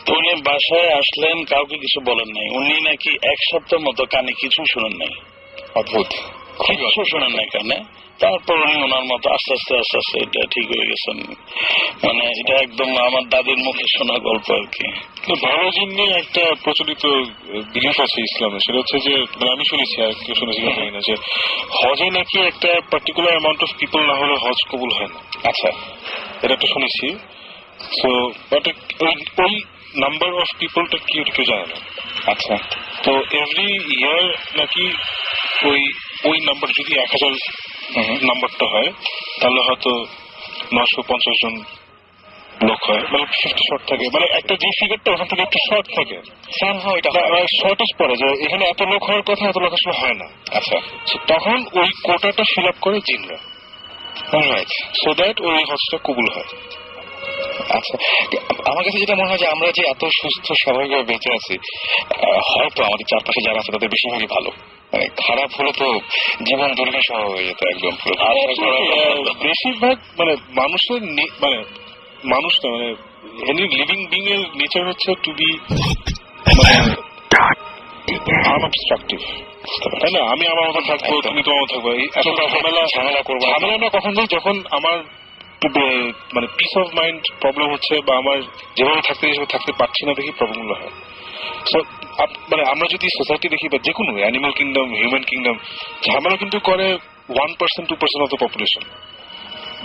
তো উনি বাসায় আসলেন, কাউকে কিছু বলেন নাই। উনি নাকি 1 সপ্তাহ মতো কানে কিছু শোনেন নাই। অদ্ভুত, কিছু শোনেন নাই কানে। তারপর উনি ওনার মতো আস্তে আস্তে এটা ঠিক হয়ে গেছেন। মানে এটা একদম আমার দাদির মুখে শোনা গল্প আর কি। ভালো জিন নিয়ে একটা প্রচলিত বিলিফ আছে ইসলামে, সেটা হচ্ছে যে আমি শুনেছি, আর কেউ শুনেছি জানি না, যে হজে নাকি একটা পার্টিকুলার অ্যামাউন্ট অফ পিপল না হলে হজ কবুল হয় না। আচ্ছা, এটা একটা শুনেছি। সো বাট ওই নাম্বার অফ পিপলটা কি ওটা কেউ জানে না। আচ্ছা, তো এভরি ইয়ার নাকি ওই নাম্বার যদি 1000 নাম্বারটা হয়, তাহলে হয়তো 950 জন লোক হয়, মানে 50 শর্ট থাকে, মানে একটা যে ফিগারটা ওখান থেকে একটু শর্ট থাকে, শর্টেজ পড়ে যে এখানে এত লোক হওয়ার কথা, এত লোক আসলে হয় না। আচ্ছা, তখন ওই কোটাটা ফিল আপ করে জিনরা, সো দ্যাট ওই হজটা কবুল হয়। আচ্ছা, আমার কাছে যেটা মনে হয় যে আমরা যে এত সুস্থ স্বাভাবিকভাবে বেঁচে আছি, হয়তো আমাদের চারপাশে যারা আছে তাদের বেশিরভাগই ভালো। মানে খারাপ হলে তো জীবন দুর্বিষহ হয়ে যেত একদম পুরো। বেশিরভাগ মানে মানুষের মানে মানুষ না, মানে এনি লিভিং বিং এর নেচার হচ্ছে টু বি আনঅবস্ট্রাকটিভ, তাই না? আমি আমার মতো থাকবো, তুমি তোমার মতো থাকবো, ঝামেলা করবো। ঝামেলা আমরা কখন যাই? যখন আমার মানে পিস অফ মাইন্ড প্রবলেম হচ্ছে, বা আমার যেভাবে থাকতে পারছি না দেখি প্রবলেমগুলো হয়। সো মানে আমরা যদি সোসাইটি দেখি, বা যে কোনো অ্যানিমাল কিংডম, হিউম্যান কিংডম, ঝামেলা কিন্তু করে 1%, 2% অফ দ্য পপুলেশন।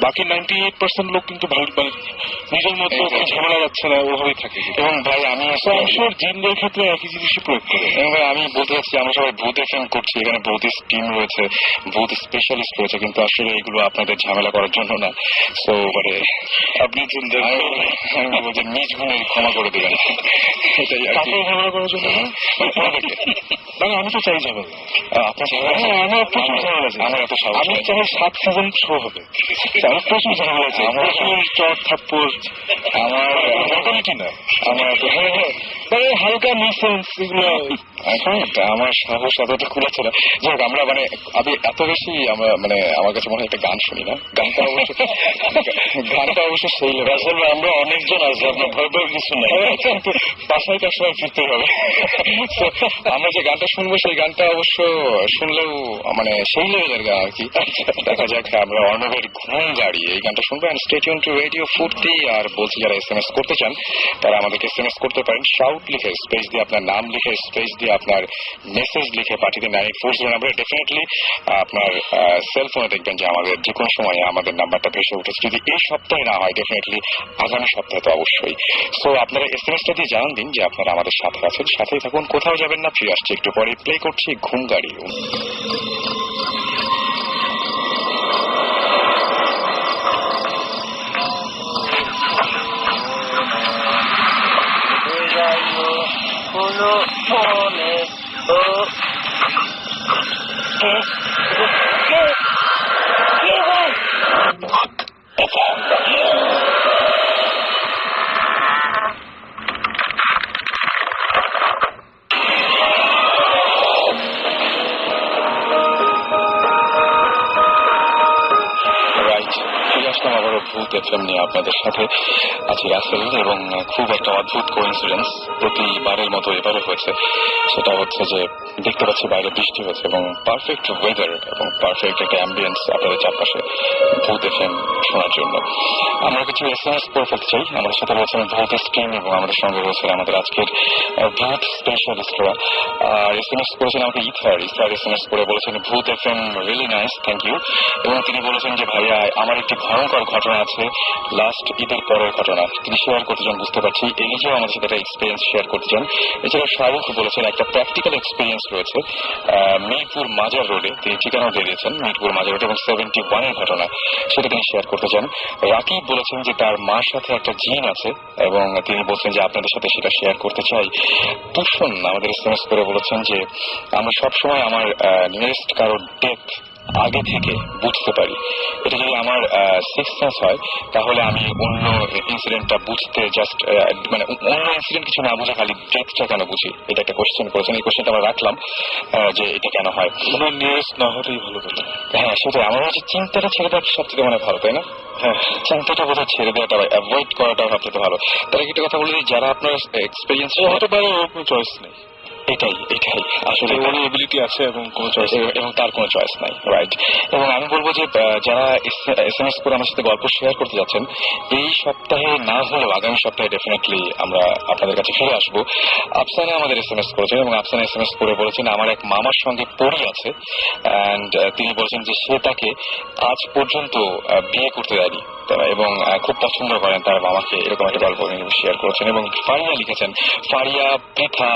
বাকি 98% লোক কিন্তু ভালো, মানে নিজের মধ্যে ঝামেলা যাচ্ছে না, ওভাবেই থাকে। এবং ভাই আমি জিনদের ক্ষেত্রে একই জিনিসই প্রয়োগ করি। এবং ভাই আমি বলতে চাচ্ছি, আমরা সবাই ভূতের ফিল্ম করছি, এখানে ভূতের টিম রয়েছে, ভূত স্পেশালিস্ট রয়েছে, কিন্তু আসলে এগুলো আপনাদের ঝামেলা করার জন্য না। তো মানে আপনি চিন্তা বলছেন নিজ গুণে ক্ষমা করে দেবেন, এটাই আর কি। ঝামেলা করার জন্য না, আমি তো চাই ঝামেলা। আপনার আমার প্রচুর ঝামেলা আছে, আমার এত সাহস। আমি চাই 7 সিজন শো হবে, আমার প্রচুর ঝামেলা আছে, চট থাপ্পড়, আমার মোটামুটি না, আমার হালকা মিসেন্স এগুলো। আমার সাহস এতটা খুলেছে না। যাই হোক, আমরা মানে আমি এত বেশি আমরা মানে আমার কাছে মনে হয় একটা গান শুনি না, গানটা অবশ্য সেই আসলে আমরা অনেকজন আছি, আপনার ভয় ভয় কিছু নাই, বাসায় তার সময় ফিরতে হবে। আমরা যে গানটা শুনবো সেই গানটা অবশ্য শুনলেও মানে সেই লেভেলের গান আর কি। দেখা যাক, আমরা অর্ণবের ঘুম গাড়ি এই গানটা শুনবো। স্টে টিউন টু রেডিও ফুর্তি। আর বলছি, যারা SMS করতে চান তারা আমাদেরকে SMS করতে পারেন, শাউট লিখে স্পেস দিয়ে আপনার নাম লিখে স্পেস দিয়ে আপনার মেসেজ লিখে পাঠিয়ে দিন 9840 নাম্বারে। ডেফিনেটলি আপনার সেলফোনে দেখবেন যে আমাদের যে কোনো সময় আমাদের নাম্বারটা ভেসে উঠেছে। যদি এই সপ্তাহে না হয়, ডেফিনেটলি আগামী সপ্তাহে তো অবশ্যই। সো আপনারা SMS-টা দিয়ে জানান দিন যে আপনারা আমাদের সাথে আছেন, সাথেই থাকুন, কোথাও যাবেন না। ফিরে আসছি একটু পরে, প্লে করছি ঘুম গাড়ি। আসলাম আবারও ভূত এফএম নিয়ে আপনাদের সাথে আছি রাসেল, এবং খুব একটা অদ্ভুত কোইন্সিডেন্স প্রতিবারের মতো এবারও হয়েছে। সেটা হচ্ছে যে দেখতে পাচ্ছি বাইরে বৃষ্টি হয়েছে এবং পারফেক্ট ওয়েদার এবং পারফেক্ট একটা অ্যাম্বিয়েন্স আপনাদের চারপাশে ভূত এফএম শোনার জন্য। আমরা কিছু এসএমএস করে ফেলতে চাই। আমাদের সাথে রয়েছেন ভূত স্ট্রিম এবং আমাদের সঙ্গে রয়েছেন আমাদের আজকের ভূত স্পেশালিস্টরা। আর এসএমএস করেছেন আমাকে ইথার এসএমএস করে বলেছেন Bhoot FM really nice, thank you. এবং তিনি বলেছেন যে ভাইয়া আমার একটি ভয়ঙ্কর ঘটনা আছে, লাস্ট ঈদের পরের ঘটনা, তিনি শেয়ার করতে চান, বুঝতে পারছি। এলিজাও আমাদের সাথে একটা এক্সপিরিয়েন্স শেয়ার করতে চান। এছাড়া শাহরুখ বলেছেন একটা প্র্যাকটিক্যাল এক্সপিরিয়েন্স রয়েছে মিরপুর মাজার রোডে, তিনি ঠিকানাও দিয়ে দিয়েছেন মিরপুর মাজার রোডে, এবং 71-এর ঘটনা সেটা তিনি শেয়ার করতে চান। রাকিব বলেছেন যে তার মার সাথে একটা জিন আছে এবং তিনি বলছেন যে আপনাদের সাথে সেটা শেয়ার করতে চাই। তুষন আমাদের এসএমএস করে বলেছেন যে আমি সবসময় আমার নিয়ারেস্ট কারোর ডেথ আগে থেকে বুঝতে পারি। এটা যদি আমার সিক্স সেন্স হয় তাহলে আমি অন্য ইনসিডেন্টটা বুঝতে জাস্ট মানে অন্য ইনসিডেন্ট কিছু না বুঝে খালি ডেথটা কেন বুঝি, এটা একটা কোশ্চেন করেছেন। এই কোশ্চেনটা আমরা রাখলাম যে এটা কেন হয়, ওনার নিয়ারেস্ট না হলেই ভালো বলে। হ্যাঁ সেটাই, আমার হচ্ছে চিন্তাটা ছেড়ে দেওয়া সবচেয়ে মানে ভালো, তাই না? হ্যাঁ, চিন্তাটা বোধহয় ছেড়ে দেওয়াটা অ্যাভয়েড করাটা সবচেয়ে ভালো। তার একটা কথা বলে যারা আপনার এক্সপিরিয়েন্স হতে পারে ওর কোনো চয়েস নেই, এটাই আসলে ওর এবিলিটি আছে এবং কোনো চয়েস এবং তার কোনো চয়েস নাই, রাইট। এবং আমি বলবো যে যারা এসএমএস করে আমার সাথে গল্প শেয়ার করতে যাচ্ছেন, এই সপ্তাহে না হলেও আগামী সপ্তাহে ডেফিনেটলি আমরা আপনাদের কাছে ফিরে আসবো। আফসানা আমাদের এসএমএস করেছেন এবং আফসানা এসএমএস করে বলেছেন আমার এক মামার সঙ্গে পড়ি আছে অ্যান্ড তিনি বলছেন যে সে তাকে আজ পর্যন্ত বিয়ে করতে দেয়নি এবং খুব পছন্দ করেন তার মামাকে, এরকম একটা গল্প শেয়ার করেছেন। এবং ফারিয়া লিখেছেন, ফারিয়া, পৃথা,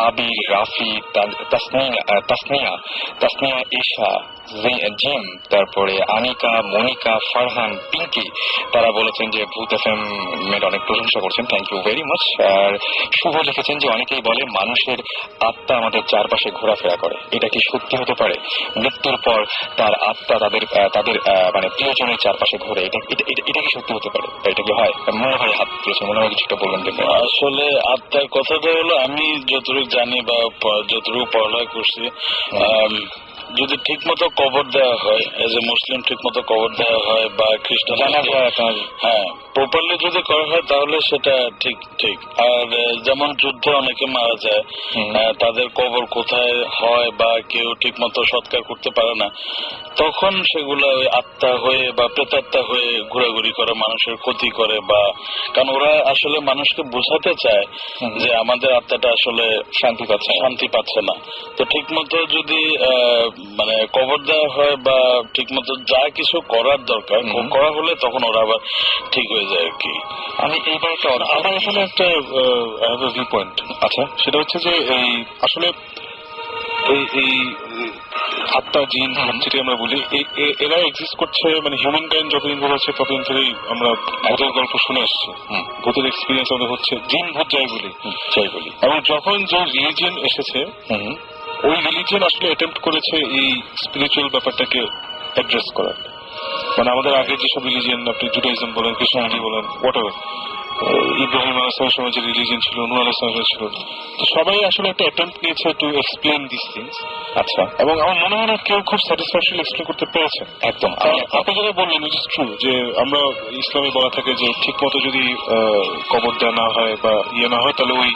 আবির, রাফি, তাসনিয়া, এশা, জিম, তারপরে আনিকা, মনিকা, ফারহান, পিঙ্কি, তারা বলেছেন যে ভূত এফএম এর অনেক প্রশংসা করছেন, থ্যাংক ইউ ভেরি মাচ। আর শুভ লিখেছেন যে অনেকেই বলে মানুষের আত্মা আমাদের চারপাশে ঘোরাফেরা করে, এটা কি সত্যি হতে পারে? মৃত্যুর পর তার আত্মা তাদের মানে প্রিয়জনের চারপাশে ঘোরে, এটা কি সত্যি হতে পারে? এটা কি হয়? মনে হয় হাত তুলেছে, মনে হয় কিছুটা বলবেন দেখবেন। আসলে আত্মার কথাটা হলো আমি যতটুকু জানি বা যতটুকু পড়ালেখা করছি, যদি ঠিক মতো কবর দেওয়া হয়, এজ এ মুসলিম ঠিক মতো কবর দেওয়া হয় বা খ্রিস্টান, হ্যাঁ প্রপারলি যদি করা হয় তাহলে সেটা ঠিক। আর যেমন যুদ্ধে অনেকে মারা যায়, তাদের কবর কোথায় হয় বা কেউ ঠিক মতো সৎকার করতে পারে না, তখন সেগুলো ওই আত্মা হয়ে বা প্রেতাত্মা হয়ে ঘোরাঘুরি করে, মানুষের ক্ষতি করে, বা কারণ ওরা আসলে মানুষকে বোঝাতে চায় যে আমাদের আত্মাটা আসলে শান্তি পাচ্ছে না। তো ঠিক মতো যদি মানে কবর দেওয়া হয় বা ঠিক মতো যা কিছু করার দরকার করা হলে তখন ওরা আবার ঠিক হয়ে যায় আর কি। আমি এইবার আমার এখানে একটা ভিউ পয়েন্ট, আচ্ছা সেটা হচ্ছে যে এই আসলে এই আত্মা জিন যেটি আমরা বলি এরা এক্সিস্ট করছে, মানে হিউম্যান কাইন্ড যতদিন ধরে হচ্ছে ততদিন ধরেই আমরা ভূতের গল্প শুনে আসছি, ভূতের এক্সপিরিয়েন্স আমাদের হচ্ছে, জিন ভূত যাই বলি। এবং যখন যে রিলিজিয়ন এসেছে ওই রিলিজিয়ন আসলে অ্যাটেম্প্ট করেছে এই স্পিরিচুয়াল ব্যাপারটাকে অ্যাড্রেস করার। মানে আমাদের আগে যেসব রিলিজিয়ন, আপনি জুডাইজম বলেন, খ্রিস্টানিটি বলেন, হোয়াটএভার, ইব্রাহিম আলাইহিস সালামের যে রিলিজিয়ন ছিল, নূহ আলাইহিস সালামের ছিল, তো সবাই আসলে একটা অ্যাটেম্প্ট নিয়েছে টু এক্সপ্লেন দিস থিংস। আচ্ছা, এবং আমার মনে হয় না কেউ খুব স্যাটিসফ্যাকশনলি এক্সপ্লেন করতে পেরেছে। একদম আপনি যেটা বললেন উইচ ইজ ট্রু, যে আমরা ইসলামে বলা থাকে যে ঠিক মতো যদি কবর দেওয়া না হয় বা না হয় তাহলে ওই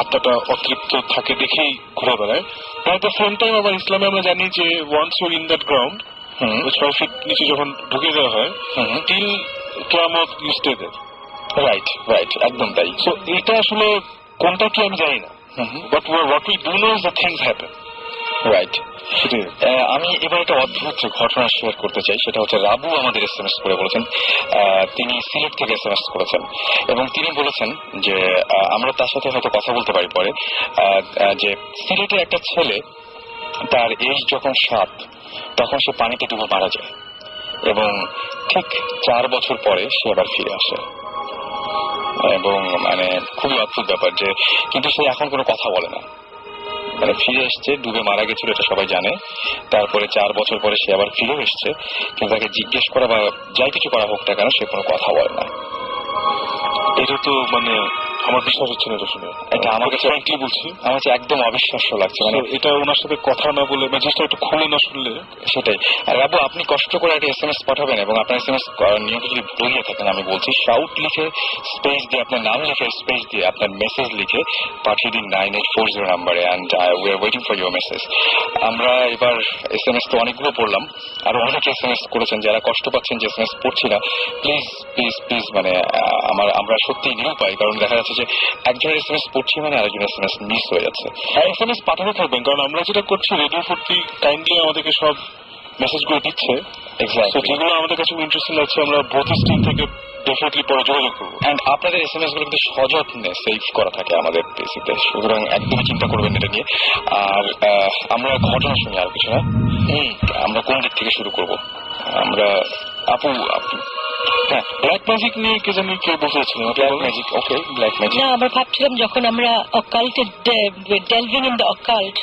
আত্মাটা অতৃপ্ত থাকে দেখেই ঘুরে বেড়ায়। অ্যাট দ্য সেম টাইম আবার ইসলামে আমরা জানি যে once you're in that ground, 6 feet নিচে যখন ঢুকে দেওয়া হয়, টিল কিয়ামত ইউ স্টে দেয়ার। রাইট, একদম তাই। সো এটা আসলে কোনটা কি আমি জানি না, but what we do know is the things happen, right. আমি এবার একটা অদ্ভুত ঘটনা শেয়ার করতে চাই, সেটা হচ্ছে রাবু আমাদের এসএমএস করে বলেছেন, তিনি সিলেট থেকে এসএমএস করেছেন এবং তিনি বলেছেন যে আমরা তার সাথে হয়তো কথা বলতে পারি পরে, যে সিলেটের একটা ছেলে তার এজ যখন 7 তখন সে পানিতে ডুবে মারা যায় এবং ঠিক 4 বছর পরে সে আবার ফিরে আসে। এবং মানে খুবই অদ্ভুত ব্যাপার যে, কিন্তু সে এখন কোনো কথা বলে না, মানে ফিরে এসছে, ডুবে মারা গেছিল এটা সবাই জানে, তারপরে 4 বছর পরে সে আবার ফিরে এসছে, কিন্তু তাকে জিজ্ঞেস করা বা যাই কিছু করা হোক না কেন সে কোনো কথা বলে না। এটা তো মানে আমার বিশ্বাস হচ্ছে না এটা শুনে। এটা আমার কাছে কি বলছি, আমার কাছে একদম অবিশ্বাস্য লাগছে। মানে এটা ওনার সাথে কথা না বলে বা জিনিসটা একটু খুলে না শুনলে। সেটাই। আর বাবু, আপনি কষ্ট করে একটা SMS পাঠাবেন এবং আপনার SMS নিয়মিত যদি ভুলে গিয়ে থাকেন, আমি বলছি শাউট লিখে স্পেস দিয়ে, আপনার নাম লিখে স্পেস দিয়ে আপনার মেসেজ লিখে পাঠিয়ে দিন 9840 নাম্বারে, and we are waiting for your message. আমরা এবার SMS তো অনেকগুলো পড়লাম, আর অনেকে SMS করেছেন যারা কষ্ট পাচ্ছেন যে SMS পড়ছি না। প্লিজ প্লিজ প্লিজ, মানে আমরা সত্যি নিরুপায়, কারণ দেখা যাচ্ছে যে একজনের SMS পড়ছি মানে আরেকজনের SMS মিস হয়ে যাচ্ছে। আর SMS পাঠাতে থাকবেন, কারণ আমরা যেটা করছি রেডিও 40 কাইন্ডলি আমাদেরকে সব মেসেজগুলো দিচ্ছে, যেগুলো আমাদের কাছে ইন্টারেস্টিং লাগছে আমরা বোথ স্ট্রিম থেকে ডেফিনেটলি পরে যোগাযোগ করবো। অ্যান্ড আপনাদের SMS গুলো কিন্তু সযত্নে সেভ করা থাকে আমাদের পিসিতে, সুতরাং একদমই চিন্তা করবেন এটা নিয়ে। আর আমরা ঘটনা শুনি, আর কিছু না। আমরা কোন দিক থেকে শুরু করব? আমরা আপু হ্যাঁ, ব্ল্যাক ম্যাজিক নিয়ে কে জানি কেউ বসেছিলেন। ব্ল্যাক ম্যাজিক, ওকে, ব্ল্যাক ম্যাজিক। না, আমরা ভাবছিলাম যখন আমরা অকাল্টে ডেলভিং ইন দ্য অকাল্ট,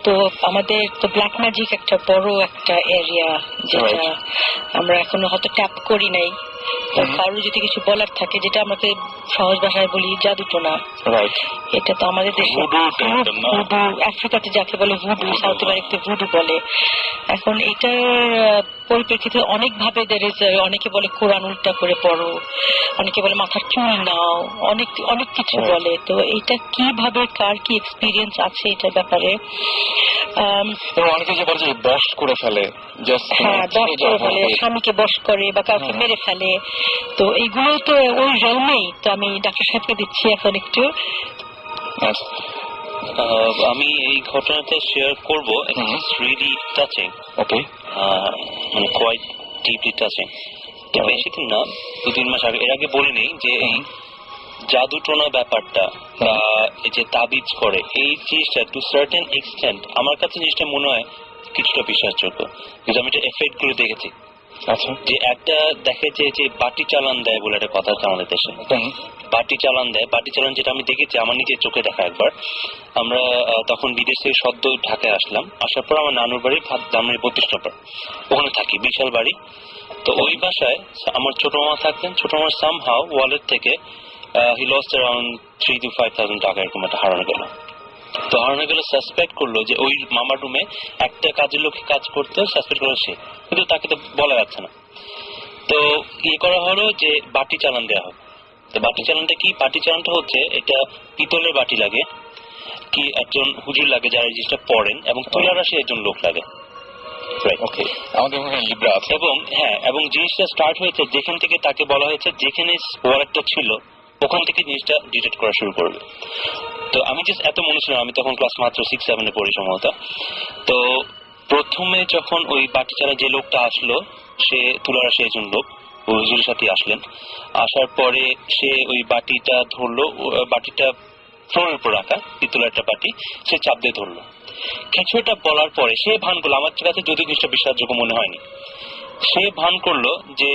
তো আমাদের তো ব্ল্যাক ম্যাজিক একটা বড় একটা এরিয়া যেটা আমরা এখনো হয়তো ট্যাপ করি নাই। তো কারোর যদি কিছু বলার থাকে, যেটা আমাকে সহজ ভাষায় বলি জাদুটোনা, এটা তো আমাদের দেশে ভুডু, আফ্রিকাতে যাকে বলে ভুডু, সাউথ আমেরিকাতে ভুডু বলে। এখন এটার পরিপ্রেক্ষিতে অনেক ভাবে অনেকে বলে কোরআন উল্টা করে পড়ো, অনেকে বলে মাথার চুল নাও, অনেক কিছু বলে। তো এটা কিভাবে কার কি এক্সপিরিয়েন্স আছে এটার ব্যাপারে। অনেকে যে বলে বশ করে ফেলে, হ্যাঁ, বশ করে ফেলে, স্বামীকে বশ করে বা কাউকে মেরে ফেলে। তো এইগুলো তো ওই জন্মেই। তো আমি ডাক্তার সাহেবকে দিচ্ছি এখন একটু। আমি এই ঘটনাটা শেয়ার করবো। ইটস রিয়েলি টাচিং, ওকে, মানে কোয়াইট ডিপলি টাচিং। তো বেশি দিন না, 2-3 মাস আগে, এর আগে বলে নেই যে এই জাদুটোনা ব্যাপারটা বা এই যে তাবিজ করে, এই জিনিসটা টু সার্টেন এক্সটেন্ট আমার কাছে জিনিসটা মনে হয় কিছুটা বিশ্বাসযোগ্য, কিন্তু আমি এটা এফেক্ট করে দেখেছি। আচ্ছা, যে একটা দেখে যে বাটি চালান দেয় বলে একটা কথা আছে আমাদের দেশে, বাটি চালান দেয়। বাটি চালান যেটা আমি দেখেছি আমার নিজের চোখে দেখা একবার। আমরা তখন বিদেশ থেকে সদ্য ঢাকায় আসলাম, আসার পর আমার নানুর বাড়ি ধামরাই 32 নম্বর, ওখানে থাকি, বিশাল বাড়ি। তো ওই বাসায় আমার ছোট মামা থাকতেন। ছোট মামার সামহাউ ওয়ালেট থেকে হি লস্ট অ্যারাউন্ড 3,000 to 5,000 টাকা এরকম একটা হারানো গেল। তো হারানো গেল, সাসপেক্ট করলো যে ওই মামার রুমে একটা কাজের লোক কাজ করতো, সাসপেক্ট করলো সে, কিন্তু তাকে তো বলা যাচ্ছে না। তো করা হলো যে বাটি চালান দেওয়া হবে। তো বাটি চালানটা কি? বাটি চালানটা হচ্ছে, এটা পিতলের বাটি লাগে, কি একজন হুজুর লাগে যারা এই জিনিসটা পড়েন, এবং তুলা রাশি একজন লোক লাগে। আমাদের লিব্রা আছে। এবং হ্যাঁ, এবং জিনিসটা স্টার্ট হয়েছে যেখান থেকে তাকে বলা হয়েছে যেখানে ওয়ালেটটা ছিল ওখান থেকে জিনিসটা ডিটেক্ট করা শুরু করবে। তো আমি জাস্ট এত মনে ছিল, আমি তখন ক্লাস মাত্র 6-7 পড়ি সম্ভবত। তো প্রথমে যখন ওই বাটি চালা যে লোকটা আসলো, সে তুলারাশি একজন লোক, ওই হুজুরের সাথে আসলেন। আসার পরে সে ওই বাটিটা ধরলো, বাটিটা ফ্লোরের উপর রাখা পিতলের একটা বাটি, সে চাপ দিয়ে ধরলো। কিছুটা বলার পরে সে ভান করলো, আমার কাছে যদি জিনিসটা বিশ্বাসযোগ্য মনে হয়নি, সে ভান করলো যে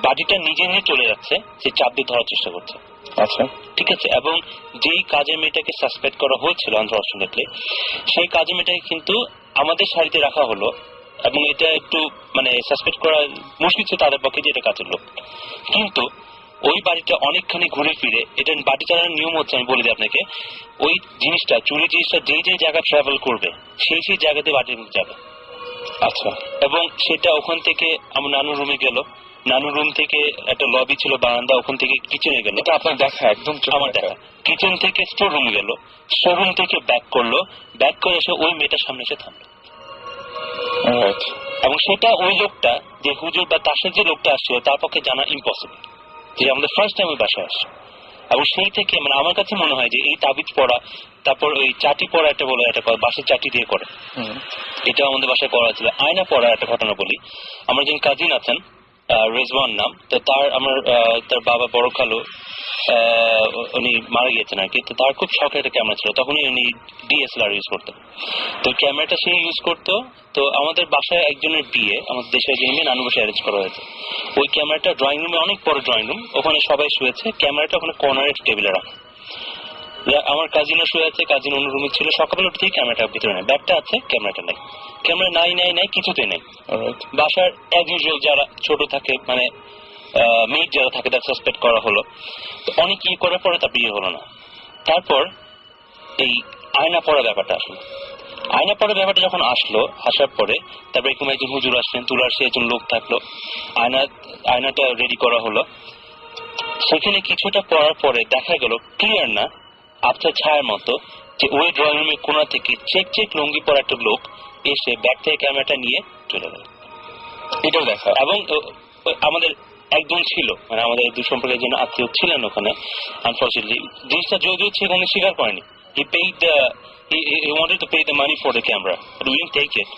বাটিটা নিজে নিয়ে চলে যাচ্ছে, সে চাপ দিয়ে ধরার চেষ্টা করছে। আচ্ছা, ঠিক আছে। এবং যেই কাজের মেয়েটাকে সাসপেক্ট করা হয়েছিল আনফরচুনেটলি, সেই কাজের মেয়েটাকে কিন্তু আমাদের সারিতে রাখা হলো, এবং এটা একটু মানে সাসপেক্ট করা মুশকিল ছিল তাদের পক্ষে যে এটা কাজের লোক। কিন্তু ওই বাড়িটা অনেকখানি ঘুরে ফিরে, এটা বাড়ি চালানোর নিয়ম হচ্ছে, আমি বলে দিই আপনাকে, ওই জিনিসটা, চুরি জিনিসটা যেই যেই জায়গায় ট্রাভেল করবে সেই সেই জায়গাতে বাড়ির মধ্যে যাবে। আচ্ছা, এবং সেটা ওখান থেকে আমার নানুর রুমে গেল, নানুর রুম থেকে একটা লবি ছিল, বারান্দা, ওখান থেকে কিচেনে গেল। এটা আপনার দেখা? একদম আমার দেখা। কিচেন থেকে স্টোর রুমে গেল, স্টোর রুম থেকে ব্যাক করলো, ব্যাক করে এসে ওই মেয়েটার সামনে এসে থামলো। এবং সেটা ওই লোকটা যে হুজুর বা তার সাথে যে লোকটা আসছিল তার পক্ষে জানা ইম্পসিবল, যে আমাদের ফার্স্ট টাইম ওই বাসায় আসছে। এবং সেই থেকে মানে আমার কাছে মনে হয় যে এই তাবিজ পড়া, তারপর ওই চাটি পড়া, একটা বলে একটা বাসের চাটি দিয়ে করে, এটা আমাদের বাসায় করা ছিল। আয়না পড়া একটা ঘটনা বলি, আমার যিনি কাজিন আছেন, রেজওয়ান নাম, তো তার বাবা বড় খালু উনি মারা গিয়েছেন আর কি। তো তার খুব শখের একটা ক্যামেরা ছিল, তখনই উনি DSLR ইউজ করতেন। তো ক্যামেরাটা সে ইউজ করতো। তো আমাদের বাসায় একজনের বিয়ে, আমাদের দেশের একজন মেয়ে নানু বাসায় অ্যারেঞ্জ করা হয়েছে। ওই ক্যামেরাটা ড্রয়িং রুমে, অনেক বড় ড্রয়িং রুম, ওখানে সবাই শুয়েছে, ক্যামেরাটা ওখানে কর্নারের টেবিলে রাখা। আমার কাজিনও শুয়ে আছে, কাজিন অন্য রুমে ছিল। সকালে উঠে থেকে ক্যামেরাটা ভিতরে নেই, ব্যাগটা আছে, ক্যামেরাটা নেই, ক্যামেরা নাই কিছুতে নেই। বাসার অ্যাজ ইউজুয়াল যারা ছোট থাকে, মানে মেয়ে যারা থাকে তাকে সাসপেক্ট করা হলো। তো অনেক ইয়ে করার পরে তার বিয়ে হলো না। তারপর এই আয়না পড়া ব্যাপারটা আসলো। আয়না পড়া ব্যাপারটা যখন আসলো, আসার পরে তারপরে এরকম একজন হুজুর আসলেন, তুলার সে একজন লোক থাকলো, আয়নাটা রেডি করা হলো। সেখানে কিছুটা পড়ার পরে দেখা গেল ক্লিয়ার না, আবছা ছায়ার মতো, যে ওই ড্রয়িং রুমের কোণা থেকে চেক লুঙ্গি পরা একটা লোক এসে ব্যাক থেকে ক্যামেরাটা নিয়ে চলে গেল। এটাও দেখা। এবং আমাদের একজন ছিল, মানে আমাদের দুঃসম্পর্কের একজন আত্মীয় ছিলেন ওখানে। আনফর্চুনেটলি জিনিসটা যদিও সেখানে স্বীকার করেনি। He wanted to pay the money for the camera, but we didn't take it.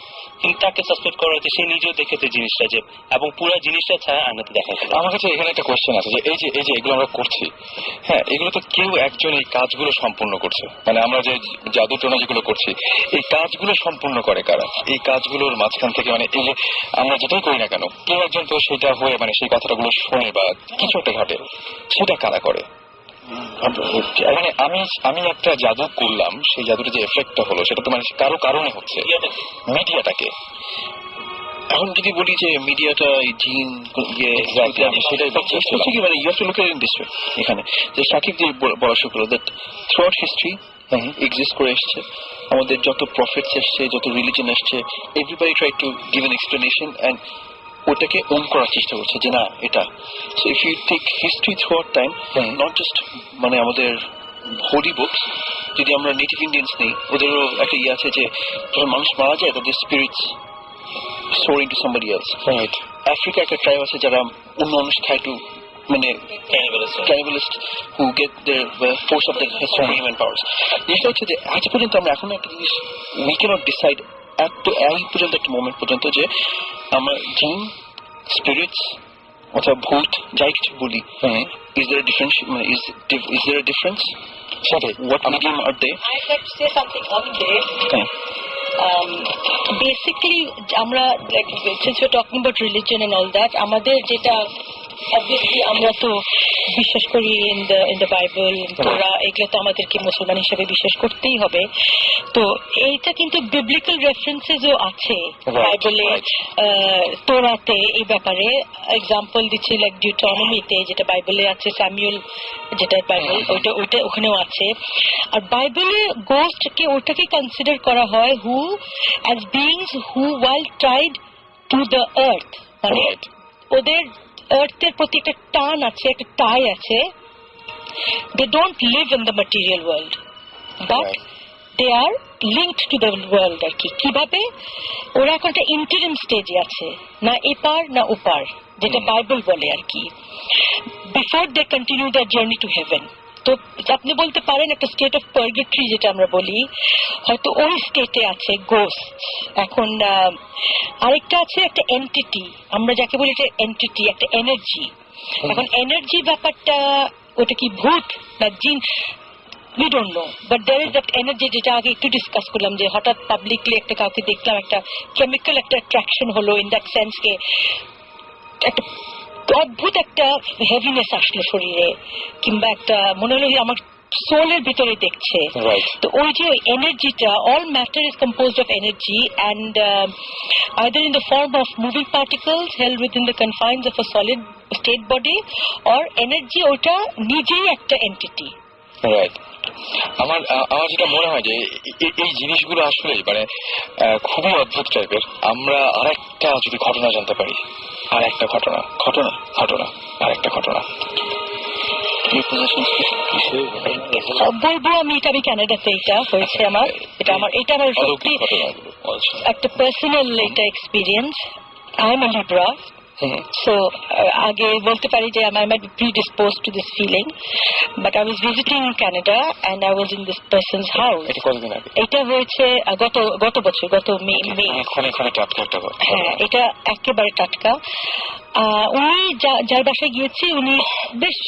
কিন্তু তাকে সাসপেক্ট করা হয়েছে, সে নিজেও দেখেছে জিনিসটা, যে এবং পুরো জিনিসটা ছায়া আয়নাতে দেখা গেল। আমার কাছে এখানে একটা কোশ্চেন আছে, যে এই যে এগুলো আমরা করছি, হ্যাঁ, এগুলো তো কেউ একজন এই কাজগুলো সম্পূর্ণ করছে। মানে আমরা যে জাদু টোনা যেগুলো করছি, এই কাজগুলো সম্পূর্ণ করে কারা? এই কাজগুলোর মাঝখান থেকে, মানে এই যে আমরা যেটাই করি না কেন, কেউ একজন তো সেটা হয়ে মানে সেই কথাগুলো শোনে বা কিছু একটা ঘটে, সেটা কারা করে? মানে আমি একটা জাদু করলাম, সেই জাদুটা যে এফেক্টটা হলো সেটা তো মানে কারো কারণে হচ্ছে, মিডিয়াটাকে। এখন যদি বলি যে মিডিয়াটা জিন সেটাই কি, মানে you have to look at it this way, এখানে যে সাকিব যে বলা শুরু করলো, দ্যাট থ্রুআউট হিস্ট্রি এক্সিস্ট করে এসছে। আমাদের যত প্রফিটস এসছে, যত রিলিজন এসছে, everybody try to give an explanation and ওটাকে ওন করার চেষ্টা করছে যে না এটা। So if you take history throughout time, not just মানে আমাদের হোলি বুকস, যদি আমরা নেটিভ ইন্ডিয়ান্স নেই, ওদেরও একটা ইয়ে আছে যে যখন মানুষ মারা যায় তাদের spirits soaring to somebody else. Right. Africa একটা ট্রাইব আছে যারা অন্য মানুষ খায় টু, মানে ক্যানিবালিস্ট who get their force of their superhuman powers. জিনিসটা হচ্ছে যে আজ পর্যন্ত আমরা এখন একটা জিনিস we cannot decide এই পর্যন্ত একটা মোমেন্ট পর্যন্ত যে আমরা জিন, স্পিরিটস অথবা ভূত যাই কিছু বলি, is there a difference? Is there a difference? What medium are they? I'd like to say something on this. Okay. Basically, আমরা like since we're talking about religion and all that, আমাদের যেটা obviously আমরা তো বিশ্বাস করি in the Bible, তোরা এগুলো তো আমাদেরকে মুসলমান হিসেবে বিশ্বাস করতেই হবে। তো এইটা কিন্তু biblical references-ও আছে বাইবেলে, তোরাতে এই ব্যাপারে এক্সাম্পল দিচ্ছি, লাইক ডিউটোনমিতে যেটা বাইবেলে আছে, স্যামুয়েল যেটা বাইবেল, ওইটা ওখানেও আছে। আর বাইবেলে গোস্টকে ওটাকে কনসিডার করা হয় who as beings who while tied to the earth, মানে ওদের আর্থের প্রতি একটা টান আছে, একটা টাই আছে। They don't live in the material world, but they are linked to the world. আর কি কিভাবে ওরা এখন একটা ইন্টারিম স্টেজে আছে, না এপার না ওপার, যেটা বাইবেল বলে আর কি, before they continue the journey to heaven. তো আপনি বলতে পারেন একটা স্টেট অফ পার্গেটরি যেটা আমরা বলি, হয়তো ওই স্টেটে আছে গোস্ট। এখন আরেকটা আছে একটা এন্টিটি, আমরা যাকে বলি একটা এন্টিটি, একটা এনার্জি। এখন এনার্জি ব্যাপারটা ওটা কি ভূত না জিন, we don't know, but there is that energy যেটা আগে একটু ডিসকাস করলাম, যে হঠাৎ পাবলিকলি একটা কাউকে দেখলাম, একটা কেমিক্যাল একটা অ্যাট্রাকশন হলো, ইন দ্যাট সেন্স কে একটা অদ্ভুত একটা হেভিনেস আসলো শরীরে, কিংবা একটা মনে হলো আমার সোলের ভিতরে দেখছে। তো ওই যে এনার্জিটা, all matter is composed of energy, and either in the form of moving particles held within the confines of a solid state body, or energy ওটা নিজেই একটা এন্টিটি। রাইট। আমার যেটা মনে হয় যে এই জিনিসগুলো আসলে মানে খুবই অদ্ভুত টাইপের। আমরা আরেকটা যদি ঘটনা জানতে পারি, আর একটা ঘটনা আরেকটা ঘটনা বলবো আমি, এটা আমি ক্যানাডাতে এটা হয়েছে আমার, এটা আমার সত্যি একটা পার্সোনাল এটা experience. I am a Libra, so আগে বলতে পারি যে I might be predisposed to this feeling, but I was visiting Canada and I was in this person's house. এটা হয়েছে গত বছর, গত মে। হ্যাঁ, এটা একেবারে টাটকা। উনি যার বাসায় গিয়েছি, উনি বেশ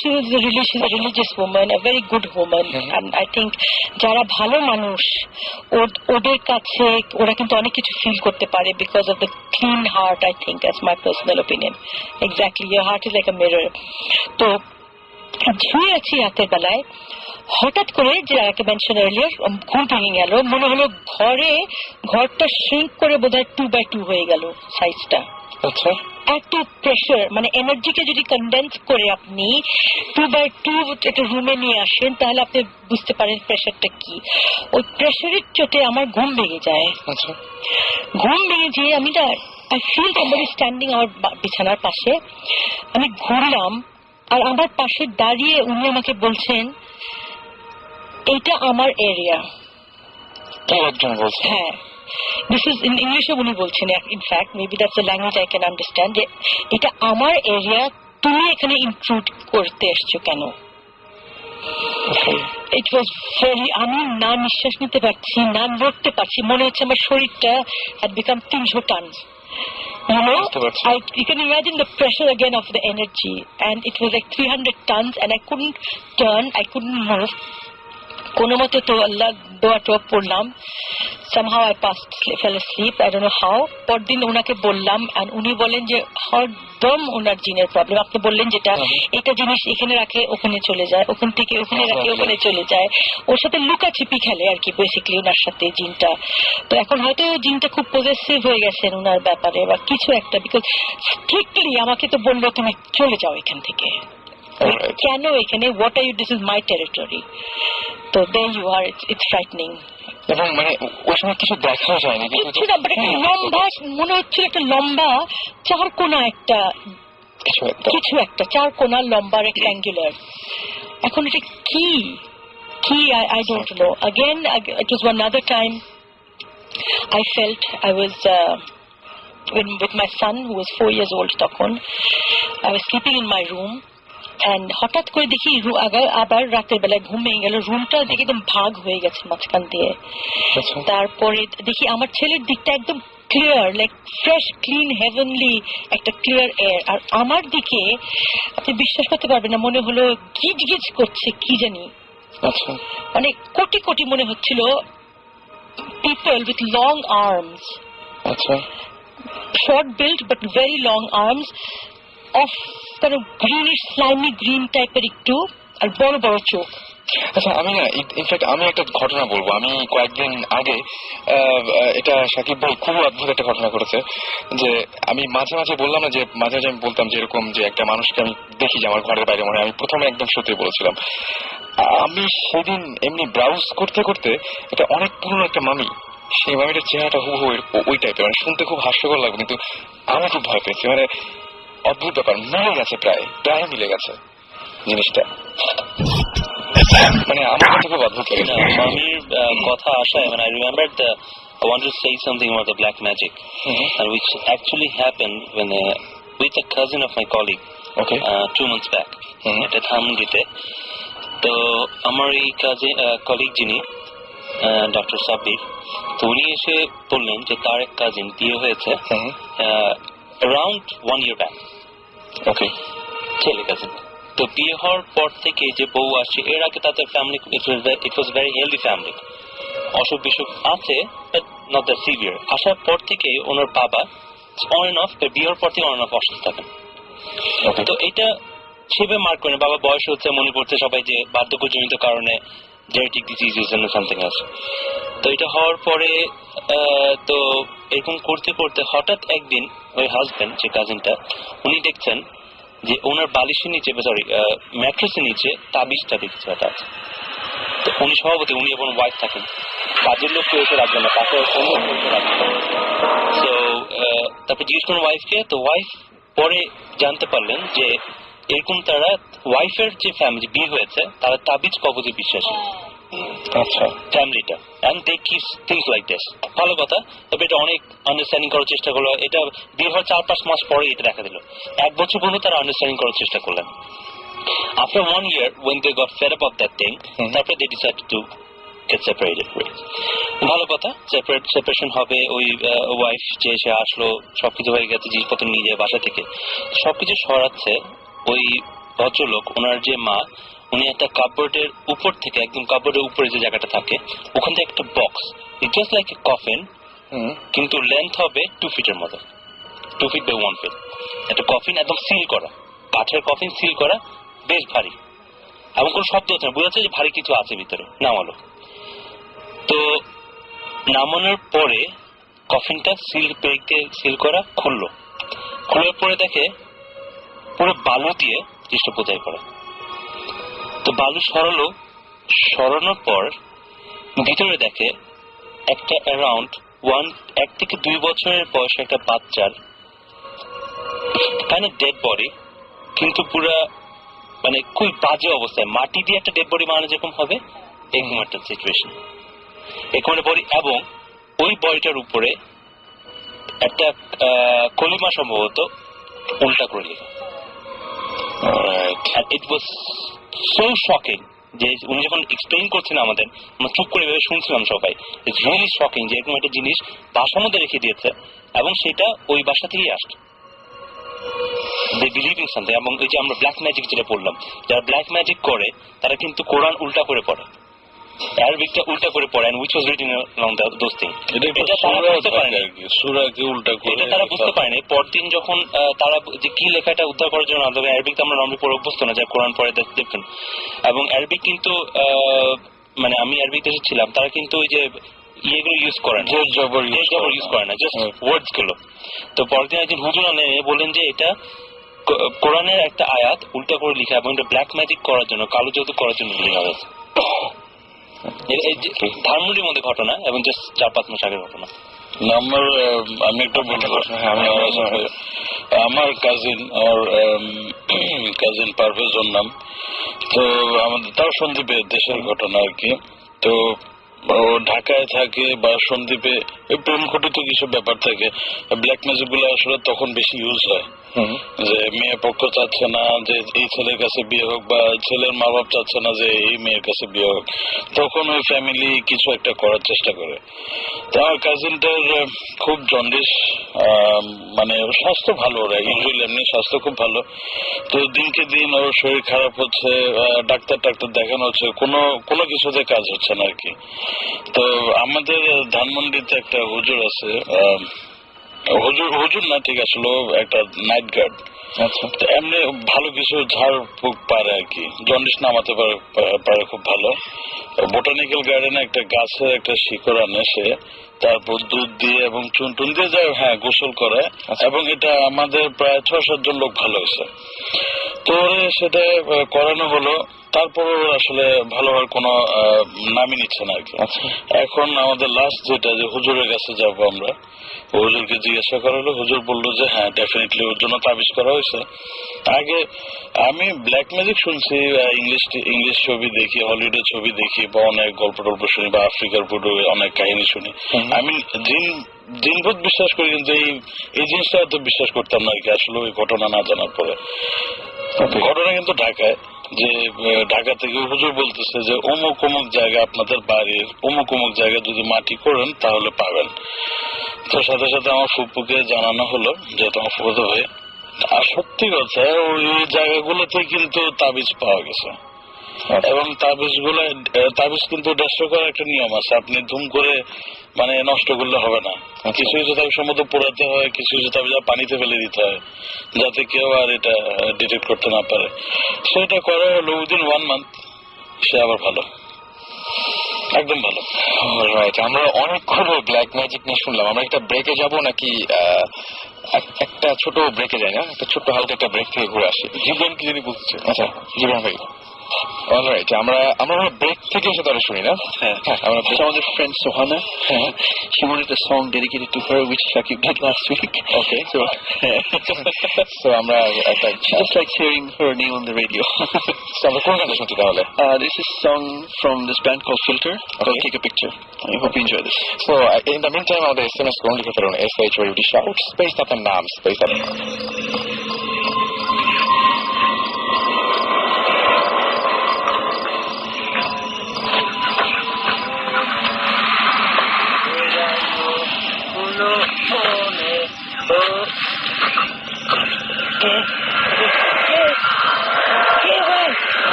religious woman, a very good woman, and I think যারা ভালো মানুষ ওদের কাছে ওরা কিন্তু অনেক কিছু ফিল করতে পারে because of the clean heart, I think, as my personal opinion. Exactly, your heart is like a mirror. তো শুয়ে আছি রাতের বেলায়, হঠাৎ করে যে মেনশন আর্লিয়ার ঘুম ভেঙে গেল, মনে হলো ঘরটা শ্রিঙ্ক করে বোধহয় 2x2 হয়ে গেল সাইজটা, আচ্ছা, এত প্রেশার, মানে এনার্জিকে যদি কনডেন্স করে আপনি 2/2 একটা রুমে নিয়ে আসেন তাহলে আপনি বুঝতে পারেন প্রেশারটা কি। ওই প্রেশারের চোটে আমার ঘুম ভেঙে যায়। আচ্ছা, ঘুম ভেঙে যেয়ে আমি না আই ফিল সামবডি স্ট্যান্ডিং আমার বিছানার পাশে। আমি ঘুরলাম আর আমার পাশে দাঁড়িয়ে উনি আমাকে বলছেন এটা আমার এরিয়া। কেউ একজন বলছে? হ্যাঁ, দিস ইজ ইন ইংলিশে উনি বলছেন, in fact maybe that's the language I can understand, যে এটা আমার এরিয়া, তুমি এখানে ইনক্লুড করতে এসছো কেন। ইট ওয়াজ ভেরি, আমি না নিঃশ্বাস নিতে পারছি না লড়তে পারছি, মনে হচ্ছে আমার শরীরটা had become 300 ton. You know, you can imagine the pressure again of the energy, and it was like 300 tons, and I couldn't turn, I couldn't move. কোনো মতে তো আল্লাহ দোয়া টোয়া পড়লাম, somehow I fell asleep, I don't know how. পরদিন ওনাকে বললাম, and উনি বলেন যে হরদম ওনার জিনের প্রবলেম। আপনি বললেন যেটা, এটা জিনিস এখানে রাখে ওখানে চলে যায়, ওখান থেকে ওখানে রাখে ওখানে চলে যায়, ওর সাথে লুকাছিপি খেলে আর কি বেসিক্যালি ওনার সাথে জিনটা। তো এখন হয়তো জিনটা খুব পজেসিভ হয়ে গেছেন ওনার ব্যাপারে বা কিছু একটা, বিকজ স্ট্রিক্টলি আমাকে তো বললো তুমি চলে যাও এখান থেকে, কেন এখানে, what are you, this is my territory. তো then you are, it's frightening. এবং মানে ওই সময় কিছু দেখাও যায়নি, কিছু না, একটা লম্বা মনে হচ্ছিল, একটা লম্বা 4 কোণা একটা কিছু একটা 4 কোণা লম্বা রেক্ট্যাঙ্গুলার। এখন এটা কি কি I don't know. Again, it was one other time I felt I was with my son who was 4 years old তখন। I was sleeping in my room and হঠাৎ করে দেখি আবার রাতের বেলায় ঘুম ভেঙে গেল, রুমটা দেখি একদম ভাগ হয়ে গেছে মাঝখান দিয়ে। তারপরে দেখি আমার ছেলের দিকটা একদম clear, like fresh clean heavenly একটা ক্লিয়ার এয়ার, আর আমার দিকে আপনি বিশ্বাস করতে পারবেন না, মনে হলো গিজ গিজ করছে কি জানি, মানে কোটি কোটি মনে হচ্ছিল people with long arms, short built but very long arms of kind of greenish slimy green টাইপের একটু, আর বড় বড় চোখ। আচ্ছা, আমি না ইনফ্যাক্ট আমি একটা ঘটনা বলবো। আমি কয়েকদিন আগে এটা সাকিব ভাই খুব অদ্ভুত একটা ঘটনা করেছে, যে আমি মাঝে মাঝে বললাম না, যে মাঝে মাঝে আমি বলতাম যে এরকম যে একটা মানুষকে আমি দেখি যে আমার ঘরের বাইরে, মানে আমি প্রথমে একদম সত্যি বলেছিলাম। আমি সেদিন এমনি ব্রাউজ করতে করতে এটা অনেক পুরনো একটা মামি, সেই মামিটার চেহারাটা হুবহু ওই টাইপের, মানে শুনতে খুব হাস্যকর লাগবে, কিন্তু আমি খুব ভয় পেয়েছি। মানে অদ্ভুত ব্যাপার, মিলে গেছে, প্রায় মিলে গেছে জিনিসটা, মানে আমার কাছে খুব অদ্ভুত লেগেছে। মামির কথা আসায়, মানে I remembered I wanted to say something about the black magic, and which actually happened when with a cousin of my colleague, 2 months back, at Thamgite. তো আমার এই কলিগ যিনি ডক্টর সাব্বির, তো উনি এসে বললেন যে তার এক কাজিন বিয়ে হয়েছে around 1 year back, ছেলে কাজিন। তো বিয়ে হওয়ার পর থেকে যে বউ আসছে, এর আগে তাদের family, it was very healthy family, অসুখ বিসুখ আছে বাট নট দ্যাট সিভিয়ার। আসার পর থেকে ওনার বাবা অন এন্ড অফ, বিয়ে হওয়ার পর থেকে অন এন্ড অফ অসুস্থ থাকেন। তো এটা সেভাবে মার্ক করেন, বাবা বয়স হচ্ছে, মনে পড়ছে সবাই যে বার্ধক্যজনিত কারণে genetic diseases and something else. তো এটা হওয়ার পরে তো এরকম করতে করতে হঠাৎ একদিন ওই হাজবেন্ড, যে কাজিনটা, উনি দেখছেন যে ওনার বালিশের নিচে, সরি ম্যাট্রেসের নিচে তাবিজটা দেখছে হঠাৎ। তো উনি সভাপতি, উনি এবং ওয়াইফ থাকেন, কাজের লোক কেউ এসে রাখবেন না, তাকে রাখবেন। তো তারপরে জিজ্ঞেস করেন ওয়াইফকে, তো ওয়াইফ পরে জানতে পারলেন যে এরকম তারা, ওয়াইফের যে ফ্যামিলি বিয়ে হয়েছে তারা তাবিজ কবজে বিশ্বাসী, আচ্ছা ফ্যামিলিটা, and they keep things like this. ভালো কথা, তবে এটা অনেক আন্ডারস্ট্যান্ডিং করার চেষ্টা করলো। এটা বিয়ে হওয়ার 4-5 মাস পরে এটা দেখা দিল, 1 বছর পর্যন্ত তারা আন্ডারস্ট্যান্ডিং করার চেষ্টা করলেন। After 1 year, when they got fed up of that thing, তারপরে they decided to get separated. ভালো কথা, সেপারেশন হবে। ওই ওয়াইফ যে এসে আসলো, সবকিছু হয়ে গেছে, জিনিসপত্র নিয়ে যায় বাসা থেকে, সবকিছু সরাচ্ছে। ওই ভদ্রলোক, ওনার যে মা, উনি একটা কাপবোর্ডের উপর থেকে, একদম কাপবোর্ডের উপরে যে জায়গাটা থাকে, ওখান থেকে একটা box, just like a coffin, কিন্তু লেন্থ হবে 2 ফিটের মতো, 2 ফিট বাই 1 ফিট। একটা কফিন একদম সিল করা, কাঠের কফিন সিল করা, বেশ ভারী, এমন কোনো শব্দ হচ্ছে না, বোঝা যাচ্ছে যে ভারী কিছু আছে ভিতরে। নামালো, তো নামানোর পরে কফিনটা সিল করা খুললো, খোলার পরে দেখে পুরো বালু দিয়ে জিনিসটা বোঝাই করা। তো বালু সরানোর পর ভিতরে দেখে একটা অ্যারাউন্ড 1 থেকে 2 বছরের বয়সে একটা বাচ্চার কাইন্ড অফ ডেড বডি, কিন্তু পুরা মানে খুব বাজে অবস্থায়, মাটি দিয়ে একটা ডেড বডি বানানো যেরকম হবে এরকম একটা সিচুয়েশন, এরকম একটা বডি, এবং ওই বডিটার উপরে একটা কলিমা সম্ভবত উল্টা করে লেখা। ইট ওয়াজ সো শকিং যে উনি যখন এক্সপ্লেইন করছেন আমাদের, আমরা চুপ করে ভেবে শুনছিলাম সবাই। ইটস রিয়েলি শকিং যে এরকম একটা জিনিস বাসার মধ্যে রেখে দিয়েছে এবং সেটা ওই বাসা থেকেই আসছে। They believe in something. এবং এই যে আমরা ব্ল্যাক ম্যাজিক যেটা বললাম, যারা ব্ল্যাক ম্যাজিক করে তারা কিন্তু কোরআন উল্টা করে পড়ে, অ্যারাবিকটা উল্টা করে পড়ে, and which was written along those things. এটা তারা বুঝতে পারেনি, সূরাকে উল্টা করে এটা তারা বুঝতে পারেনি। পরদিন যখন তারা যে কি লেখাটা উদ্ধার করার জন্য, অ্যারাবিক তো আমরা নর্মালি পড়ে অভ্যস্ত না, যা কোরআন পড়ে দেখবেন। এবং অ্যারাবিক কিন্তু মানে আমি অ্যারাবিক দেশে ছিলাম, তারা কিন্তু ওই যে ইয়েগুলো ইউজ করে না, জবর ইউজ করে না, জাস্ট ওয়ার্ডস গুলো। তো পরদিন একদিন হুজুর বলেন যে এটা কোরআনের একটা আয়াত উল্টা করে লেখা, এবং এটা ব্ল্যাক ম্যাজিক করার জন্য, কালো জাদু করার জন্য লেখা হয়েছে। ধানমন্ডির মধ্যে ঘটনা, এবং জাস্ট 4-5 মাস আগের ঘটনা। আমি একটা বলবো, আমার কাজিন পারভেজর নাম, তো আমাদের তাও সন্দীপে দেশের ঘটনা আর কি। তো ও ঢাকায় থাকে বা সন্দীপে প্রেম ঘটিত কিছু ব্যাপার থাকে। ব্ল্যাক ম্যাজিক গুলো আসলে তখন বেশি ইউজ হয়, যে মেয়ে পক্ষ চাচ্ছে না যে এই ছেলের কাছে বিয়ে হোক, বা ছেলের মা বাপ চাচ্ছে না যে এই মেয়ের কাছে বিয়ে হোক, তখন ওই ফ্যামিলি কিছু একটা করার চেষ্টা করে। তো আমার কাজিনটার খুব জন্ডিস, মানে স্বাস্থ্য ভালো, ওরা ইউজুয়ালি এমনি স্বাস্থ্য খুব ভালো। তো দিনকে দিন ওর শরীর খারাপ হচ্ছে, ডাক্তার দেখানো হচ্ছে, কোনো কিছুতে কাজ হচ্ছে না আর কি। তো আমাদের ধানমন্ডিতে একটা হুজুর আছে, হুজুর না ঠিক আসলে একটা নাইট গার্ড। আচ্ছা, এমনি ভালো কিছু ঝাড় ফুক পারে আর কি, জন্ডিস নামাতে পারে খুব ভালো। বোটানিক্যাল গার্ডেনে একটা গাছের একটা শিকড় আনে সে, তারপর দুধ দিয়ে এবং চুন টুন দিয়ে যায়, হ্যাঁ, গোসল করে। এবং এটা আমাদের প্রায় 6-7 জন লোক ভালো হয়েছে। তো সেটা করানো হলো, তারপর আসলে ভালো হওয়ার কোনো নামই নিচ্ছে না আর কি। এখন আমাদের লাস্ট যেটা, যে হুজুরের কাছে যাবো আমরা, হুজুরকে জিজ্ঞাসা করা হলো, হুজুর বললো যে হ্যাঁ ডেফিনেটলি ওর জন্য তাবিজ করা হয়েছে। আগে আমি ব্ল্যাক ম্যাজিক শুনছি, ইংলিশ ছবি দেখি, হলিউডের ছবি দেখি, বা অনেক গল্প টল্প শুনি, বা আফ্রিকার পুরো অনেক কাহিনী শুনি। আমি জিনভূত বিশ্বাস করি, কিন্তু এই জিনিসটা তো বিশ্বাস করতাম না আর কি, আসলে ওই ঘটনা না জানার পরে। ঘটনা কিন্তু ঢাকায়, যে ঢাকা থেকে হুজুর বলতেছে যে অমুক জায়গা, আপনাদের বাড়ির অমুক জায়গা যদি মাটি করেন তাহলে পাবেন। তো সাথে সাথে আমার ফুপুকে জানানো হলো যে তোমার ফুপুতে হয়ে, আর সত্যি কথা ওই জায়গাগুলোতে কিন্তু তাবিজ পাওয়া গেছে। এবং তাবিজ কিন্তু ডেস্ট্রয় করার একটা নিয়ম আছে, আপনি ধুম করে মানে নষ্ট করলে হবে না। কিছু কিছু তাবিজ সম্ভবত পোড়াতে হয়, কিছু কিছু তাবিজ পানিতে ফেলে দিতে হয়, যাতে কেউ আর এটা ডিটেক্ট করতে না পারে। সেটা করা হলো উইদিন 1 মান্থ, সে আবার ভালো, একদম ভালো। আমরা অনেকগুলো ব্ল্যাক ম্যাজিক নিয়ে শুনলাম, আমরা একটা ব্রেকে যাব নাকি? একটা ছোট ব্রেকে যাই না, একটা ছোট্ট হালকা একটা ব্রেক থেকে ঘুরে আসি। জীবন কি জানি বলছে। আচ্ছা জীবন ভাই, অলরাইট, আমরা ব্রেক থেকে এসে তাহলে শুনি না? হ্যাঁ, আমাদের friend Sohana, she wanted a song dedicated to her which Shakib did last week. Okay, so আমরা একটা, she just likes hearing her name on the radio. So আমরা কোন গানটা শুনছি তাহলে? This is a song from this band called Filter, called Take a Picture. I hope you enjoy this. So in the meantime, আমাদের SMS গ্রহণ করতে পারেন SHOUT shout space আপনার নাম space আপনার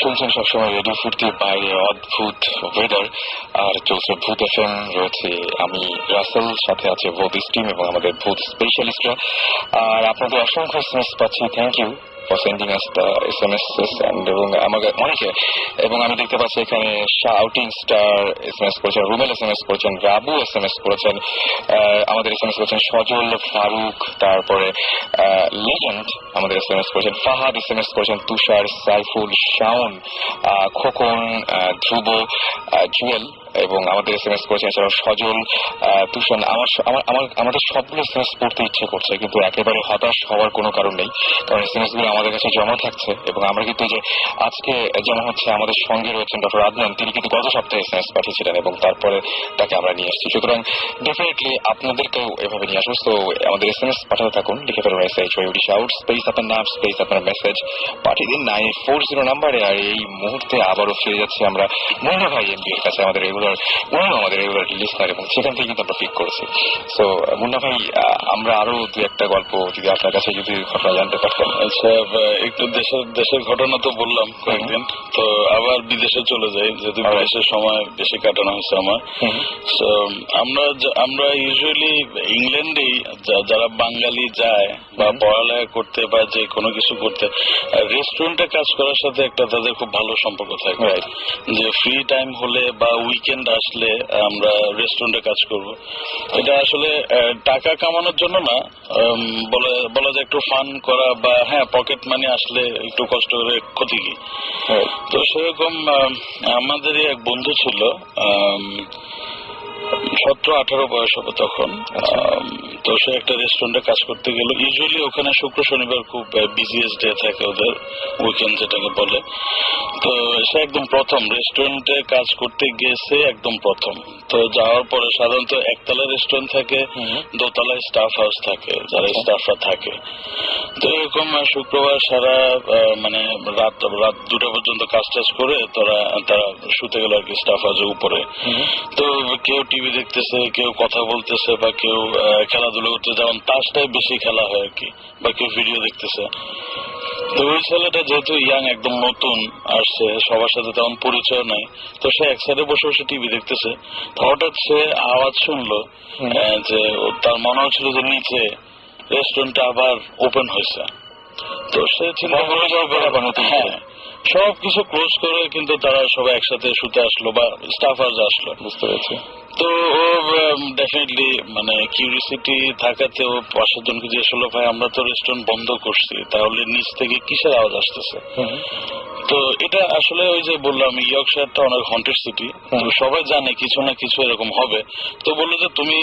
শুনছেন সবসময় রেডিও ফুর্তির বাইরে অদ্ভুত ওয়েদার আর চলছে ভূত এফএম। রয়েছে আমি রাসেল, সাথে আছে ভূত টিম এবং আমাদের ভূত স্পেশালিস্টরা। আর আপনাদের অসংখ্য এসএমএস পাচ্ছি, thank you for sending us the SMS. এবং আমাকে অনেকে, এবং আমি দেখতে পাচ্ছি এখানে শাউটিং স্টার এসএমএস করেছেন, রুমেল এসএমএস করেছেন, রাবু এসএমএস করেছেন, আমাদের এসএমএস করেছেন সজল ফারুক, তারপরে লেজেন্ড আমাদের এসএমএস করেছেন, ফাহাদ এসএমএস করেছেন, তুষার, সাইফুল, শাওন, খোকন, ধ্রুব, জুয়েল এবং আমাদের এসএমএস করেছেন এছাড়াও সজল, তুষার। আমাদের সবগুলো এসএমএস পড়তে ইচ্ছে করছে, কিন্তু একেবারে হতাশ হওয়ার কোনো কারণ নেই, কারণ এসএমএস গুলো আমাদের কাছে জমা থাকছে। এবং আমরা কিন্তু যে আজকে যেমন হচ্ছে আমাদের সঙ্গে রয়েছেন ডক্টর আদনান, তিনি কিন্তু গত সপ্তাহে এসএমএস পাঠিয়েছিলেন এবং তারপরে তাকে আমরা নিয়ে এসেছি। সুতরাং ডেফিনেটলি আপনাদেরকেও এভাবে নিয়ে আসবো। তো আমাদের এসএমএস পাঠাতে থাকুন, লিখে ফেলুন SHYOD শাউট স্পেস আপনার নাম স্পেস আপনার মেসেজ পাঠিয়ে দিন 9840 নাম্বারে। আর এই মুহূর্তে আবারও ফিরে যাচ্ছি আমরা মুন্না ভাই এমবি এর কাছে, আমাদের রেগুলার লিসনার, এবং সেখান থেকে কিন্তু আমরা পিক করেছি। সো মুন্না ভাই, আমরা আরো দু একটা গল্প যদি আপনার কাছে যদি ঘটনা জানতে পারতাম। আচ্ছা, একটু দেশের ঘটনা তো বললাম কয়েকদিন, তো আবার বিদেশে চলে যাই, যেহেতু বিদেশের সময় বেশি কাটানো হয়েছে আমার। সো আমরা ইউজুয়ালি ইংল্যান্ডেই যারা বাঙালি যায় বা পড়ালেখা করতে বা যে কোনো কিছু করতে, রেস্টুরেন্টে কাজ করার সাথে একটা তাদের খুব ভালো সম্পর্ক থাকে, যে ফ্রি টাইম হলে বা উইকেন্ড আসলে আমরা রেস্টুরেন্টে কাজ করব। এটা আসলে টাকা কামানোর জন্য না, বলা যায় একটু ফান করা, বা হ্যাঁ পকেট মানি আসলে একটু কষ্ট করে ক্ষতি কি। তো সেরকম আমাদেরই এক বন্ধু ছিল, 17-18 বয়স হবে তখন। তো সে একটা রেস্টুরেন্টে কাজ করতে গেল। ইউজুয়ালি ওখানে শুক্র শনিবার খুব বিজিয়েস্ট ডে থাকে ওদের, উইকেন্ড যেটাকে বলে। তো সে একদম প্রথম রেস্টুরেন্টে কাজ করতে গেছে, একদম প্রথম। তো যাওয়ার পরে সাধারণত একতলা রেস্টুরেন্ট থাকে, দোতলায় স্টাফ হাউস থাকে, যারা স্টাফরা থাকে। তো এরকম শুক্রবার সারা মানে রাত 2টা পর্যন্ত কাজ টাজ করে তারা শুতে গেল আর কি, স্টাফ হাউসের উপরে। তো কেউ টিভি দেখতেছে, কেউ কথা বলতেছে, বা কেউ খেলাধুলা করতে, যেমন তাসটাই বেশি খেলা হয় আর কি, বা কেউ ভিডিও দেখতেছে। তো ওই ছেলেটা যেহেতু ইয়াং, একদম নতুন আসছে, সবার সাথে তেমন পরিচয় নাই, তো সে এক সাইডে বসে বসে টিভি দেখতেছে। হঠাৎ সে আওয়াজ শুনলো, যে তার মনে হচ্ছিল যে নিচে রেস্টুরেন্টটা আবার ওপেন হয়েছে। তো সে চিন্তা করলো হ্যাঁ সবকিছু ক্লোজ করে কিন্তু তারা সবাই একসাথে শুতে আসলো, বা স্টাফ হাউস আসলো, বুঝতে পেরেছি। তো ও ডেফিনেটলি মানে কিউরিসিটি থাকাতে ও পাশের জনকে জিজ্ঞেস করলো, ভাই আমরা তো রেস্টুরেন্ট বন্ধ করছি, তাহলে নিচ থেকে কিসের আওয়াজ আসতেছে? তো এটা আসলে ওই যে বললাম, ইয়র্কশায়ারটা অনেক হন্টেড সিটি, তো সবাই জানে কিছু না কিছু এরকম হবে। তো বললো যে তুমি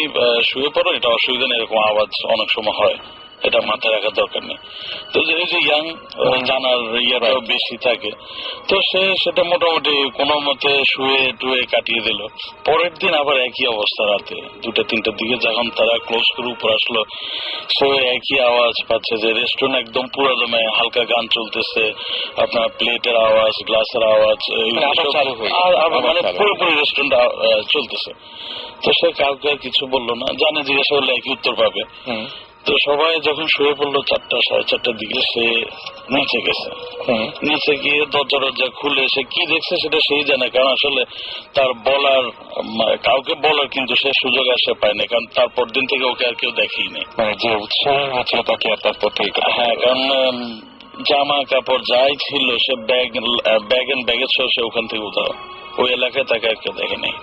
শুয়ে পড়ো, এটা অসুবিধা নেই, এরকম আওয়াজ অনেক সময় হয়, এটা মাথায় রাখার দরকার নেই। তো যে ইয়াং জানার ইয়াটাও বেশি থাকে, তো সে সেটা মোটামুটি কোনো মতে শুয়ে টুয়ে কাটিয়ে দিল। পরের দিন আবার একই অবস্থা, রাতে 2টা-3টার দিকে যখন তারা ক্লোজ করে উপর আসলো, সে একই আওয়াজ পাচ্ছে, যে রেস্টুরেন্ট একদম পুরো দমে হালকা গান চলতেছে, আপনার প্লেটের আওয়াজ, গ্লাসের আওয়াজ, মানে পুরোপুরি রেস্টুরেন্ট চলতেছে। তো সে কাউকে কিছু বললো না, জানে জিজ্ঞাসা করলে একই উত্তর পাবে। তো সবাই যখন শুয়ে পড়লো 4টা-4:30টার দিকে, সে নিচে গেছে। নিচে গিয়ে দরজা খুলে সে কি দেখছে সেটা সেই জানে, কারণ আসলে তার কাউকে বলার কিন্তু সে সুযোগ আসে পায়নি, কারণ তারপর দিন থেকে ওকে আর কেউ দেখেই নেই, যে উৎসাহ আছে তাকে আর তারপর থেকে। হ্যাঁ, কারণ জামা কাপড় যাই ছিল, সে ব্যাগ এন্ড ব্যাগেজ সহ সে ওখান থেকে উধাও, ওই এলাকায় তাকে আর কেউ দেখে নেই।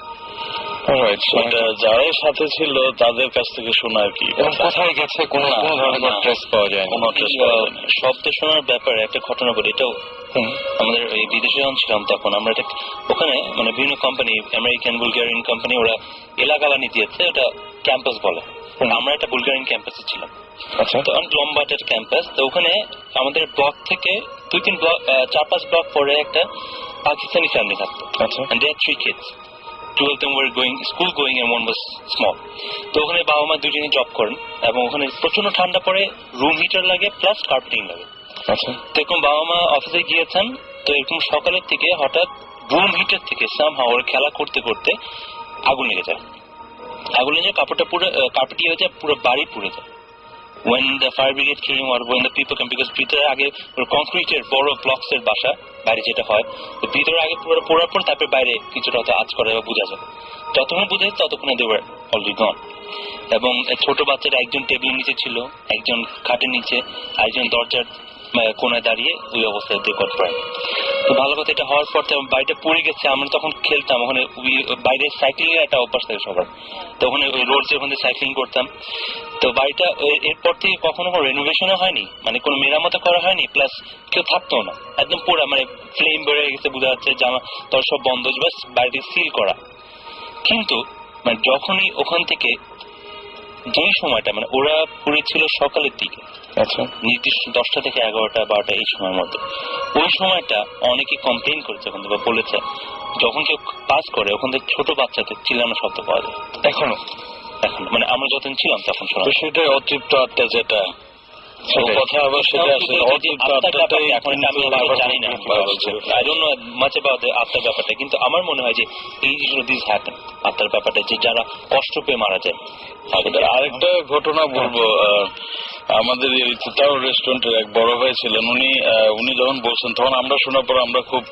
যারাই সাথে ছিল তাদের কাছ থেকে শোনা আর কি, কোথায় গেছে কোনো ধরনের ট্রেস পাওয়া যায়, কোনো ট্রেস পাওয়া যায় না। শব্দ শোনার ব্যাপারে একটা ঘটনা বলি, এটাও আমাদের এই বিদেশে যখন ছিলাম তখন আমরা এটা ওখানে মানে বিভিন্ন কোম্পানি, আমেরিকান বুলগেরিয়ান কোম্পানি, ওরা এলাকা বানিয়ে দিয়েছে, ওটা ক্যাম্পাস বলে। আমরা একটা বুলগেরিয়ান ক্যাম্পাসে ছিলাম, তো অনেক লম্বা একটা ক্যাম্পাস। তো ওখানে আমাদের ব্লক থেকে 2-3 ব্লক, 4-5 ব্লক পরে একটা পাকিস্তানি ফ্যামিলি থাকতো। And they had 3 kids. 2 of them were school going and one was small. তো ওখানে বাবা মা দুজনেই জব করেন, এবং ওখানে প্রচন্ড ঠান্ডা পড়ে, রুম হিটার লাগে প্লাস কার্পেটিং লাগে। তো এরকম বাবা মা অফিসে গিয়েছেন, তো এরকম সকালের থেকে হঠাৎ রুম হিটার থেকে সামহাও ওরা খেলা করতে করতে আগুন লেগে যায়। আগুন লেগে কাপড়টা পুরো কার্পেট হয়ে যায়, পুরো বাড়ি পুড়ে যায়। when the fire brigade came or when the people came, because ভিতরে আগে কংক্রিটের বড় ব্লকস এর বাসা বাইরে যেটা হয়, তো ভিতরে আগে পুরো পড়ার পর তারপরে বাইরে কিছুটা হয়তো আঁচ করে বা বোঝা যাবে, যতক্ষণ বোঝা যায় ততক্ষণে they were already gone. এবং ছোট বাচ্চারা একজন টেবিলের নিচে ছিল, একজন খাটের নিচে, একজন দরজার কোনায় দাঁড়িয়ে ওই অবস্থায় they got burned. তো ভালো কথা, এটা হওয়ার পর বাড়িটা পড়ে গেছে। আমরা তখন খেলতাম ওখানে, বাইরে সাইক্লিং এর একটা অভ্যাস থাকে সবার, তখন ওই রোড যে ওখানে সাইক্লিং করতাম। তো বাড়িটা এরপর থেকে কখনো রেনোভেশনও হয়নি, মানে কোনো মেরামত করা হয়নি, প্লাস কেউ থাকতো না, একদম পোড়া, মানে ফ্লেম বেড়ে গেছে বোঝা যাচ্ছে, জামা তোর সব বন্ধ, বাস বাড়িতে সিল করা। কিন্তু মানে যখনই ওখান থেকে যেই সময়টা, মানে ওরা পুড়েছিল সকালের দিকে, আচ্ছা, নির্দিষ্ট 10টা থেকে 11টা 12টা এই সময়ের মধ্যে, ওই সময়টা অনেকে কমপ্লেন করেছে ওখান থেকে, বলেছে যখন কেউ পাস করে ওখান থেকে ছোট বাচ্চাদের চিল্লানো শব্দ পাওয়া যায় এখনো, মানে আমরা যতদিন ছিলাম তখন শোনা। সেটা অতৃপ্ত আত্মা, যেটা কথা আবার সেটা আসলে অতৃপ্ত আত্মাটাই এখন আমি জানি না, I don't know much about the আত্মার ব্যাপারটা, কিন্তু আমার মনে হয় যে এই জিনিসগুলো দিস হ্যাপেন, আত্মার ব্যাপারটা, যে যারা কষ্ট পেয়ে মারা যায়। আরেকটা ঘটনা বলবো, আমাদের তাও রেস্টুরেন্টের এক বড় ভাই ছিলেন, উনি যখন বলছেন তখন আমরা শোনার পর আমরা খুব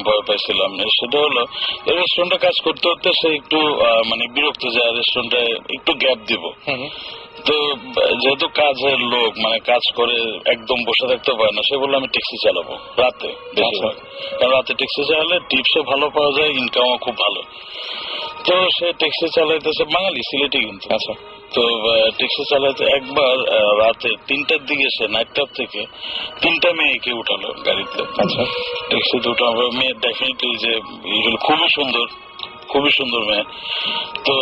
ভয় পাইছিলাম। সেটা হলো এই রেস্টুরেন্টে কাজ করতে করতে সে একটু মানে বিরক্ত যায়, রেস্টুরেন্টে একটু গ্যাপ দিব। তো যেহেতু কাজের লোক, মানে কাজ করে একদম বসে থাকতে পারে না, সে বললো আমি ট্যাক্সি চালাবো রাতে, বেশিরভাগ কারণ রাতে ট্যাক্সি চালালে টিপসও ভালো পাওয়া যায়, ইনকামও খুব ভালো। তো সে ট্যাক্সি চালাইতেছে, বাঙালি সিলেটি কিন্তু। আচ্ছা, তো ট্যাক্সি চালাইতে একবার রাতে 3টার দিকে সে নাইট ক্লাব থেকে 3টা মেয়েকে উঠালো গাড়িতে। আচ্ছা, ট্যাক্সিতে উঠালো মেয়ে, ডেফিনেটলি যে খুবই সুন্দর মেয়ে। তো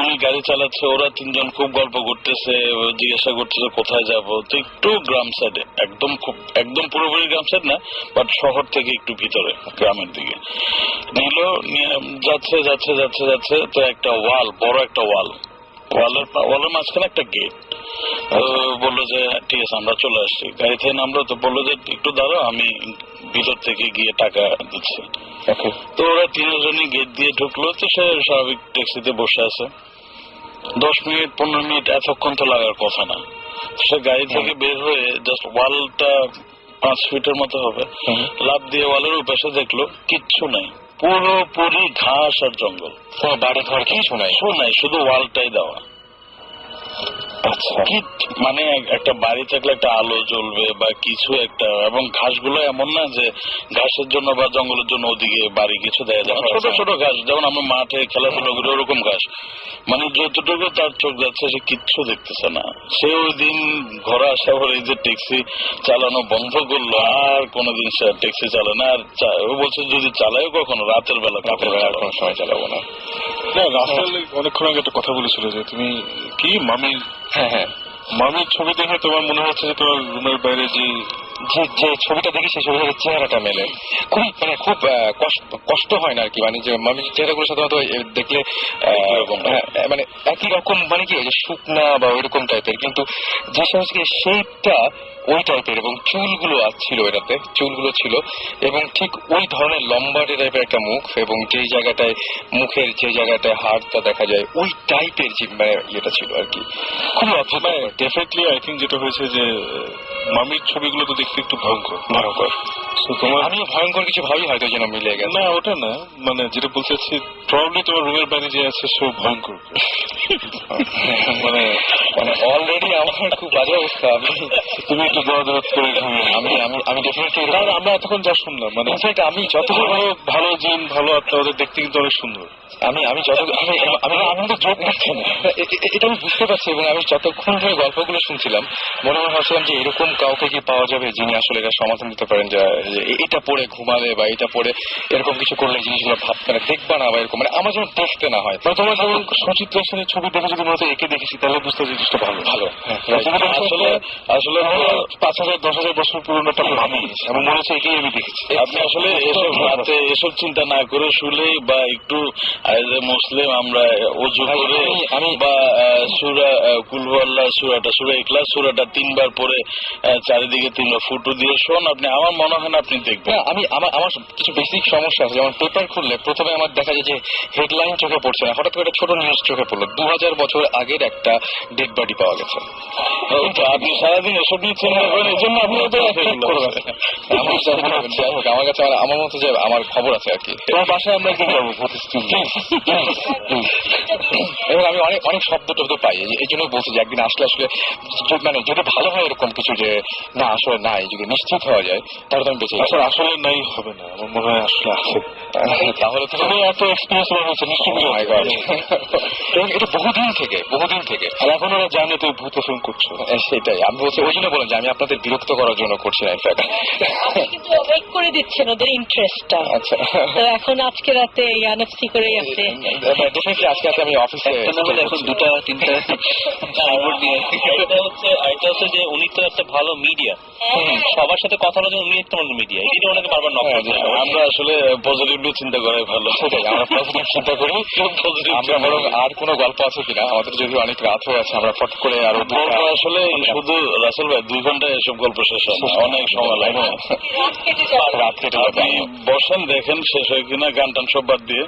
উনি গাড়ি চালাচ্ছে, ওরা 3জন খুব গল্প করতেছে, জিজ্ঞাসা করতেছে কোথায় যাব। তো একটু গ্রাম সাইডে, একদম পুরোপুরি গ্রাম সাইড না, বাট শহর থেকে একটু ভিতরে গ্রামের দিকে নিল। যাচ্ছে যাচ্ছে যাচ্ছে যাচ্ছে তো একটা ওয়াল, বড় একটা ওয়ালের মাঝখানে একটা গেট। বললো যে ঠিক আছে আমরা চলে আসছি, গাড়ি থেকে নামলো। তো বললো যে একটু দাঁড়াও, আমি ভিতর থেকে গিয়ে টাকা দিচ্ছি। তো ওরা 3জনই গেট দিয়ে ঢুকলো। তো সে স্বাভাবিক ট্যাক্সিতে বসে আছে, 10 মিনিট 15 মিনিট এতক্ষণ তো লাগার কথা না। সে গাড়ি থেকে বের হয়ে জাস্ট ওয়ালটা 5 ফিটের মতো হবে, লাফ দিয়ে ওয়ালের উপরে দেখলো কিচ্ছু নাই, পুরোপুরি ঘাস আর জঙ্গল, বাড়ি ঘর কিছু নাই, শুধু ওয়ালটাই দেওয়া। মানে একটা বাড়ি থাকলে একটা আলো জ্বলবে বা কিছু একটা, এবং ঘাসগুলো এমন না যে ঘাসের জন্য বা জঙ্গলের জন্য ওদিকে বাড়ি কিছু দেয়া যায়, ছোট ছোট ঘাস, যেমন আমরা মাঠে খেলাধুলা করি ওরকম ঘাস। মানে যতটুকু তার চোখ যাচ্ছে সে কিচ্ছু দেখতেছে না। সে ওই দিন ঘরে আসা পরে এই যে ট্যাক্সি চালানো বন্ধ করলো, আর কোনোদিন সে ট্যাক্সি চালায় না। আর ও বলছে যদি চালায় কখনো রাতের বেলা, কোনো সময় চালাবো না। রাসেল অনেকক্ষণ আগে একটা কথা বলেছিল যে তুমি কি মামির, হ্যাঁ মামির ছবি দেখে তোমার মনে হচ্ছে যে তোমার রুমের বাইরে যে ছবিটা দেখি সেই ছবি থেকে চেহারাটা মেলে, খুব কষ্ট হয় না আর কি। মানে যে মামির চেহারাগুলো সাধারণত দেখলে মানে একই রকম, মানে কি শুকনা বা ওইরকম টাইপের, কিন্তু যে সমস্ত শেপটা ওই টাইপের, এবং চুলগুলো ছিল, এটাতে চুলগুলো ছিল, এবং ঠিক ওই ধরনের লম্বাটে টাইপের একটা মুখ, এবং যেই জায়গাটায় মুখের যে জায়গাটায় হাড়টা দেখা যায় ওই টাইপের যে ইয়েটা ছিল আর কি, খুবই অদ্ভুত। ডেফিনেটলি আই থিঙ্ক যেটা হয়েছে যে মামির ছবিগুলো তো দেখতে একটু ভয়ঙ্কর। আমি ভয়ঙ্কর কিছু ভাবি হয়তো যেন মিলে গেছে। না ওটা না, মানে যেটা বলতে চাচ্ছি প্রবাবলি তোমার রুমের বাইরে যে আছে সব ভয়ঙ্কর। মানে অলরেডি আমার খুব বাজে অবস্থা। তুমি একটু দরদ করে আমি ডেফিনেটলি, আমরা এতক্ষণ যা শুনলাম, মানে আমি যতক্ষণ ভালো জিন ভালো আত্মা, ওদের দেখতে কিন্তু অনেক সুন্দর। আমি তো জোক করছি না, এটা আমি বুঝতে পারছি। এবং আমি যতক্ষণ ধরে গল্পগুলো শুনছিলাম মনে ভাবছিলাম যে এরকম কাউকে কি পাওয়া যাবে যিনি আসলে এটা সমাধান দিতে পারেন, যে এটা পরে ঘুমালে বা এটা পরে এরকম কিছু করলে জিনিসগুলো মানে দেখবা না বা এরকম, মানে আমার যেন দেখতে না হয়। তোমার যেমন সুচিত্রা সেনের ছবি দেখে যদি মনে হতো একে দেখেছি, তাহলে বুঝতে জিনিসটা ভালো। আসলে 5,000-10,000 বছর পুরনো একটা ভাবি, এবং মনে হচ্ছে একেই আমি দেখেছি। আপনি আসলে এসব রাতে এসব চিন্তা না করে শুলে, বা একটু মুসলিম আমরা অজু করে বা সূরা কুল হুয়াল্লাহ সূরা ইখলাস সূরাটা 3 বার পরে চারিদিকে 3 বার ফুটো দিয়ে শোন, আপনি আমার মনে হয় না আপনি দেখবেন। আমার কিছু বেসিক সমস্যা আছে, যেমন পেপার খুললে প্রথমে আমার দেখা যায় যে হেডলাইন চোখে পড়ছে না, হঠাৎ করে একটা ছোট নিউজ চোখে পড়লো 2000 বছর আগের একটা ডেড বডি পাওয়া গেছে। আপনি সারাদিন এসব নিয়ে চিন্তা করেন, এই জন্য আপনি যাই হোক, আমার কাছে আমার মতো যে আমার খবর আছে আর কি। তোমার বাসায় আমরা কি করবো এবং আমি অনেক শব্দ টব্দ পাই, এই জন্য বলছি যে একদিন আসলে মানে যদি ভালো হয় এরকম কিছু যে না আসলে নাই, যদি নিশ্চিত হওয়া যায় তাহলে তো আমি বেঁচে যাবো। আসলে নাই হবে না, আমার মনে হয় আসলে আছে। তাহলে তো এত এক্সপিরিয়েন্স হয়েছে নিশ্চয়ই। এবং এটা বহুদিন থেকে আর এখন ওরা জানে তো ভূত ফোন করছো। সেটাই আমি বলছি, ওই জন্য বলেন যে আমি আপনাদের বিরক্ত করার জন্য করছি না, ইনফ্যাক্ট কিন্তু ওয়েট করে দিচ্ছেন ওদের ইন্টারেস্টটা। আচ্ছা, তো এখন আজকে রাতে এনএফসি করে আপনি ডেফিনেটলি আজকে রাতে আমি অফিসে এখন 2-3টা এটা হচ্ছে যে উনি তো একটা ভালো মিডিয়া, সবার সাথে কথা বলার জন্য উনি একটা মিডিয়া, এটা ওনাকে বারবার নক করতে হবে। আমরা আসলে পজিটিভলি চিন্তা করাই ভালো। সেটাই, আমরা পজিটিভ চিন্তা করি। আমরা বরং আর কোনো গল্প আছে কিনা, আমাদের যদি অনেক রাত হয়ে আছে, আমরা ফট করে আরো আসলে শুধু রাসেল ভাই 2 ঘন্টায় এসব গল্প শেষ হয় না, অনেক সময় লাগে। রাত কেটে আপনি বসেন দেখেন শেষ হয় কিনা, গান টান সব বাদ দিয়ে।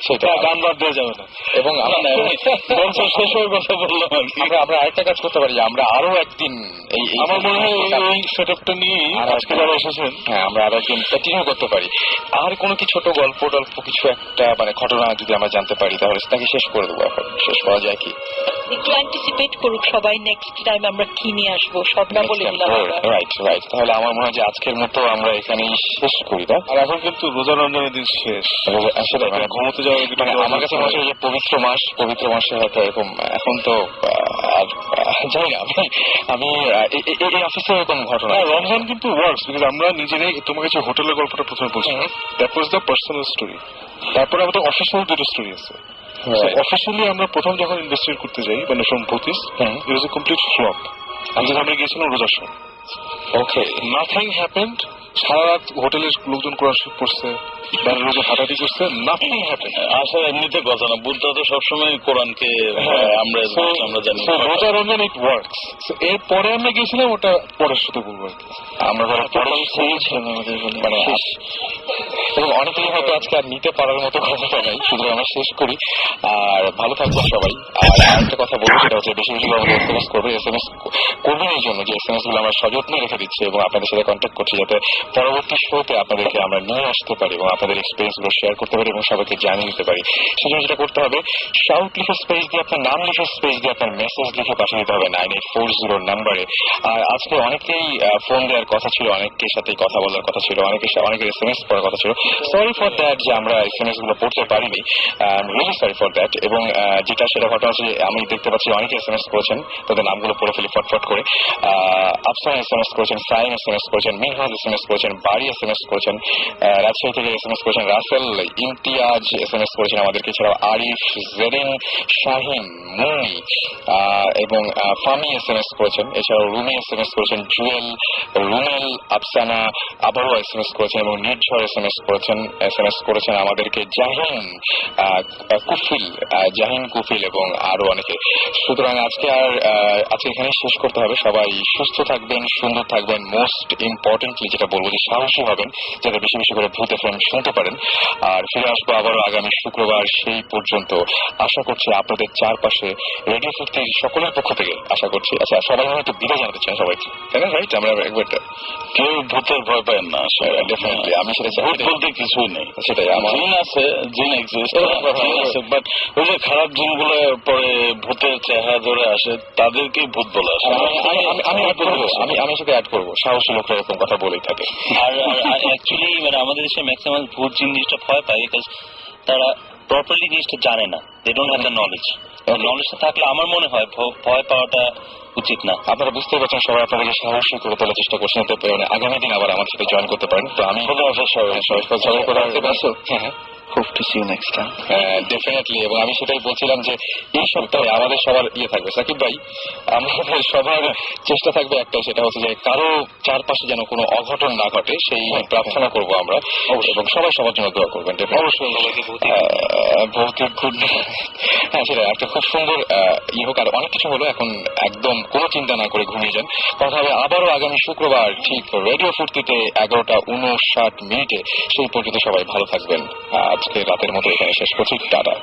সেটা গান বাদ দেওয়া যাবে না। এবং শেষ হয়ে কথা বললাম আর কি। আমরা আরেকটা কাজ করতে পারি, আমরা আরো একদিন আমার মনে হয় এই সেটআপটা নিয়ে আজকে যারা এসেছেন, হ্যাঁ আমরা আরো একদিন কন্টিনিউ করতে পারি। আর কোনো কি ছোট গল্প কিছু একটা মানে ঘটনা যদি আমরা জানতে পারি তাহলে সেটাকে শেষ করে দেবো। এখন শেষ করা যায় কি? একটু অ্যান্টিসিপেট করুক সবাই নেক্সট টাইম আমরা কি নিয়ে আসবো, সব না বলে দিলাম। রাইট। তাহলে আমার মনে হয় যে আজকের মতো আমরা এখানেই শেষ করি। না, আর এখন কিন্তু রোজা রমজানের দিন শেষ, আসলে মানে ঘুমোতে যাওয়ার মানে আমার কাছে মনে হয় যে পবিত্র মাসে হয়তো এরকম এখন তো আর জানি না আমি এই অফিসে এরকম ঘটনা। রমজান কিন্তু ওয়ার্কস, বিকজ আমরা নিজেরাই তোমার কাছে হোটেলের গল্পটা প্রথমে বলছি, that was the personal story. তারপরে আমাদের অফিসিয়াল 2টা স্টোরি আছে। অফিসিয়ালি আমরা প্রথম যখন ইনভেস্টিগেট করতে যাই মানে ফ্রম ভূতিস, it was a complete flop. আমরা গিয়েছিলাম রোজার সময়। ওকে, নাথিং হ্যাপেন্ড। সারা রাত হোটেলের লোকজন কোরআন শরীফ পড়ছে, বাইরের লোকজন হাঁটাহাঁটি করছে, নাথিং হ্যাপেন্ড। আসলে এমনিতে কথা না, বুদ্ধ তো সবসময় কোরআনকে আমরা জানি। রোজা রমজান ইট ওয়ার্কস। এরপরে আমরা গেছিলাম, ওটা পরের সাথে বলবো আর কি। আমরা যারা পরে মানে এবং অনেকেই হয়তো আজকে আর নিতে পারার মতো ক্ষমতা নাই, শুধু আমরা শেষ করি। আর ভালো থাকবেন সবাই। আর আরেকটা কথা বলবো, সেটা হচ্ছে বেশি বেশি আমাদের SMS করবে। SMS করবেন এই জন্য যে SMS গুলো আমরা সযত্নে রেখে দিচ্ছি এবং আপনাদের সাথে কন্ট্যাক্ট করছি, যাতে পরবর্তী শোতে আপনাদেরকে আমরা নিয়ে আসতে পারি এবং আপনাদের এক্সপিরিয়েন্স গুলো শেয়ার করতে পারি এবং সবাইকে জানিয়ে দিতে পারি। সেজন্য যেটা করতে হবে, শাউট লিখে স্পেস দিয়ে আপনার নাম লিখে স্পেস দিয়ে আপনার মেসেজ লিখে পাঠিয়ে দিতে হবে 9840 নাম্বারে। আর আজকে অনেকেই ফোন দেওয়ার কথা ছিল, অনেকের সাথে কথা বলার কথা ছিল, অনেকের SMS পড়ার কথা ছিল। সরি ফর দ্যাট যে আমরা SMS গুলো পড়তে পারিনি, রিয়েলি সরি ফর দ্যাট। এবং যেটা সেটা ঘটনা হচ্ছে, আমি দেখতে পাচ্ছি অনেকে SMS করেছেন, তাদের নামগুলো পড়ে ফেলি ফটফট করে। আফসান SMS করেছেন, সাইম SMS করেছেন, মিনহাজ SMS করেছেন, বাড়ি SMS করেছেন, রাজশাহী থেকে SMS করেছেন রাসেল, ইমতিয়াজ SMS করেছেন আমাদেরকে, এছাড়াও আরিফ, জেরিন, শাহিন, মুনি এবং ফামি SMS করেছেন, এছাড়াও রুমি SMS করেছেন, জুয়েল, রুমেল, আফসানা আবারও SMS করেছেন এবং নির্ঝর SMS করেছেন আমাদেরকে জাহিন কুফিল এবং আরো অনেকে। সুতরাং আজকে এখানে শেষ করতে হবে। সবাই সুস্থ থাকবেন, সুন্দর থাকবেন, মোস্ট ইম্পর্টেন্টলি যেটা বলবো যে সাহসী হবেন, যাতে বেশি বেশি করে ভূত FM শুনতে পারেন। আর ফিরে আসবো আবারও আগামী শুক্রবার। সেই পর্যন্ত আশা করছি আপনাদের চারপাশে রেডিও 50 সকলের পক্ষ থেকে আশা করছি। আচ্ছা, সবাই হয়তো বিদায় জানাতে চান সবাইকে, তাই না? রাইট, আমরা একবার কেউ ভূতের ভয় পায় না, ডেফিনেটলি আমি সেটা ভূত বলতে কিছুই নেই। সেটাই, আমার জিন আছে, জিন এক্সিস্ট, বাট ওই যে খারাপ জিনগুলো পরে ভূতের চেহারা ধরে আসে, তাদেরকেই ভূত বলে আসে। আমি সেটা অ্যাড করবো, সাহসী লোকরা এরকম কথা বলেই থাকে। আর অ্যাকচুয়ালি মানে আমাদের দেশে ম্যাক্সিমাম ভূত জিনিসটা ভয় পায়, বিকজ তারা প্রপারলি জিনিসটা জানে না, they don't have the knowledge. নলেজটা থাকলে আমার মনে হয় ভয় পাওয়াটা উচিত না। আপনারা বুঝতে পারছেন, সবাই আপনাদেরকে সাহসী করে তোলার চেষ্টা করছেন, আগামী দিন আবার আমার সাথে জয়েন করতে পারেন। তো আমি Hope to see you next time. Definitely. এবং আমি সেটাই বলছিলাম যে এই সপ্তাহে আমাদের সবার থাকবে, সাকিব ভাই, আমাদের সবার চেষ্টা থাকবে একটাই, সেটা হচ্ছে যে কারো চারপাশে যেন কোনো অঘটন না ঘটে, সেই প্রার্থনা করবো আমরা, এবং সবাই সবার জন্য দোয়া করবেন। অবশ্যই ভৌতিক হ্যাঁ সেটা একটা খুব সুন্দর হোক। আর অনেক কিছু হলো, এখন একদম কোনো চিন্তা না করে ঘুমিয়ে যান। কথা হবে আবারও আগামী শুক্রবার ঠিক রেডিও ফুর্তিতে 11:59 সেই পর্যন্ত সবাই ভালো থাকবেন। আজকে রাতের মতো এখানে শেষ করছি, টাটা।